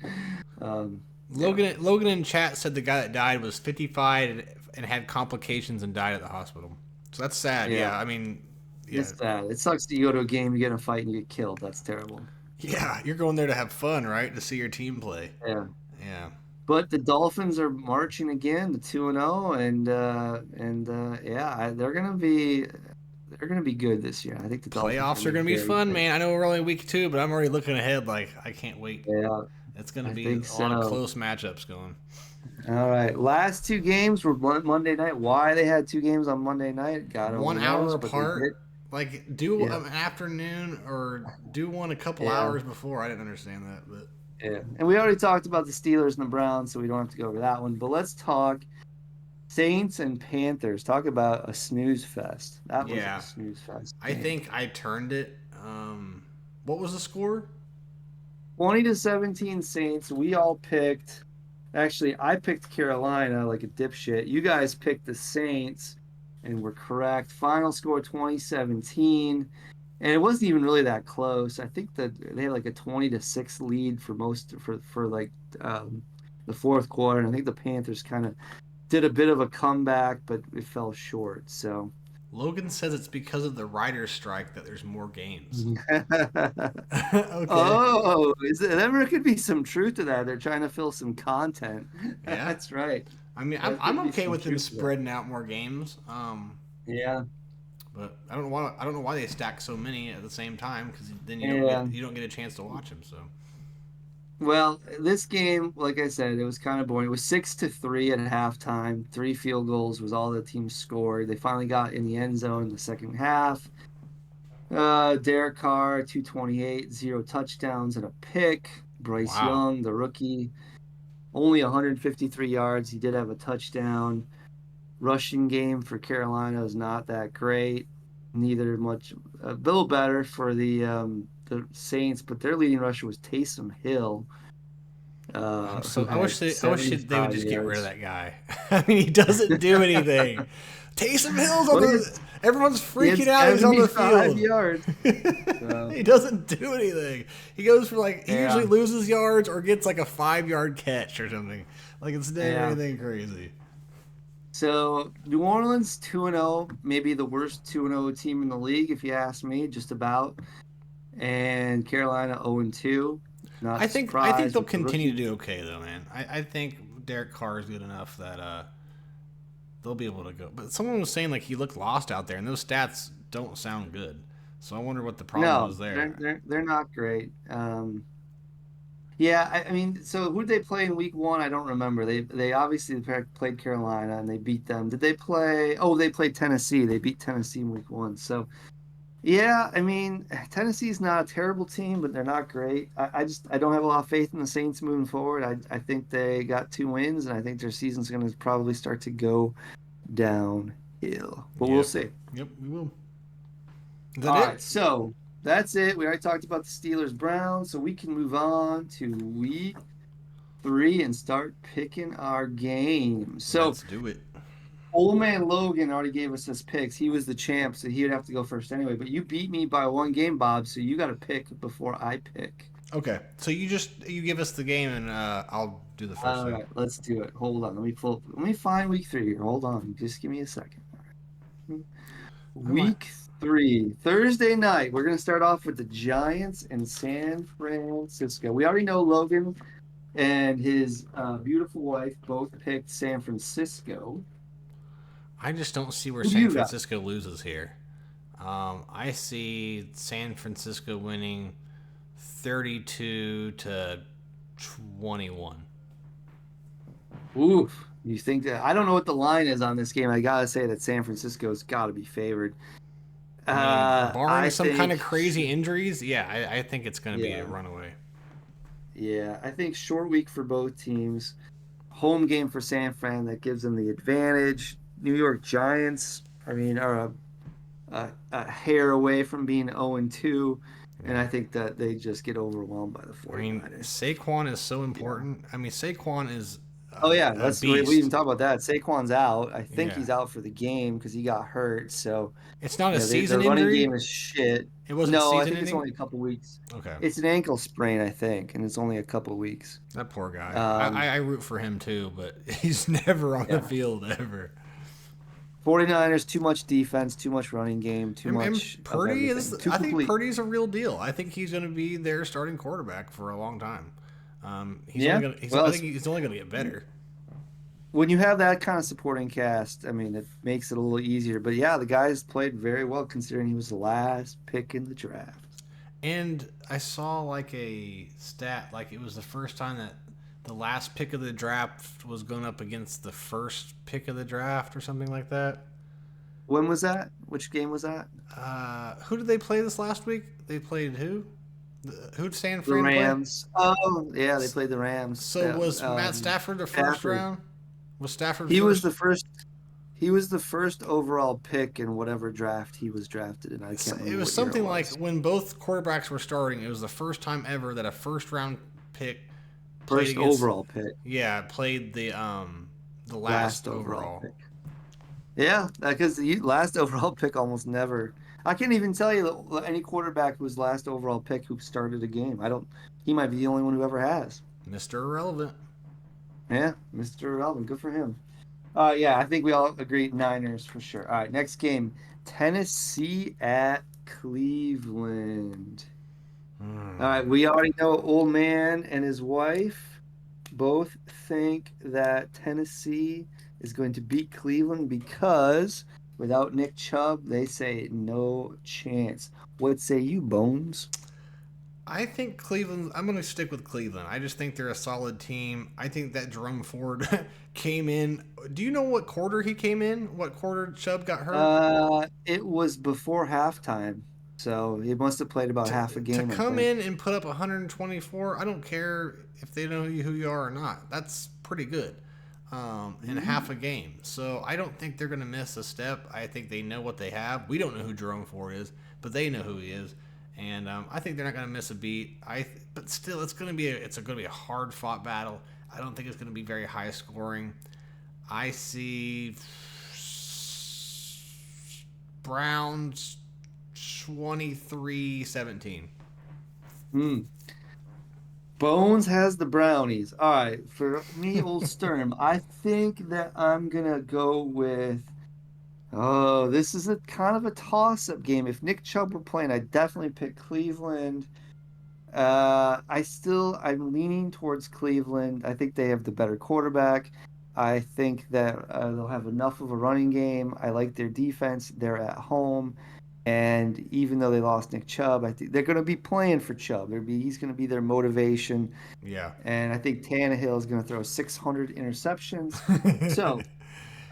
Logan in chat said the guy that died was 55 and had complications and died at the hospital. So that's sad. Yeah, I mean, yeah. It's sad. It sucks that you go to a game, you get in a fight, and you get killed. That's terrible. Yeah, you're going there to have fun, right? To see your team play. Yeah. Yeah. But the Dolphins are marching again to 2-0, and yeah, they're gonna be good this year. I think the Playoffs are gonna be fun, man. I know we're only week 2, but I'm already looking ahead. Like I can't wait. Yeah, it's gonna be a lot of close matchups going. All right, last 2 games were Monday night. Why they had 2 games on Monday night? God only 1 hour knows, apart. Like do an afternoon or do one a couple hours before. I didn't understand that, but yeah. And we already talked about the Steelers and the Browns, so we don't have to go over that one. But let's talk Saints and Panthers. Talk about a snooze fest. That was a snooze fest. I think I turned it. What was the score? 20-17 Saints. We all picked. Actually, I picked Carolina like a dipshit. You guys picked the Saints, and were correct. Final score 2017, and it wasn't even really that close. I think that they had like a 20-6 lead for the fourth quarter, and I think the Panthers kind of did a bit of a comeback, but it fell short. So Logan says it's because of the writer's strike that there's more games. Okay. Oh, there could be some truth to that. They're trying to fill some content. Yeah, that's right. I mean, I'm okay with them spreading out more games. Yeah. But I don't know why they stack so many at the same time because then you don't get a chance to watch them. So. Well, this game, like I said, it was kind of boring. It was 6-3 at halftime. 3 field goals was all the teams scored. They finally got in the end zone in the second half. Derek Carr, 228, 0 touchdowns and a pick. Bryce Young, the rookie, only 153 yards. He did have a touchdown. Rushing game for Carolina is not that great. Neither much. A little better for the Saints, but their leading rusher was Taysom Hill. I wish they would just get rid of that guy. I mean, he doesn't do anything. Taysom Hill's on everyone's freaking out. He's on the field. Yards. He doesn't do anything. He goes for he usually loses yards or gets like a 5-yard catch or something. Like it's never anything crazy. So New Orleans 2-0, maybe the worst 2-0 team in the league, if you ask me, just about. And Carolina 0-2. I think they'll continue to do okay though, man. I think Derek Carr is good enough that they'll be able to go. But someone was saying like he looked lost out there, and those stats don't sound good. So I wonder what the problem was there. They're not great. Yeah, I mean, so who did they play in week 1? I don't remember. They obviously played Carolina and they beat them. Did they play? Oh, they played Tennessee. They beat Tennessee in week 1. So, yeah, I mean, Tennessee's not a terrible team, but they're not great. I don't have a lot of faith in the Saints moving forward. I think they got 2 wins, and I think their season's going to probably start to go downhill. But we'll see. Yep, we will. All right, so that's it. We already talked about the Steelers-Browns, so we can move on to week 3 and start picking our games. So let's do it. OldManLogan already gave us his picks. He was the champ, so he would have to go first anyway. But you beat me by 1 game, Bob, so you got to pick before I pick. Okay, so you give us the game, and I'll do the first. All right, let's do it. Hold on, let me find week 3 here. Hold on, just give me a second. Week 3, Thursday night. We're gonna start off with the Giants and San Francisco. We already know Logan and his beautiful wife both picked San Francisco. I just don't see where San Francisco loses here. I see San Francisco winning 32-21. Oof. You think that? I don't know what the line is on this game. I gotta say that San Francisco's got to be favored. Barring some kind of crazy injuries, I think it's going to be a runaway. Yeah, I think short week for both teams. home game for San Fran that gives them the advantage. New York Giants, I mean, are a hair away from being 0-2, and I think that they just get overwhelmed by the 49ers. I mean, Saquon is so important. Yeah. I mean, Saquon is we even talk about that. Saquon's out. I think Yeah. he's out for the game because he got hurt. So it's not a season their injury. running game is shit. It wasn't. No, season I think ending? it's only a couple weeks. Okay. It's an ankle sprain, I think, and it's only a couple weeks. That poor guy. I root for him too, but he's never on the field ever. 49ers, too much defense, too much running game, too much. And Purdy is. I think Purdy's a real deal. I think he's going to be their starting quarterback for a long time. I think he's only going to get better. When you have that kind of supporting cast, I mean, it makes it a little easier. But yeah, the guys played very well considering he was the last pick in the draft. And I saw like a stat, like it was the first time that the last pick of the draft was going up against the first pick of the draft or something like that. When was that? Which game was that? Who did they play this last week? They played who? Who did San Fran play? The Rams. Oh, yeah, they played the Rams. So was Matt Stafford the first round? Was Stafford He was the first. He was the first overall pick in whatever draft he was drafted in. I can't remember. It was something like when both quarterbacks were starting, it was the first time ever that a first round pick overall pick. Yeah, played the last overall pick. Yeah, because the last overall pick almost never. I can't even tell you any quarterback who was last overall pick who started a game. He might be the only one who ever has. Mr. Irrelevant. Yeah, Mr. Irrelevant. Good for him. Yeah, I think we all agree Niners for sure. All right, next game, Tennessee at Cleveland. All right, we already know Old Man and his wife both think that Tennessee is going to beat Cleveland because without Nick Chubb, they say no chance. What say you, Bones? I think Cleveland. I'm going to stick with Cleveland. I just think they're a solid team. I think that Jerome Ford came in. Do you know what quarter he came in? What quarter Chubb got hurt? It was before halftime. So he must have played about half a game. To come in and put up 124, I don't care if they know who you are or not. That's pretty good in half a game. So I don't think they're going to miss a step. I think they know what they have. We don't know who Jerome Ford is, but they know who he is. And I think they're not going to miss a beat. But still, it's going to be a hard fought battle. I don't think it's going to be very high scoring. I see Browns 23-17. Bones has the Brownies. All right, for me, old Sturm, I think that I'm gonna go with. Oh, this is a kind of a toss-up game. If Nick Chubb were playing, I'd definitely pick Cleveland. I'm leaning towards Cleveland. I think they have the better quarterback. I think that they'll have enough of a running game. I like their defense. They're at home. And even though they lost Nick Chubb, I think they're going to be playing for Chubb. He's going to be their motivation. Yeah. And I think Tannehill is going to throw 600 interceptions. So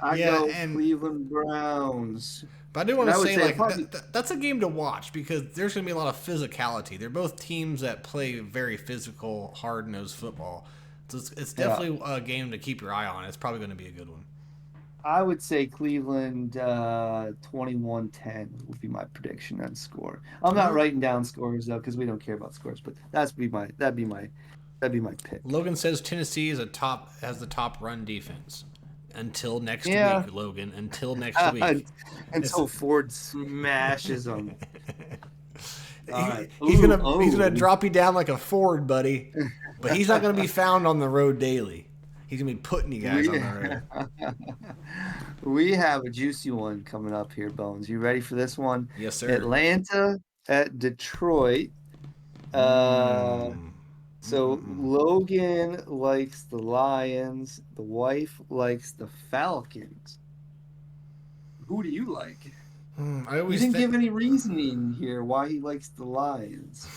I go Cleveland Browns. But I do want to say, that's a game to watch because there's going to be a lot of physicality. They're both teams that play very physical, hard-nosed football. So it's definitely a game to keep your eye on. It's probably going to be a good one. I would say Cleveland 21-10 would be my prediction on score. I'm not writing down scores though because we don't care about scores, but that'd be my pick. Logan says Tennessee has the top run defense until next week. Logan, until next week. Until Ford smashes them. He's gonna drop you down like a Ford, buddy. But he's not gonna be found on the road daily. He's going to be putting you guys on the road. We have a juicy one coming up here, Bones. You ready for this one? Yes, sir. Atlanta at Detroit. So Logan likes the Lions. The wife likes the Falcons. Who do you like? You didn't give any reasoning here why he likes the Lions.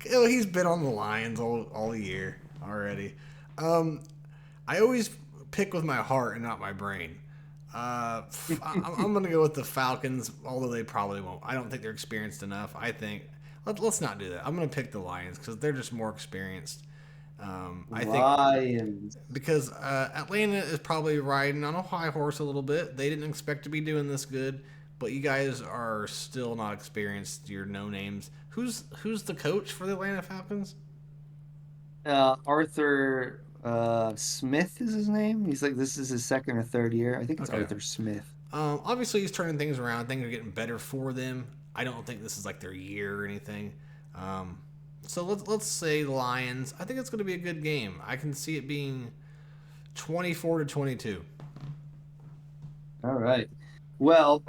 He's been on the Lions all year already. I always pick with my heart and not my brain. I'm going to go with the Falcons, although they probably won't. I don't think they're experienced enough. I think let's not do that. I'm going to pick the Lions because they're just more experienced. I Lions. think because Atlanta is probably riding on a high horse a little bit. They didn't expect to be doing this good, but you guys are still not experienced. You're no names. Who's the coach for the Atlanta Falcons? Arthur Smith is his name. He's like, this is his second or third year. I think it's Okay. Arthur Smith. Obviously, he's turning things around. Things are getting better for them. I don't think this is like their year or anything. So let's say Lions. I think it's going to be a good game. I can see it being 24-22. All right. Well,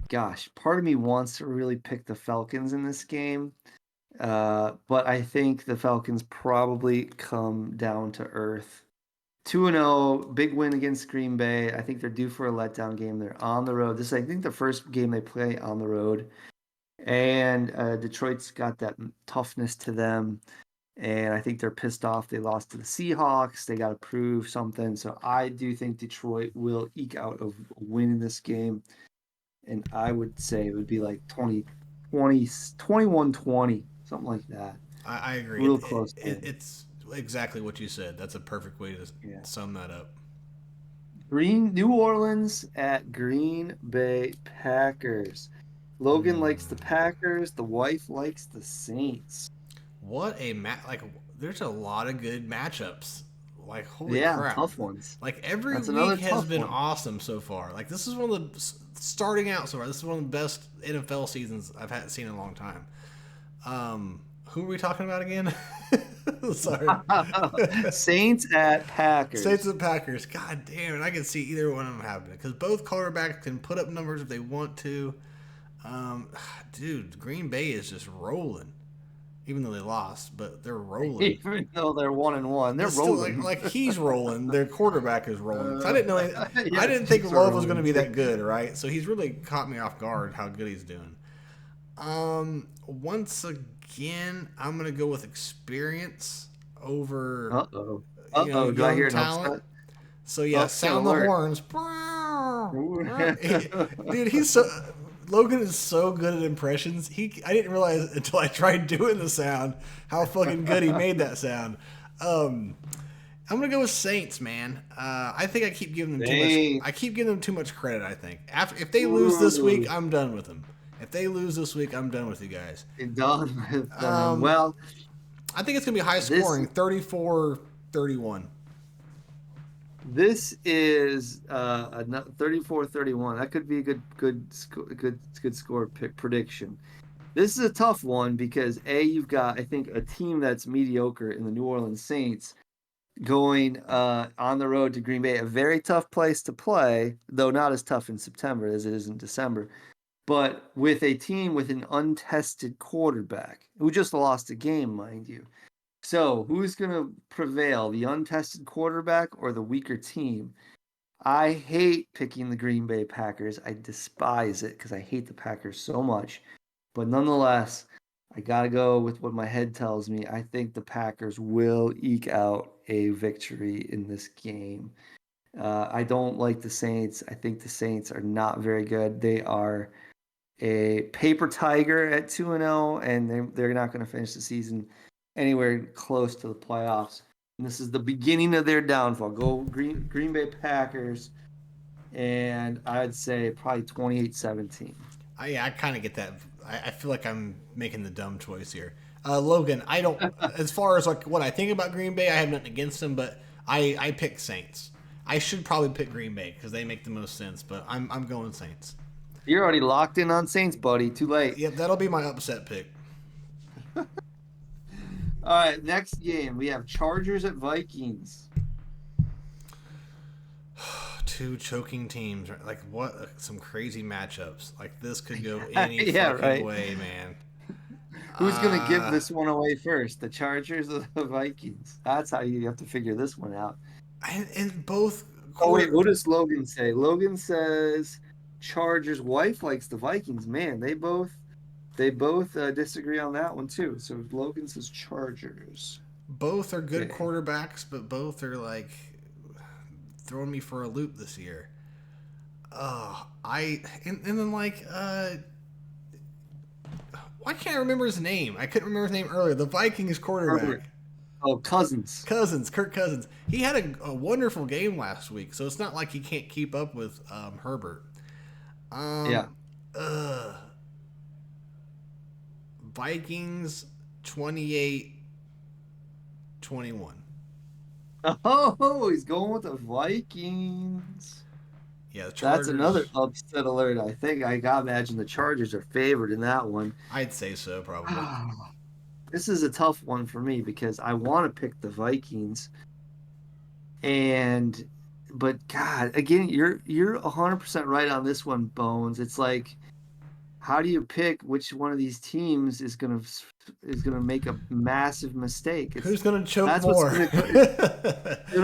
gosh, part of me wants to really pick the Falcons in this game. But I think the Falcons probably come down to earth. 2-0, big win against Green Bay. I think they're due for a letdown game. They're on the road. This is, I think, the first game they play on the road. And Detroit's got that toughness to them. And I think they're pissed off. They lost to the Seahawks. They got to prove something. So I do think Detroit will eke out a win in this game. And I would say it would be like 21-20, something like that. I agree. Real close. It's exactly what you said. That's a perfect way to sum that up. New Orleans at Green Bay Packers. Logan likes the Packers. The wife likes the Saints. What a there's a lot of good matchups. Like, holy crap. Tough ones. Like, every week has been awesome so far. Like, this is one of the starting out so far. This is one of the best NFL seasons I've seen in a long time. Who are we talking about again? Sorry. Saints at Packers. Saints at Packers. God damn it. I can see either one of them happening because both quarterbacks can put up numbers if they want to. Dude, Green Bay is just rolling. Even though they lost, but they're rolling. Even though they're 1-1, they're rolling. Like he's rolling. Their quarterback is rolling. I didn't know. I didn't think Love was going to be that good, right? So he's really caught me off guard how good he's doing. Once again, I'm going to go with experience over. Do I hear an upset? So yeah, sound the horns. Dude, he's so. Logan is so good at impressions. I didn't realize until I tried doing the sound how fucking good he made that sound. I'm gonna go with Saints, man. I think I keep giving them too much. I keep giving them too much credit. I think if they lose this week, I'm done with them. If they lose this week, I'm done with you guys. You're done with them. Well, I think it's gonna be high scoring, 34-31. This is a 34-31. That could be a good score prediction. This is a tough one because you've got, I think, a team that's mediocre in the New Orleans Saints going on the road to Green Bay, a very tough place to play, though not as tough in September as it is in December. But with a team with an untested quarterback who just lost a game, mind you. So, who's going to prevail, the untested quarterback or the weaker team? I hate picking the Green Bay Packers. I despise it because I hate the Packers so much. But nonetheless, I got to go with what my head tells me. I think the Packers will eke out a victory in this game. I don't like the Saints. I think the Saints are not very good. They are a paper tiger at 2-0, and they're not going to finish the season anywhere close to the playoffs. And this is the beginning of their downfall. Go Green Bay Packers, and I'd say probably 28-17. I kind of get that. I feel like I'm making the dumb choice here. Logan, I don't. As far as like what I think about Green Bay, I have nothing against them, but I pick Saints. I should probably pick Green Bay because they make the most sense, but I'm going Saints. You're already locked in on Saints, buddy. Too late. Yep, that'll be my upset pick. All right, next game. We have Chargers at Vikings. Two choking teams. Like, what? Some crazy matchups. Like, this could go any fucking way, man. Who's going to give this one away first? The Chargers or the Vikings? That's how you have to figure this one out. And both... Oh, wait, what does Logan say? Logan says Chargers' wife likes the Vikings. Man, they both disagree on that one too. So Logan says Chargers. Both are good quarterbacks, but both are like throwing me for a loop this year. And then like Why can't I remember his name? I couldn't remember his name earlier. The Vikings quarterback. Herbert. Oh, Cousins. Kirk Cousins. He had a wonderful game last week, so it's not like he can't keep up with Herbert. Yeah. Vikings 28-21. Oh, he's going with the Vikings. Yeah, the Chargers. That's another upset alert. I think I gotta imagine the Chargers are favored in that one. I'd say so, probably. This is a tough one for me because I want to pick the Vikings, but God, again, you're 100% right on this one, Bones. It's like, how do you pick which one of these teams is gonna make a massive mistake? Who's gonna choke that's more?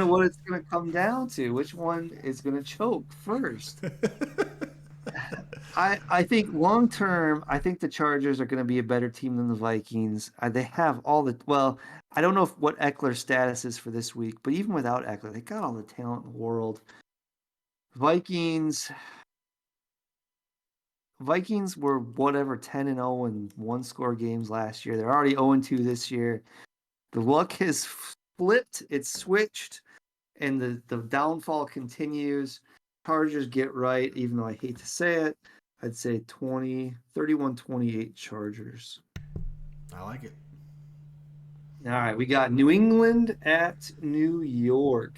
What it's gonna come down to. Which one is gonna choke first? I think long term, I think the Chargers are going to be a better team than the Vikings. They have I don't know what Eckler's status is for this week, but even without Eckler, they got all the talent in the world. Vikings were 10-0 in one-score games last year. They're already 0-2 this year. The luck has flipped. It's switched, and the downfall continues. Chargers get right, even though I hate to say it. I'd say 31-28 Chargers. I like it. All right, we got New England at New York.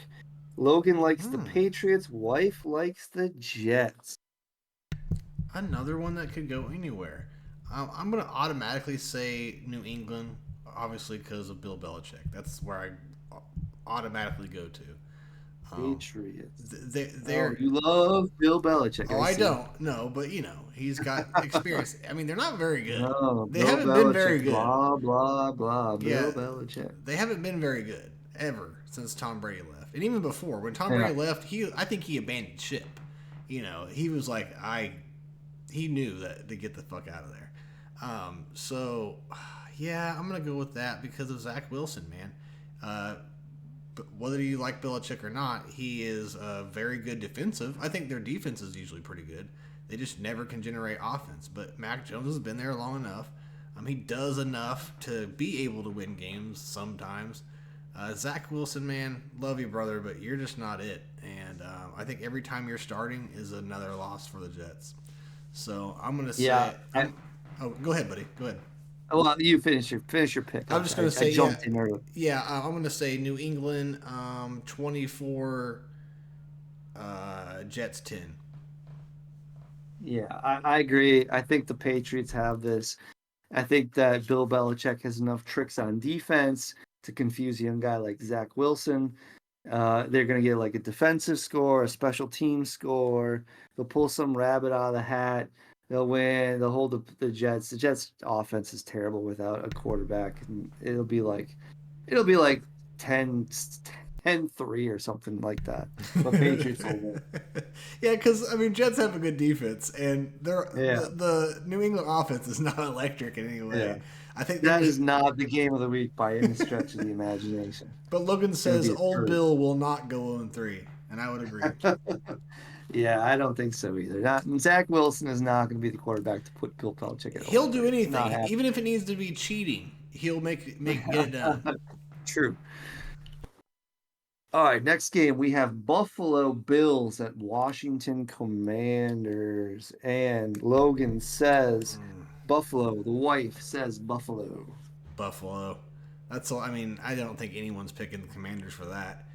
Logan likes the Patriots. Wife likes the Jets. Another one that could go anywhere. I'm going to automatically say New England, obviously because of Bill Belichick. That's where I automatically go to. Patriots. You love Bill Belichick. I don't. No, but he's got experience. I mean, they're not very good. No, they haven't been very good. Blah blah blah. Bill Belichick. They haven't been very good ever since Tom Brady left, and even before when Tom Brady left, I think he abandoned ship. He was like he knew that to get the fuck out of there. So I'm gonna go with that because of Zach Wilson, man. But whether you like Belichick or not, he is very good defensive. I think their defense is usually pretty good. They just never can generate offense. But Mac Jones has been there long enough. He does enough to be able to win games sometimes. Zach Wilson, man, love you, brother, but you're just not it. And I think every time you're starting is another loss for the Jets. So I'm going to say... go ahead, buddy. Go ahead. Well, you finish your pick. I'm just going to say, I jumped in early. I'm going to say New England 24, Jets 10. Yeah, I agree. I think the Patriots have this. I think that Bill Belichick has enough tricks on defense to confuse a young guy like Zach Wilson. They're going to get like a defensive score, a special team score. They'll pull some rabbit out of the hat. They'll win. They'll hold the Jets. The Jets' offense is terrible without a quarterback. And it'll be like 10-3 or something like that. But Patriots will win. Yeah, because Jets have a good defense, and the New England offense is not electric in any way. Yeah. I think that is not the game of the week by any stretch of the imagination. But Logan says old Bill will not go 0-3, and I would agree. Yeah, I don't think so either. Zach Wilson is not going to be the quarterback to put Bill Belichick at. He'll do anything, even if it needs to be cheating. He'll get it done. True. All right, next game we have Buffalo Bills at Washington Commanders, and Logan says Buffalo. The wife says Buffalo. Buffalo. That's all. I don't think anyone's picking the Commanders for that.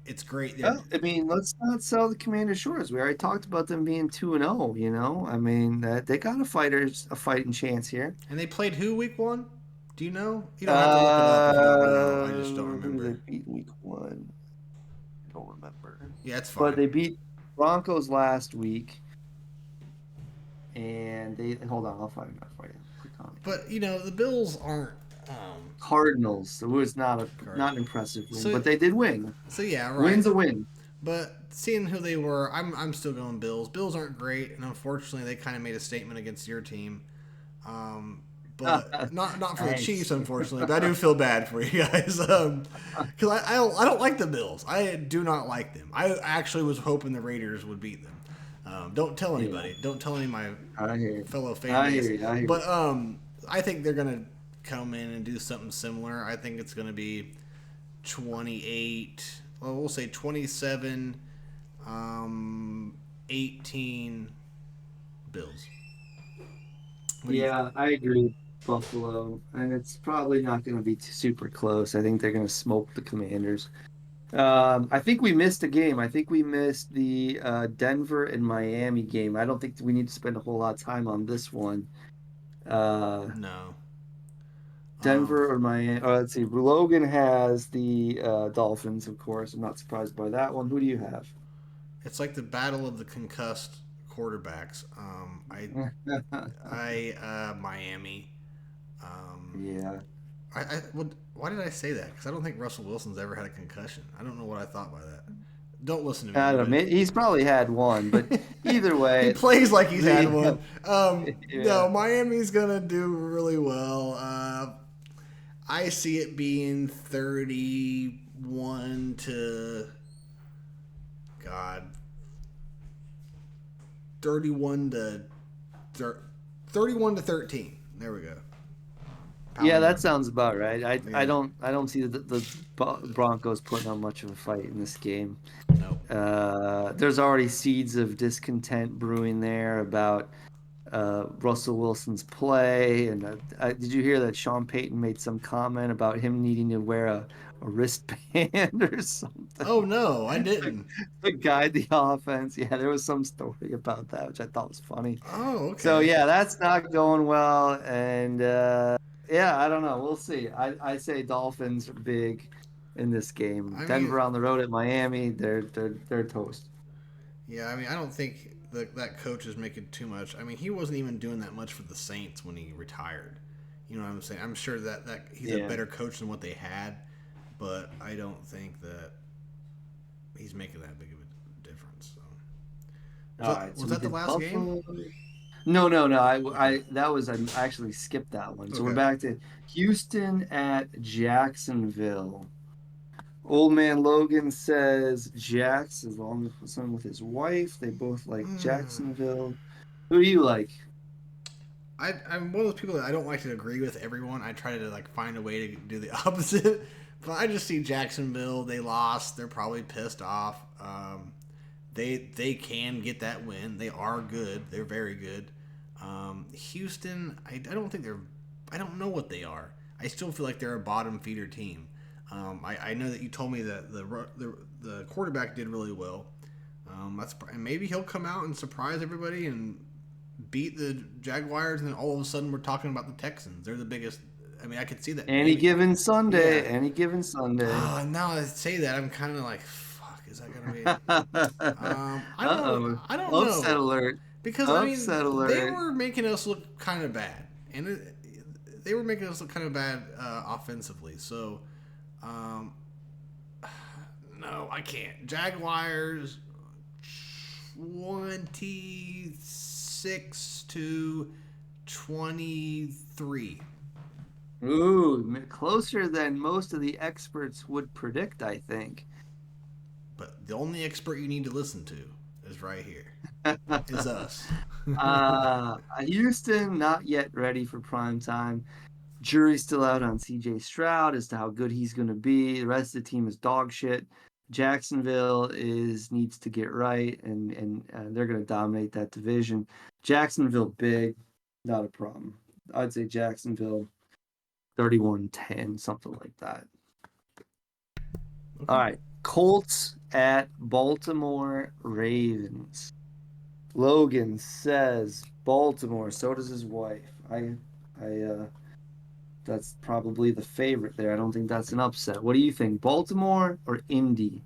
It's great. Well, let's not sell the Commanders short. We already talked about them being 2-0. They got a fighting chance here. And they played who week 1? Do you know? You don't have to look it up if you don't know. I just don't remember. They beat week 1. I don't remember. Yeah, it's fine. But they beat Broncos last week. And hold on, I'll find that for you. Click on it. But the Bills aren't Cardinals. It was not an impressive win, but they did win. So yeah, right. Win's a win. But seeing who they were, I'm still going Bills. Bills aren't great, and unfortunately, they kind of made a statement against your team. But not for the Chiefs, unfortunately. But I do feel bad for you guys because I don't like the Bills. I do not like them. I actually was hoping the Raiders would beat them. Don't tell anybody. Don't tell any of my fellow fan base. I hear you. But I think they're gonna come in and do something similar. I think it's gonna be 28. Well, we'll say 27, 18 Bills. Yeah, I agree. Buffalo, and it's probably not going to be super close. I think they're going to smoke the Commanders. I think we missed a game. I think we missed the Denver and Miami game. I don't think we need to spend a whole lot of time on this one. No. Denver or Miami? Oh, let's see. Logan has the Dolphins, of course. I'm not surprised by that one. Who do you have? It's like the battle of the concussed quarterbacks. Miami. Yeah. Why did I say that? Because I don't think Russell Wilson's ever had a concussion. I don't know what I thought by that. Don't listen to me. I don't know. He's probably had one, but either way. He plays like he's had one. Yeah. No, Miami's going to do really well. I see it being 31 to... God. 31 to 13. There we go. Yeah, that sounds about right. I don't see the Broncos putting on much of a fight in this game. No. There's already seeds of discontent brewing there about Russell Wilson's play, and did you hear that Sean Payton made some comment about him needing to wear a wristband or something? Oh no, I didn't. To guide the offense. Yeah, there was some story about that, which I thought was funny. Oh, okay. So yeah, that's not going well, and yeah, I don't know. We'll see. I say Dolphins are big in this game. Denver on the road at Miami, they're toast. Yeah, I mean, I don't think that coach is making too much. I mean, he wasn't even doing that much for the Saints when he retired. You know what I'm saying? I'm sure that he's a better coach than what they had, but I don't think that he's making that big of a difference. So. Was that the last game? No. I actually skipped that one. So we're back to Houston at Jacksonville. Old Man Logan says Jax, as long as with his wife. They both like Jacksonville. Who do you like? I'm one of those people that I don't like to agree with everyone. I try to find a way to do the opposite. But I just see Jacksonville. They lost. They're probably pissed off. They can get that win. They are good. They're very good. Houston, I don't think they're. I don't know what they are. I still feel like they're a bottom feeder team. I know that you told me that the quarterback did really well. And maybe he'll come out and surprise everybody and beat the Jaguars, and then all of a sudden we're talking about the Texans. They're the biggest. I mean, I could see that. Any given Sunday. Yeah. Any given Sunday. Now I say that, I'm kind of like, fuck, is that gonna be? I don't know. Upset alert. Because they were making us look kind of bad, and they were making us look kind of bad offensively. So, no, I can't. Jaguars 26-23. Ooh, closer than most of the experts would predict, I think. But the only expert you need to listen to is right here. Is us. Houston, not yet ready for prime time. Jury's still out on CJ Stroud as to how good he's going to be. The rest of the team is dog shit. Jacksonville needs to get right, and they're going to dominate that division. Jacksonville big, not a problem. I'd say Jacksonville 31-10, something like that. Okay. All right, Colts at Baltimore Ravens. Logan says Baltimore. So does his wife. That's probably the favorite there. I don't think that's an upset. What do you think, Baltimore or Indy?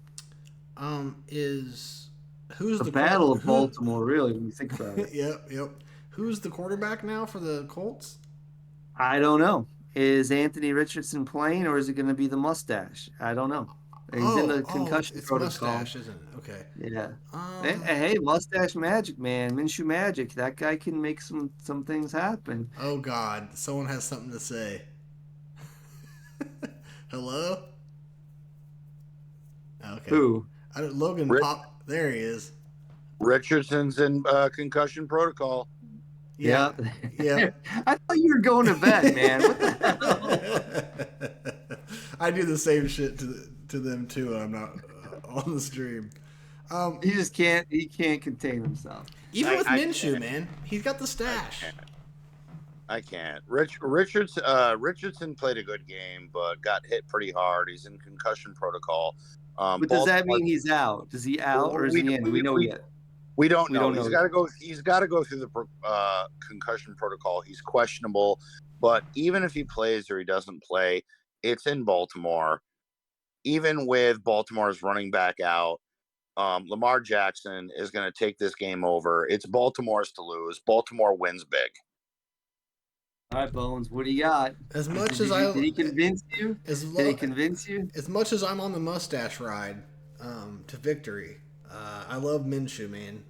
Who's the battle of Baltimore? Really, when you think about it. Yep. Who's the quarterback now for the Colts? I don't know. Is Anthony Richardson playing, or is it going to be the mustache? I don't know. He's in the concussion protocol. It's mustache, isn't it? Okay. Yeah. Hey, mustache magic, man. Minshew magic. That guy can make some things happen. Oh, God. Someone has something to say. Hello? Okay. Who? Logan pop. There he is. Richardson's in concussion protocol. Yeah. Yeah. I thought you were going to bed, man. What the hell? I do the same shit to them too when I'm not on the stream. He just can't. He can't contain himself. Even with I Minshew, can't. man, he's got the stash. I can't. Richardson played a good game, but got hit pretty hard. He's in concussion protocol. But does that mean he's out? Is he out or is he in? Do we know yet? We don't know. don't He's know got to yet. go. He's got to go through the concussion protocol. He's questionable, but even if he plays or he doesn't play, it's in Baltimore. Even with Baltimore's running back out, Lamar Jackson is going to take this game over. It's Baltimore's to lose. Baltimore wins big. All right, Bones. What do you got? As Did much he- as I did he convince you? Did he convince you? As much as I'm on the mustache ride to victory, I love Minshew, man.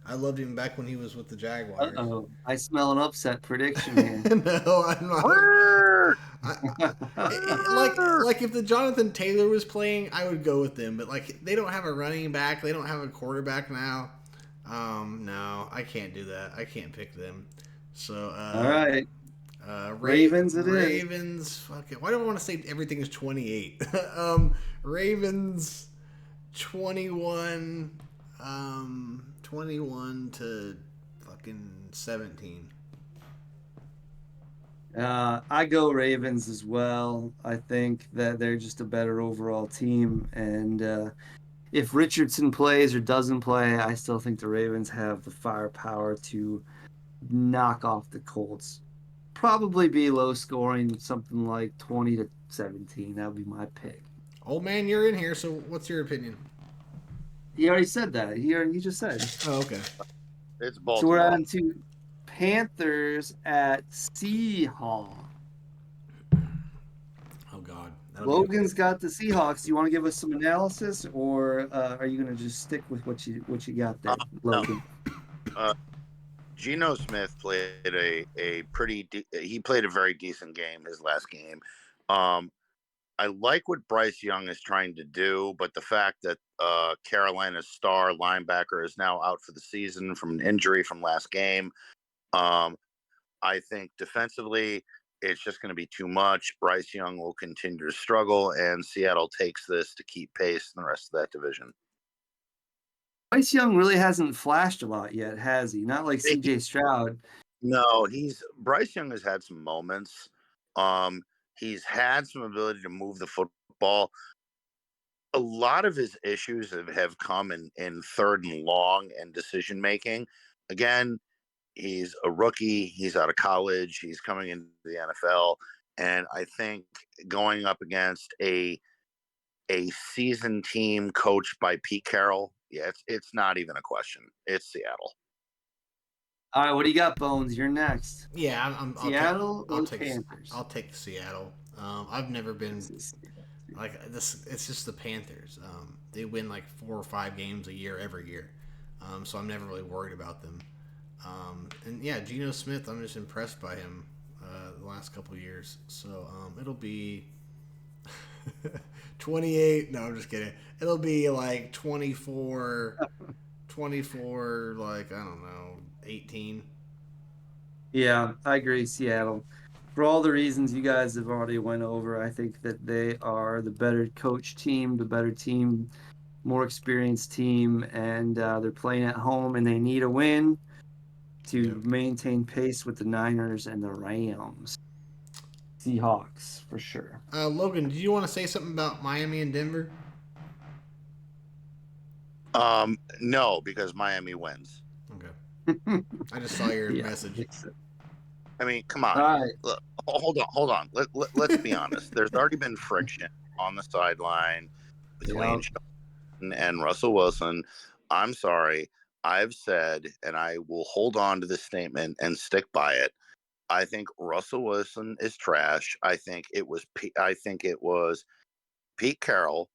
I loved him back when he was with the Jaguars. Uh-oh. I smell an upset prediction here. No, I'm not. Like if the Jonathan Taylor was playing, I would go with them. But like they don't have a running back, they don't have a quarterback now. No, I can't do that. I can't pick them. So All right. Ravens it is. Ravens. Fuck it. Why do I want to say everything is 28? Ravens 21. 21 to fucking 17. I go Ravens as well. I think that they're just a better overall team. And if Richardson plays or doesn't play, I still think the Ravens have the firepower to knock off the Colts. Probably be low scoring, something like 20 to 17. That would be my pick. Old man, you're in here, so what's your opinion? He already said that. He just said. Oh, okay. It's Baltimore. So we're on to Panthers at Seahawks. Oh God. Logan's got the Seahawks. Do you want to give us some analysis, or are you going to just stick with what you got there, Logan? Geno Smith played a he played a very decent game his last game. I like what Bryce Young is trying to do, but the fact that Carolina's star linebacker is now out for the season from an injury from last game, I think defensively it's just going to be too much. Bryce Young will continue to struggle, and Seattle takes this to keep pace in the rest of that division. Bryce Young really hasn't flashed a lot yet, has he? Not like C.J. Stroud. No, Bryce Young has had some moments. He's had some ability to move the football. A lot of his issues have come in third and long and decision making. Again, he's a rookie. He's out of college. He's coming into the NFL. And I think going up against a seasoned team coached by Pete Carroll, yeah, it's not even a question. It's Seattle. All right, what do you got, Bones? You're next. Yeah, Seattle I'll or take Panthers? I'll take Seattle. I've never been like this. It's just the Panthers. They win like 4 or 5 games a year every year, so I'm never really worried about them. And yeah, Geno Smith, I'm just impressed by him the last couple of years. So it'll be 28. No, I'm just kidding. It'll be like 24, like I don't know, 18. Yeah, I agree, Seattle. For all the reasons you guys have already went over, I think that they are the better coach team, the better team, more experienced team, and they're playing at home, and they need a win to maintain pace with the Niners and the Rams. Seahawks, for sure. Logan, do you want to say something about Miami and Denver? No, because Miami wins. Okay. I just saw your message. I mean, come on. Right. Look, hold on. Let's be honest. There's already been friction on the sideline between Sean and Russell Wilson. I'm sorry. I've said, and I will hold on to this statement and stick by it. I think Russell Wilson is trash. I think it was Pete Carroll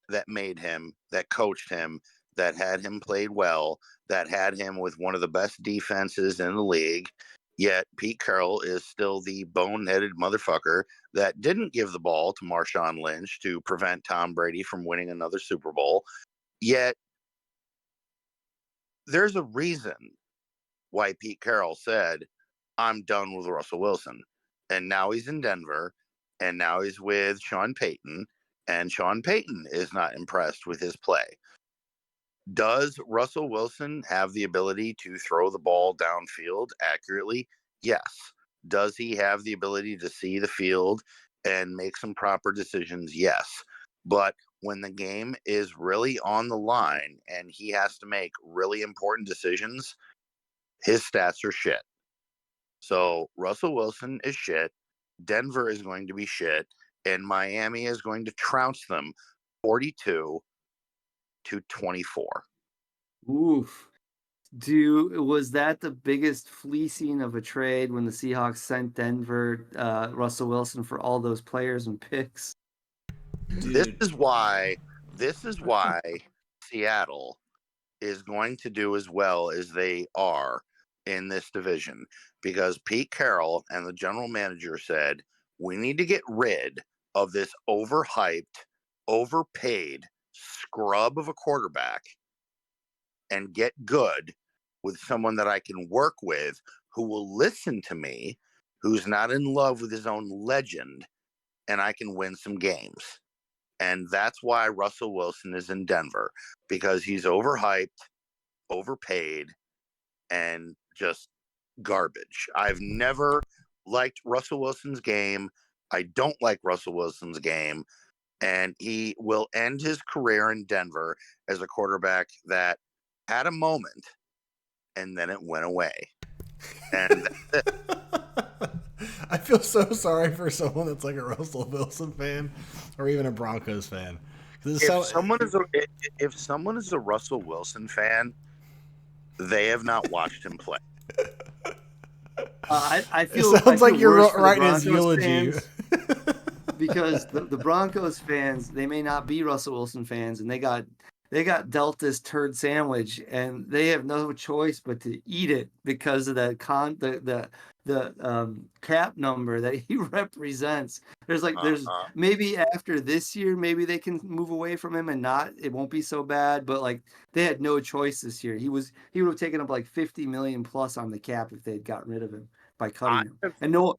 that made him, that coached him, that had him played well, that had him with one of the best defenses in the league. Yet Pete Carroll is still the boneheaded motherfucker that didn't give the ball to Marshawn Lynch to prevent Tom Brady from winning another Super Bowl. Yet there's a reason why Pete Carroll said, I'm done with Russell Wilson. And now he's in Denver, and now he's with Sean Payton, and Sean Payton is not impressed with his play. Does Russell Wilson have the ability to throw the ball downfield accurately? Yes. Does he have the ability to see the field and make some proper decisions? Yes. But when the game is really on the line and he has to make really important decisions, his stats are shit. So Russell Wilson is shit. Denver is going to be shit. And Miami is going to trounce them 42-24. Oof. Was that the biggest fleecing of a trade when the Seahawks sent Denver Russell Wilson for all those players and picks? Dude. This is why Seattle is going to do as well as they are in this division, because Pete Carroll and the general manager said, we need to get rid of this overhyped, overpaid scrub of a quarterback and get good with someone that I can work with, who will listen to me, who's not in love with his own legend, and I can win some games. And that's why Russell Wilson is in Denver, because he's overhyped, overpaid, and just garbage. I've never liked Russell Wilson's game. I don't like Russell Wilson's game. And he will end his career in Denver as a quarterback that had a moment and then it went away. And that's it. I feel so sorry for someone that's like a Russell Wilson fan or even a Broncos fan. If someone is a Russell Wilson fan, they have not watched him play. I feel it sounds like you're writing his eulogy. Because the Broncos fans, they may not be Russell Wilson fans, and they got dealt this turd sandwich, and they have no choice but to eat it because of the cap number that he represents. There's maybe after this year, maybe they can move away from him and it won't be so bad. But like, they had no choice this year. He would have taken up like $50 million plus on the cap if they had gotten rid of him by cutting him. And no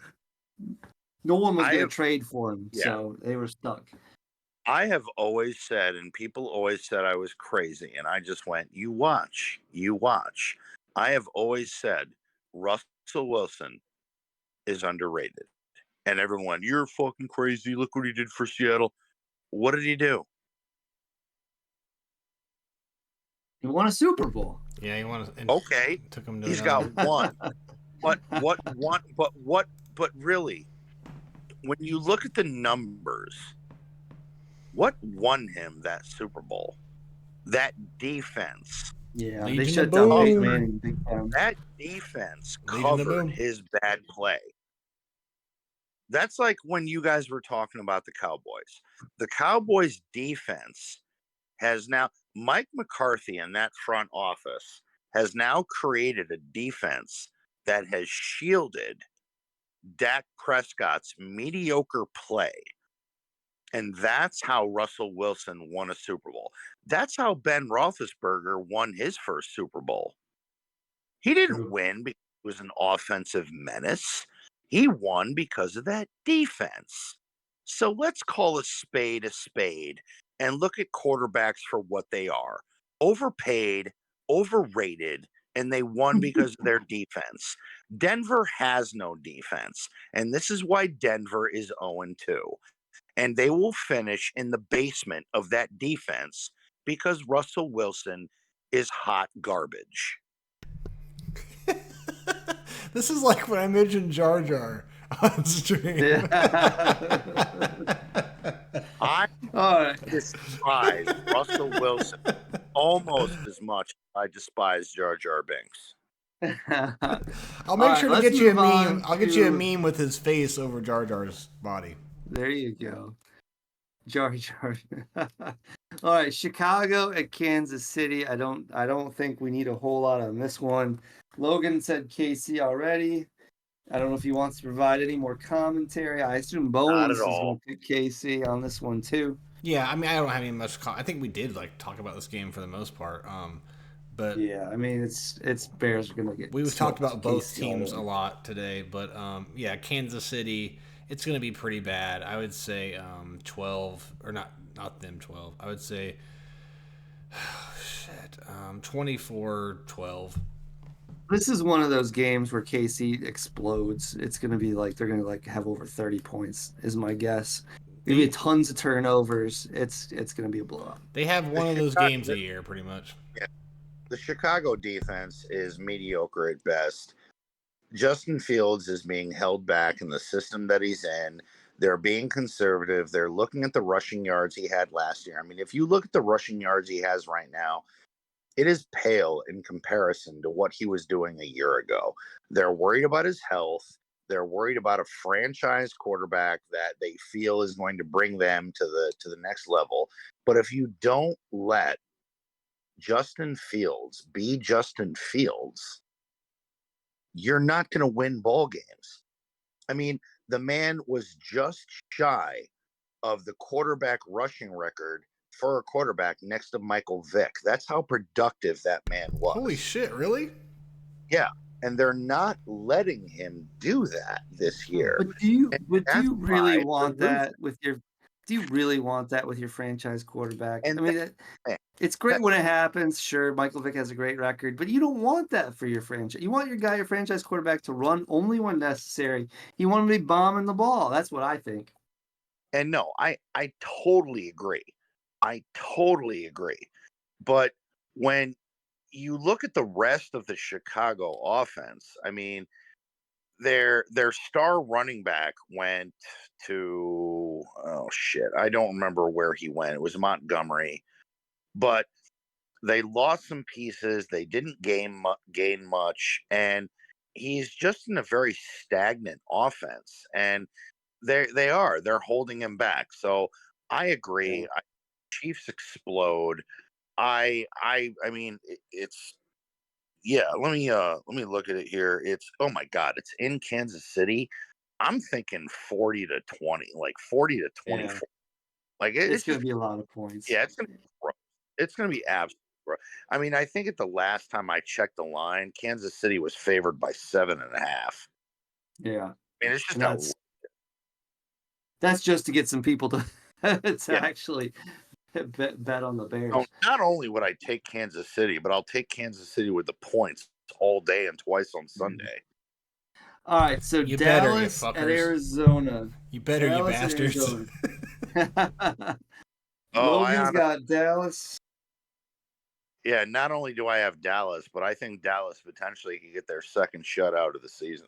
one was going to trade for him, so they were stuck. I have always said, and people always said I was crazy, and I just went, you watch. I have always said Russell Wilson is underrated. And everyone, you're fucking crazy. Look what he did for Seattle. What did he do? He won a Super Bowl. Yeah, he won. Okay, took him to he's got one. But really, when you look at the numbers, what won him that Super Bowl? That defense. Yeah, Legion they shut of down Boom. Peyton Manning big time. That defense Legion of covered Boom. his bad play. That's like when you guys were talking about the Cowboys. The Cowboys defense has now, Mike McCarthy in that front office has now created a defense that has shielded Dak Prescott's mediocre play. And that's how Russell Wilson won a Super Bowl. That's how Ben Roethlisberger won his first Super Bowl. He didn't win because he was an offensive menace. He won because of that defense. So let's call a spade and look at quarterbacks for what they are. Overpaid, overrated, and they won because of their defense. Denver has no defense, and this is why Denver is 0-2. And they will finish in the basement of that defense because Russell Wilson is hot garbage. This is like when I mentioned Jar Jar on stream. I despise Russell Wilson almost as much as I despise Jar Jar Binks. I'll make sure to get you a meme. I'll get you a meme with his face over Jar Jar's body. There you go. Jar Jar. All right, Chicago at Kansas City. I don't think we need a whole lot on this one. Logan said KC already. I don't know if he wants to provide any more commentary. I assume Bones is going to pick KC on this one too. Yeah, I mean, I don't have any much. I think we did talk about this game for the most part. But yeah, I mean it's Bears are gonna get. we've talked smoked. about both KC all teams the a way. lot today. But yeah, Kansas City, it's going to be pretty bad. I would say 12 or not them 12. I would say shit 24-12. This is one of those games where KC explodes. It's gonna be like they're gonna like have over 30 points, is my guess. There'll be tons of turnovers. It's gonna be a blowout. They have The one of those Chicago, games a year, pretty much. yeah, the Chicago defense is mediocre at best. Justin Fields is being held back in the system that he's in. They're being conservative. They're looking at the rushing yards he had last year. I mean, if you look at the rushing yards he has right now, it is pale in comparison to what he was doing a year ago. They're worried about his health. They're worried about a franchise quarterback that they feel is going to bring them to the next level. But if you don't let Justin Fields be Justin Fields, you're not going to win ball games. I mean, the man was just shy of the quarterback rushing record for a quarterback next to Michael Vick. That's how productive that man was. Holy shit, really? Yeah. And they're not letting him do that this year. But do you That's really why want they're that with your do you really want that with your franchise quarterback? And I mean, it's great when it happens. Sure, Michael Vick has a great record, but you don't want that for your franchise. You want your franchise quarterback, to run only when necessary. You want him to be bombing the ball. That's what I think. And no, I totally agree. I totally agree. But when you look at the rest of the Chicago offense, I mean, their star running back went to, oh shit, I don't remember where he went. It was Montgomery, but they lost some pieces. They didn't gain much, and he's just in a very stagnant offense. And they're holding him back. So I agree. Yeah. Chiefs explode. I mean it's yeah. Let me look at it here. It's, oh my god, it's in Kansas City. I'm thinking 40-20, like 40-24. Yeah. Like It's it's going just, to be a lot of points. yeah, it's gonna be gross. It's gonna be absolute. I mean, I think at the last time I checked the line, Kansas City was favored by 7.5. Yeah. I mean, it's just And that's just to get some people to yeah. actually bet on the Bears. So not only would I take Kansas City, but I'll take Kansas City with the points all day and twice on Sunday. All right, so You better, you Dallas at fuckers. Arizona. You better, you Dallas at bastards. Arizona. Oh, Logan's got Dallas. Yeah, not only do I have Dallas, but I think Dallas potentially could get their second shutout of the season.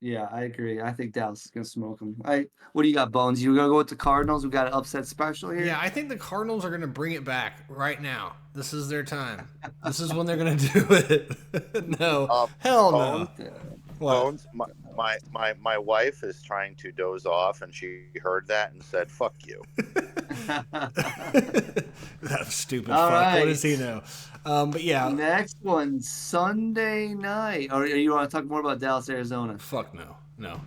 Yeah, I agree. I think Dallas is gonna smoke them. What do you got, Bones? You gonna go with the Cardinals? We got an upset special here. Yeah, I think the Cardinals are going to bring it back right now. This is their time. This is when they're going to do it. No, hell no. Bones, my wife is trying to doze off, and she heard that and said, "Fuck you." That stupid All fuck. right. What does he know? But yeah. Next one, Sunday night. Or you want to talk more about Dallas, Arizona? Fuck no. No.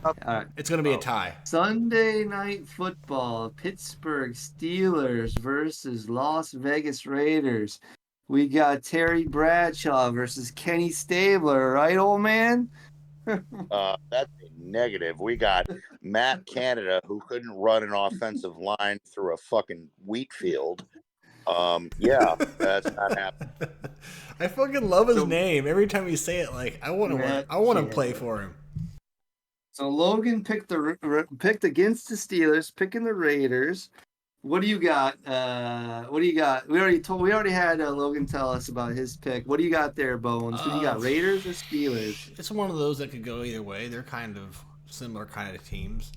All right. It's going to be a tie. Sunday night football. Pittsburgh Steelers versus Las Vegas Raiders. We got Terry Bradshaw versus Kenny Stabler, right, old man? That's a negative. We got Matt Canada, who couldn't run an offensive line through a fucking wheat field. Yeah, that's not happening. I fucking love his name. Every time you say it, like I want to play for him. So Logan picked against the Steelers, picking the Raiders. What do you got? What do you got? We already had Logan tell us about his pick. What do you got there, Bones? What do you got, Raiders or Steelers? It's one of those that could go either way. They're kind of similar kind of teams.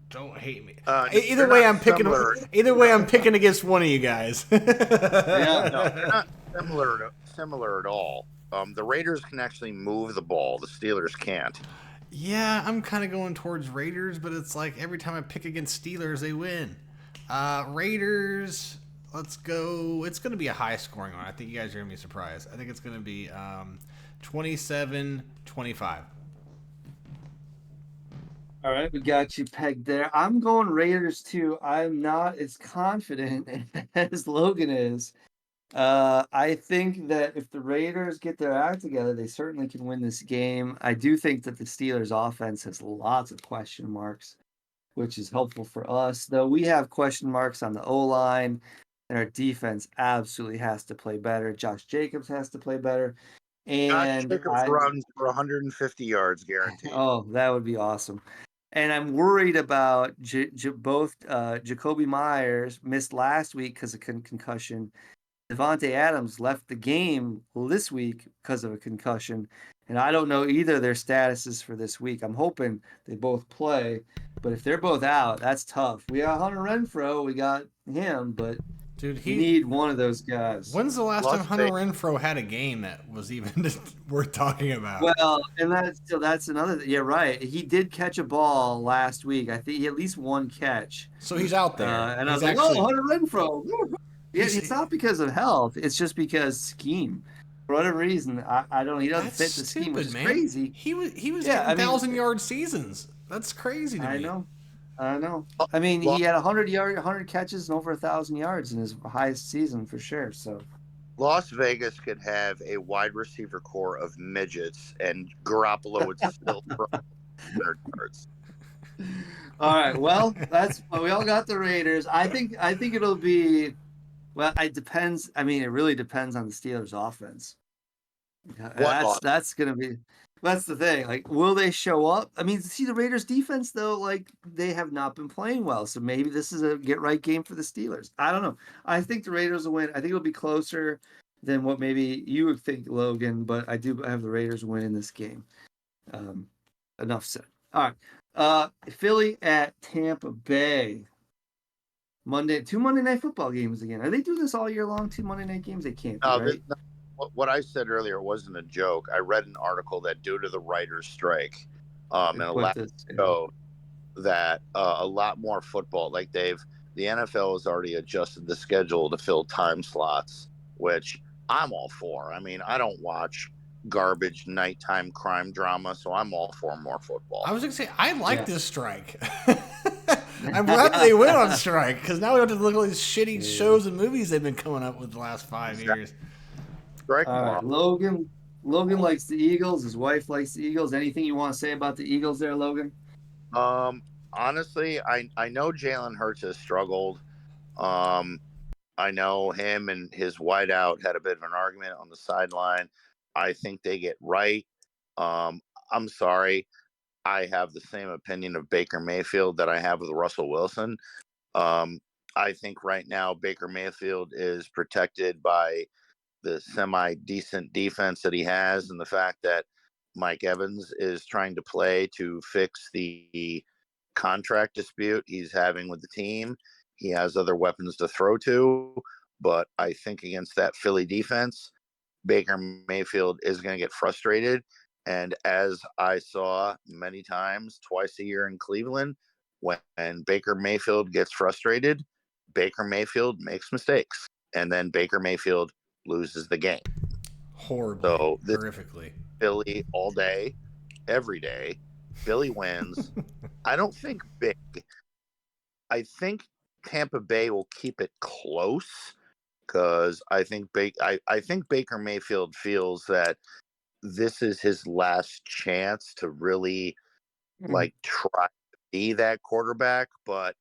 Don't hate me. Either way, I'm picking. Either way, I'm picking against one of you guys. Yeah, no, they're not similar at all. The Raiders can actually move the ball. The Steelers can't. Yeah, I'm kind of going towards Raiders, but it's like every time I pick against Steelers, they win. Raiders, let's go. It's going to be a high scoring one. I think you guys are going to be surprised. I think it's going to be 27-25. All right, we got you pegged there. I'm going Raiders too. I'm not as confident as Logan is. I think that if the Raiders get their act together, they certainly can win this game. I do think that the Steelers' offense has lots of question marks, which is helpful for us. Though we have question marks on the O-line, and our defense absolutely has to play better. Josh Jacobs has to play better. Josh And Jacobs runs for 150 yards guaranteed. oh, that would be awesome. And I'm worried about both Jacoby Myers missed last week because of concussion. Devontae Adams left the game this week because of a concussion, and I don't know either their statuses for this week. I'm hoping they both play, but if they're both out, that's tough. We got Hunter Renfro, we got him, but Dude, we need one of those guys. When's the last Las time Hunter Vegas. Renfro had a game that was even worth talking about? Well, and that's another. Yeah, right. He did catch a ball last week. I think he had at least one catch. So he's out there. And I He's was like, actually, "Oh, Hunter Renfro." Yeah, it's not because of health. It's just because scheme. For whatever reason, I don't. He doesn't that's fit the scheme, which stupid, is man. crazy. He was Yeah, I getting mean, 1,000-yard seasons. That's crazy to I me. know, I know. I mean, he had 100 catches and over 1,000 yards in his highest season for sure. So Las Vegas could have a wide receiver core of midgets, and Garoppolo would still throw 100 yards. all right, well, we all got the Raiders. I think it'll be. Well, it depends. I mean, it really depends on the Steelers' offense. What? That's gonna be. That's the thing. Like, will they show up? I mean, see the Raiders' defense though. Like, they have not been playing well. So maybe this is a get right game for the Steelers. I don't know. I think the Raiders will win. I think it'll be closer than what maybe you would think, Logan. But I do have the Raiders winning this game. Um, enough said. All right. Philly at Tampa Bay. Two Monday night football games again. Are they doing this all year long? Two Monday night games? They can't be, No, right? what I said earlier wasn't a joke. I read an article that due to the writers' strike, They and a put last this. show that a lot more football, like the NFL has already adjusted the schedule to fill time slots, which I'm all for. I mean, I don't watch garbage nighttime crime drama, so I'm all for more football. I was going to say, I like this strike. I'm glad they went on strike because now we have to look at these shitty shows and movies they've been coming up with the last 5 years. Strike All right, Logan likes the Eagles. His wife likes the Eagles. Anything you want to say about the Eagles there, Logan? Honestly, I know Jalen Hurts has struggled. I know him and his wideout had a bit of an argument on the sideline. I think they get right. I'm sorry. I have the same opinion of Baker Mayfield that I have with Russell Wilson. I think right now Baker Mayfield is protected by the semi-decent defense that he has and the fact that Mike Evans is trying to play to fix the contract dispute he's having with the team. He has other weapons to throw to, but I think against that Philly defense, Baker Mayfield is going to get frustrated. And as I saw many times, twice a year in Cleveland, when Baker Mayfield gets frustrated, Baker Mayfield makes mistakes. And then Baker Mayfield loses the game. Horribly. So this horrifically. Philly all day, every day. Philly wins. I don't think big. I think Tampa Bay will keep it close because I think Baker Mayfield feels that this is his last chance to really like try to be that quarterback. But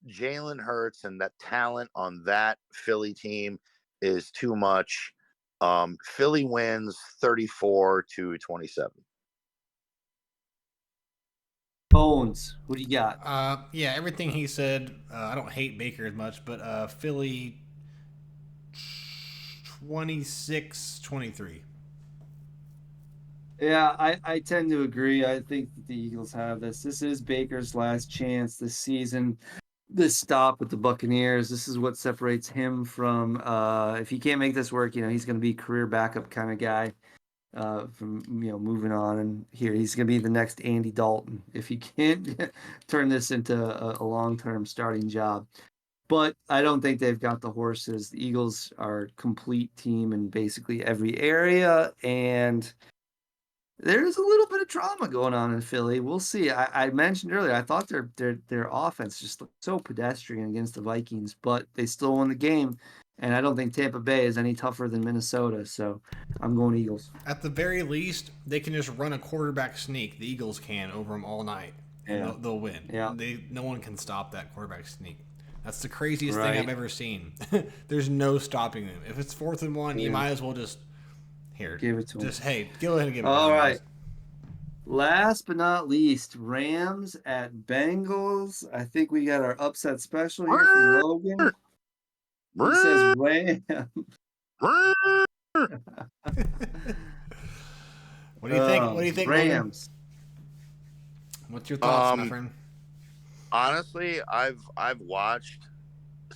Jalen Hurts and that talent on that Philly team is too much. Philly wins 34-27. Bones, who do you got? Yeah, everything he said. I don't hate Baker as much, but Philly 26-23. Yeah, I tend to agree. I think that the Eagles have this. This is Baker's last chance this season. This stop with the Buccaneers. This is what separates him from if he can't make this work, he's going to be career backup kind of guy. From moving on, and here he's going to be the next Andy Dalton if he can't turn this into a long-term starting job. But I don't think they've got the horses. The Eagles are a complete team in basically every area, and There's a little bit of drama going on in Philly. We'll see. I mentioned earlier, I thought their offense just looked so pedestrian against the Vikings, but they still won the game. And I don't think Tampa Bay is any tougher than Minnesota, so I'm going Eagles. At the very least, they can just run a quarterback sneak. The Eagles can over them all night, and Yeah. they'll win. Yeah. No one can stop that quarterback sneak. That's the craziest Right. thing I've ever seen. There's no stopping them. If it's 4th and 1, you might as well just give it to them. Just hey, go ahead and give it. All right. Last but not least, Rams at Bengals. I think we got our upset special here from Logan. He says Rams. What do you think? What do you think, Rams? Logan? What's your thoughts, my friend? Honestly, I've watched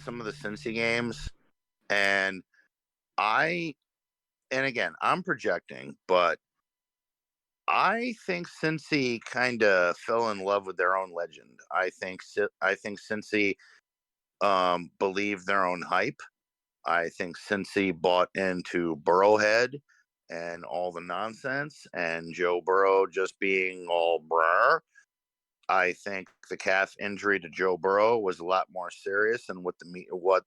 some of the Cincy games, and again, I'm projecting, but I think Cincy kind of fell in love with their own legend. I think Cincy believed their own hype. I think Cincy bought into Burrowhead and all the nonsense, and Joe Burrow just being all brr. I think the calf injury to Joe Burrow was a lot more serious than what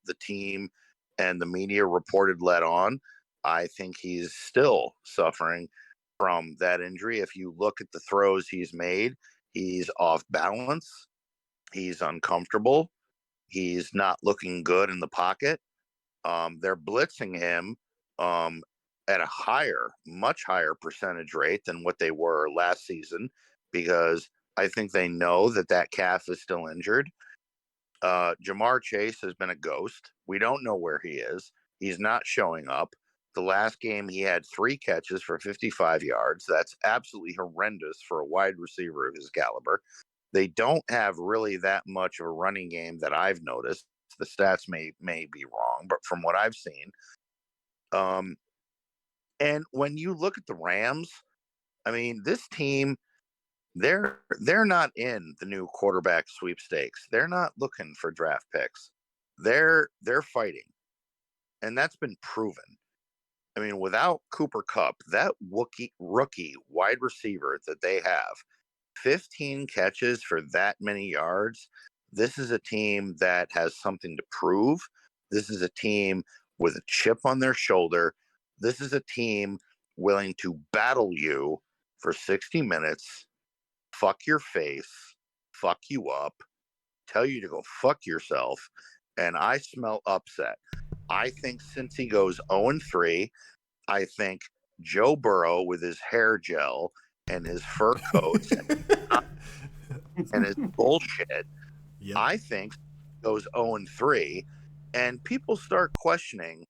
the team and the media reported led on. I think he's still suffering from that injury. If you look at the throws he's made, he's off balance. He's uncomfortable. He's not looking good in the pocket. They're blitzing him at a much higher percentage rate than what they were last season, because I think they know that calf is still injured. Jamar Chase has been a ghost. We don't know where he is. He's not showing up. The last game, he had 3 catches for 55 yards. That's absolutely horrendous for a wide receiver of his caliber. They don't have really that much of a running game that I've noticed. The stats may be wrong, but from what I've seen, and when you look at the Rams, I mean, this team, they're not in the new quarterback sweepstakes. They're not looking for draft picks. They're fighting, and that's been proven. I mean, without Cooper Kupp, that rookie wide receiver that they have, 15 catches for that many yards. This is a team that has something to prove. This is a team with a chip on their shoulder. This is a team willing to battle you for 60 minutes, fuck your face, fuck you up, tell you to go fuck yourself, and I smell upset. I think since he goes 0-3, I think Joe Burrow with his hair gel and his fur coats and his bullshit, yep. I think goes 0-3, and people start questioning,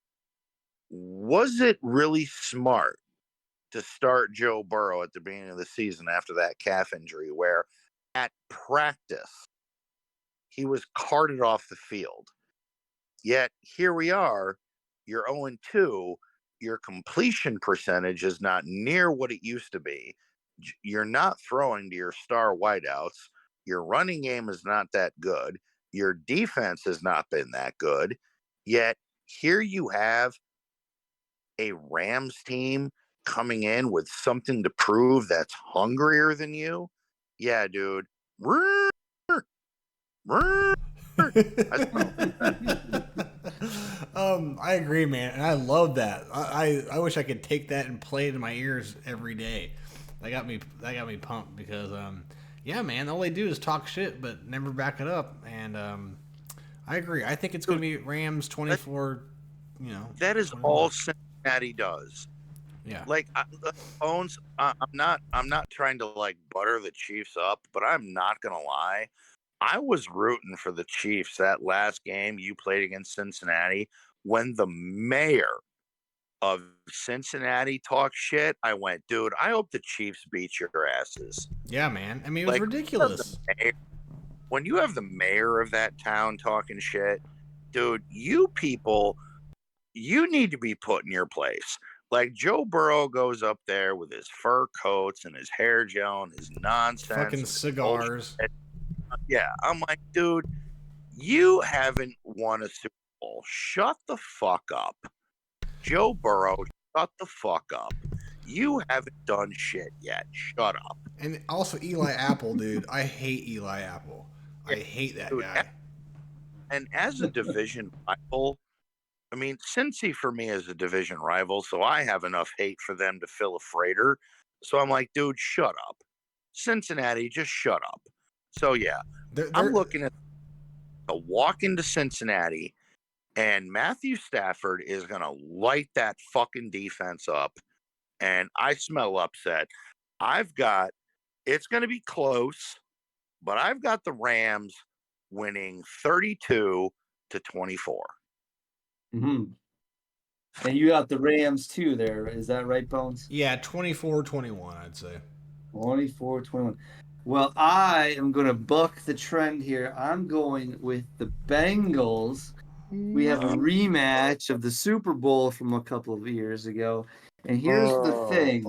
was it really smart to start Joe Burrow at the beginning of the season after that calf injury, where at practice he was carted off the field? Yet here we are, you're 0-2, your completion percentage is not near what it used to be. You're not throwing to your star wideouts. Your running game is not that good. Your defense has not been that good. Yet here you have a Rams team coming in with something to prove that's hungrier than you. Yeah, dude. I agree, man, and I love that. I wish I could take that and play it in my ears every day. That got me pumped, because yeah, man, all they do is talk shit but never back it up. And I agree. I think it's going to be Rams 24. That is 21. All Cincinnati does. Yeah. Like Bones, I'm not trying to like butter the Chiefs up, but I'm not gonna lie. I was rooting for the Chiefs that last game you played against Cincinnati. When the mayor of Cincinnati talked shit, I went, dude, I hope the Chiefs beat your asses. Yeah, man. I mean, it was ridiculous. When you have the mayor of that town talking shit, dude, you people, you need to be put in your place. Like, Joe Burrow goes up there with his fur coats and his hair gel and his nonsense. Fucking cigars. Yeah, I'm like, dude, you haven't won a Super Bowl. Shut the fuck up. Joe Burrow, shut the fuck up. You haven't done shit yet. Shut up. And also Eli Apple, dude. I hate Eli Apple. Yeah, I hate that dude, guy. And as a division rival, I mean, Cincy for me is a division rival, so I have enough hate for them to fill a freighter. So I'm like, dude, shut up. Cincinnati, just shut up. So yeah, I'm looking at a walk into Cincinnati, and Matthew Stafford is going to light that fucking defense up. And I smell upset. It's going to be close, but I've got the Rams winning 32-24. Mm-hmm. And you got the Rams too there. Is that right, Bones? Yeah, 24-21, I'd say. 24-21. Well, I am going to buck the trend here. I'm going with the Bengals. We have a rematch of the Super Bowl from a couple of years ago. And here's the thing.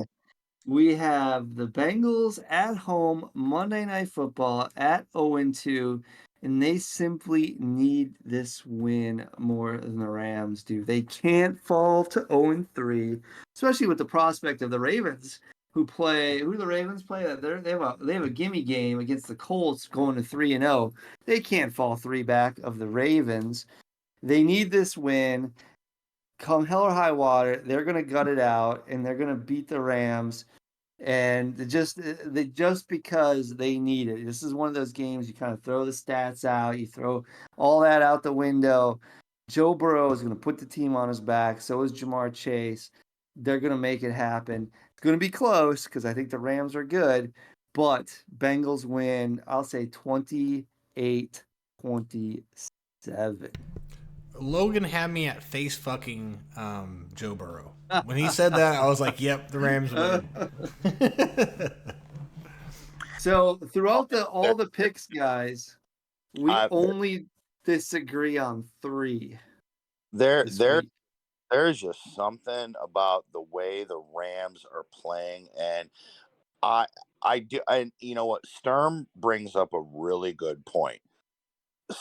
We have the Bengals at home, Monday Night Football at 0-2, and they simply need this win more than the Rams do. They can't fall to 0-3, especially with the prospect of the Ravens, who the Ravens play. They have a gimme game against the Colts going to 3-0. They can't fall 3 back of the Ravens. They need this win. Come hell or high water, they're going to gut it out, and they're going to beat the Rams. And just because they need it. This is one of those games you kind of throw the stats out, you throw all that out the window. Joe Burrow is going to put the team on his back. So is Jamar Chase. They're going to make it happen. It's going to be close because I think the Rams are good, but Bengals win. I'll say 28-27. Logan had me at face fucking Joe Burrow. When he said that, I was like, "Yep, the Rams win." So throughout all the picks, guys, we only disagree on 3. There's just something about the way the Rams are playing, and I do. And you know what? Sturm brings up a really good point.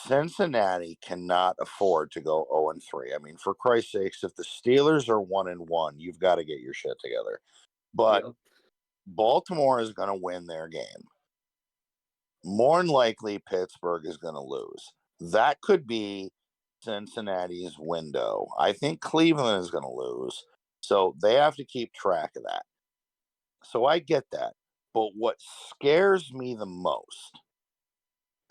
Cincinnati cannot afford to go 0-3. I mean, for Christ's sakes, if the Steelers are 1-1, you've got to get your shit together. But Baltimore is going to win their game. More than likely, Pittsburgh is going to lose. That could be Cincinnati's window. I think Cleveland is going to lose. So they have to keep track of that. So I get that. But what scares me the most,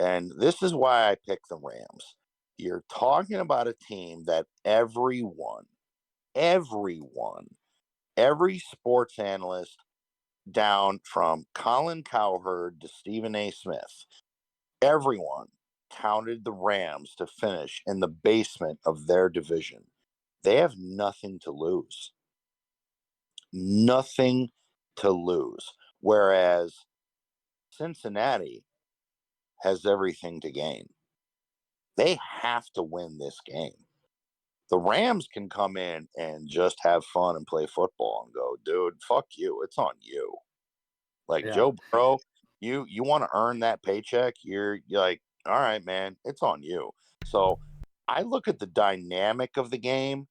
and this is why I pick the Rams. You're talking about a team that every sports analyst down from Colin Cowherd to Stephen A. Smith, everyone counted the Rams to finish in the basement of their division. They have nothing to lose. Nothing to lose. Whereas Cincinnati has everything to gain. They have to win this game. The Rams can come in and just have fun and play football and go, dude, fuck you. It's on you. Like Joe Burrow, you want to earn that paycheck. You're like, all right, man, it's on you. So I look at the dynamic of the game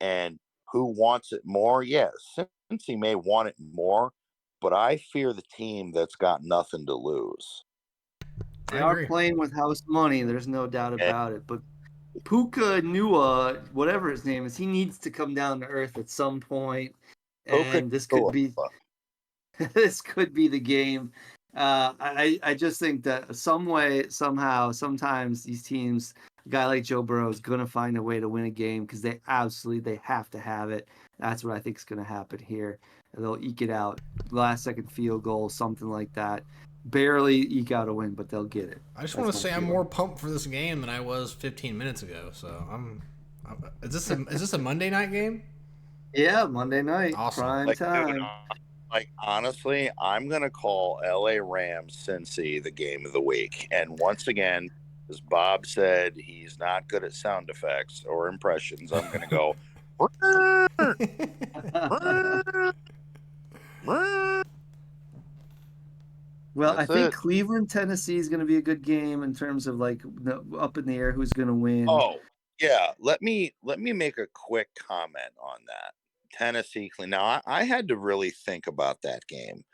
and who wants it more. Yes, since he may want it more, but I fear the team that's got nothing to lose. They are playing with house money. There's no doubt about it. But Puka Nua, whatever his name is, he needs to come down to earth at some point. And this could be the game. I just think that some way, somehow, sometimes these teams, a guy like Joe Burrow is going to find a way to win a game because they have to have it. That's what I think is going to happen here. They'll eke it out, last second field goal, something like that. Barely eke out a win, but they'll get it. I just want to say I'm more pumped for this game than I was 15 minutes ago. So is this a Monday night game? Yeah, Monday night, awesome. Prime time. Like, honestly, I'm going to call LA Rams Cincy the game of the week. And once again, as Bob said, he's not good at sound effects or impressions. I'm going to go. Well, I think Cleveland, Tennessee is going to be a good game in terms of like up in the air who's going to win. Oh, yeah. Let me make a quick comment on that. Tennessee. Now, I had to really think about that game.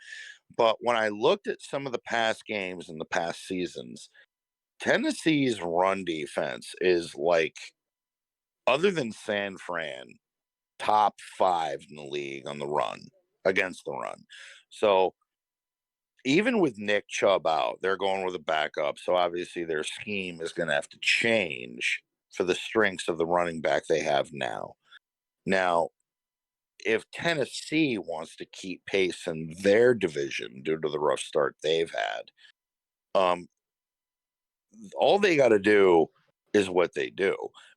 But when I looked at some of the past games in the past seasons, Tennessee's run defense is like, other than San Fran, top 5 in the league on the run, against the run. So even with Nick Chubb out, they're going with a backup. So obviously their scheme is going to have to change for the strengths of the running back they have now. Now, if Tennessee wants to keep pace in their division due to the rough start they've had, all they got to do is what they do.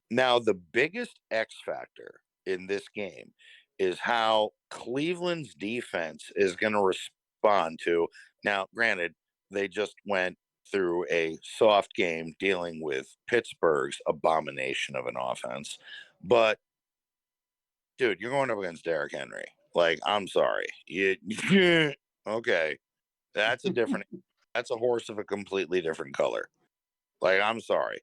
Now, the biggest X factor in this game is how Cleveland's defense is going to respond to. Now, granted, they just went through a soft game dealing with Pittsburgh's abomination of an offense. But, dude, you're going up against Derrick Henry. Like, I'm sorry. Okay. That's a horse of a completely different color. Like, I'm sorry.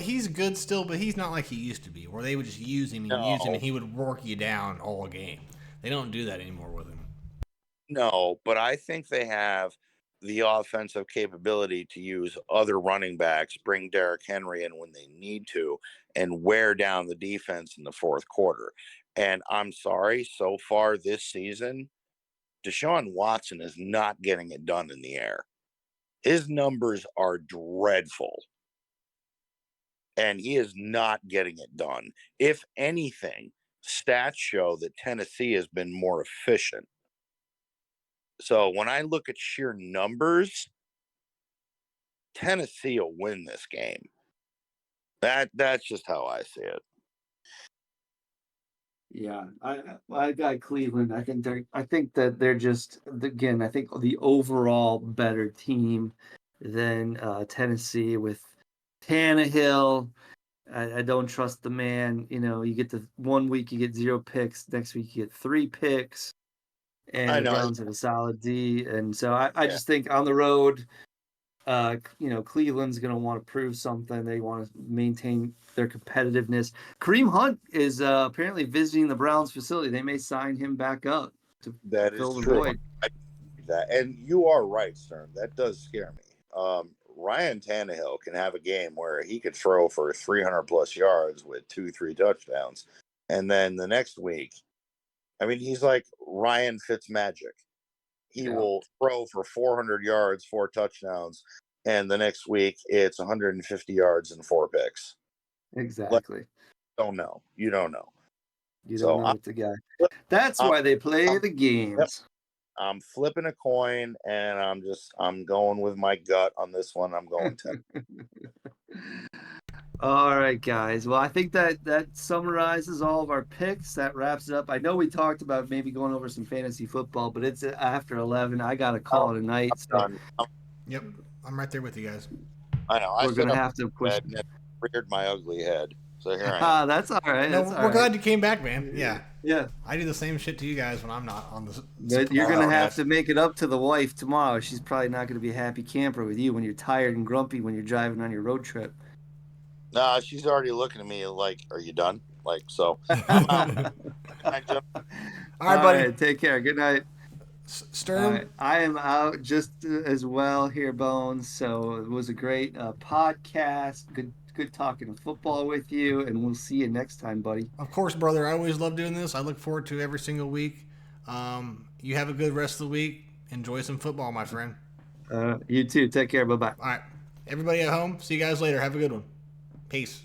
He's good still, but he's not like he used to be, where they would just use him and he would work you down all game. They don't do that anymore with him. No, but I think they have the offensive capability to use other running backs, bring Derrick Henry in when they need to, and wear down the defense in the fourth quarter. And I'm sorry, so far this season, Deshaun Watson is not getting it done in the air. His numbers are dreadful. And he is not getting it done. If anything, stats show that Tennessee has been more efficient. So when I look at sheer numbers, Tennessee will win this game. That's just how I see it. Yeah, I got Cleveland. I think that they're just, again, I think the overall better team than Tennessee with Tannehill. I don't trust the man. You know, you get 1 week you get 0 picks, next week you get 3 picks, and the Browns have a solid D. And so I just think on the road, Cleveland's going to want to prove something. They want to maintain their competitiveness. Kareem Hunt is apparently visiting the Browns facility. They may sign him back up to fill the void. And you are right, Sturm. That does scare me. Ryan Tannehill can have a game where he could throw for 300 plus yards with 2-3 touchdowns. And then the next week, I mean, he's like Ryan Fitzmagic. He will throw for 400 yards, 4 touchdowns. And the next week it's 150 yards and 4 picks. Exactly. Don't know. You don't know. You don't know the guy. That's why they play the games. Yep. I'm flipping a coin, and I'm going with my gut on this one. I'm going 10. All right, guys. Well, I think that summarizes all of our picks. That wraps it up. I know we talked about maybe going over some fantasy football, but it's after 11. I got to call it a night. So. Yep, I'm right there with you guys. I know. We're going to have to push. And reared my ugly head. So here I am. That's all right. No, we're glad you came back, man. Yeah. Yeah. I do the same shit to you guys when I'm not on the. You're going to have to make it up to the wife tomorrow. She's probably not going to be a happy camper with you when you're tired and grumpy when you're driving on your road trip. Nah, she's already looking at me like, "Are you done?" Like, so. All right, buddy. Right, take care. Good night. Sturm. I am out just as well here, Bones. So it was a great podcast. Good talking football with you, and we'll see you next time, buddy. Of course, brother. I always love doing this. I look forward to every single week. You have a good rest of the week. Enjoy some football, my friend. You too. Take care. Bye-bye. All right. Everybody at home, see you guys later. Have a good one. Peace.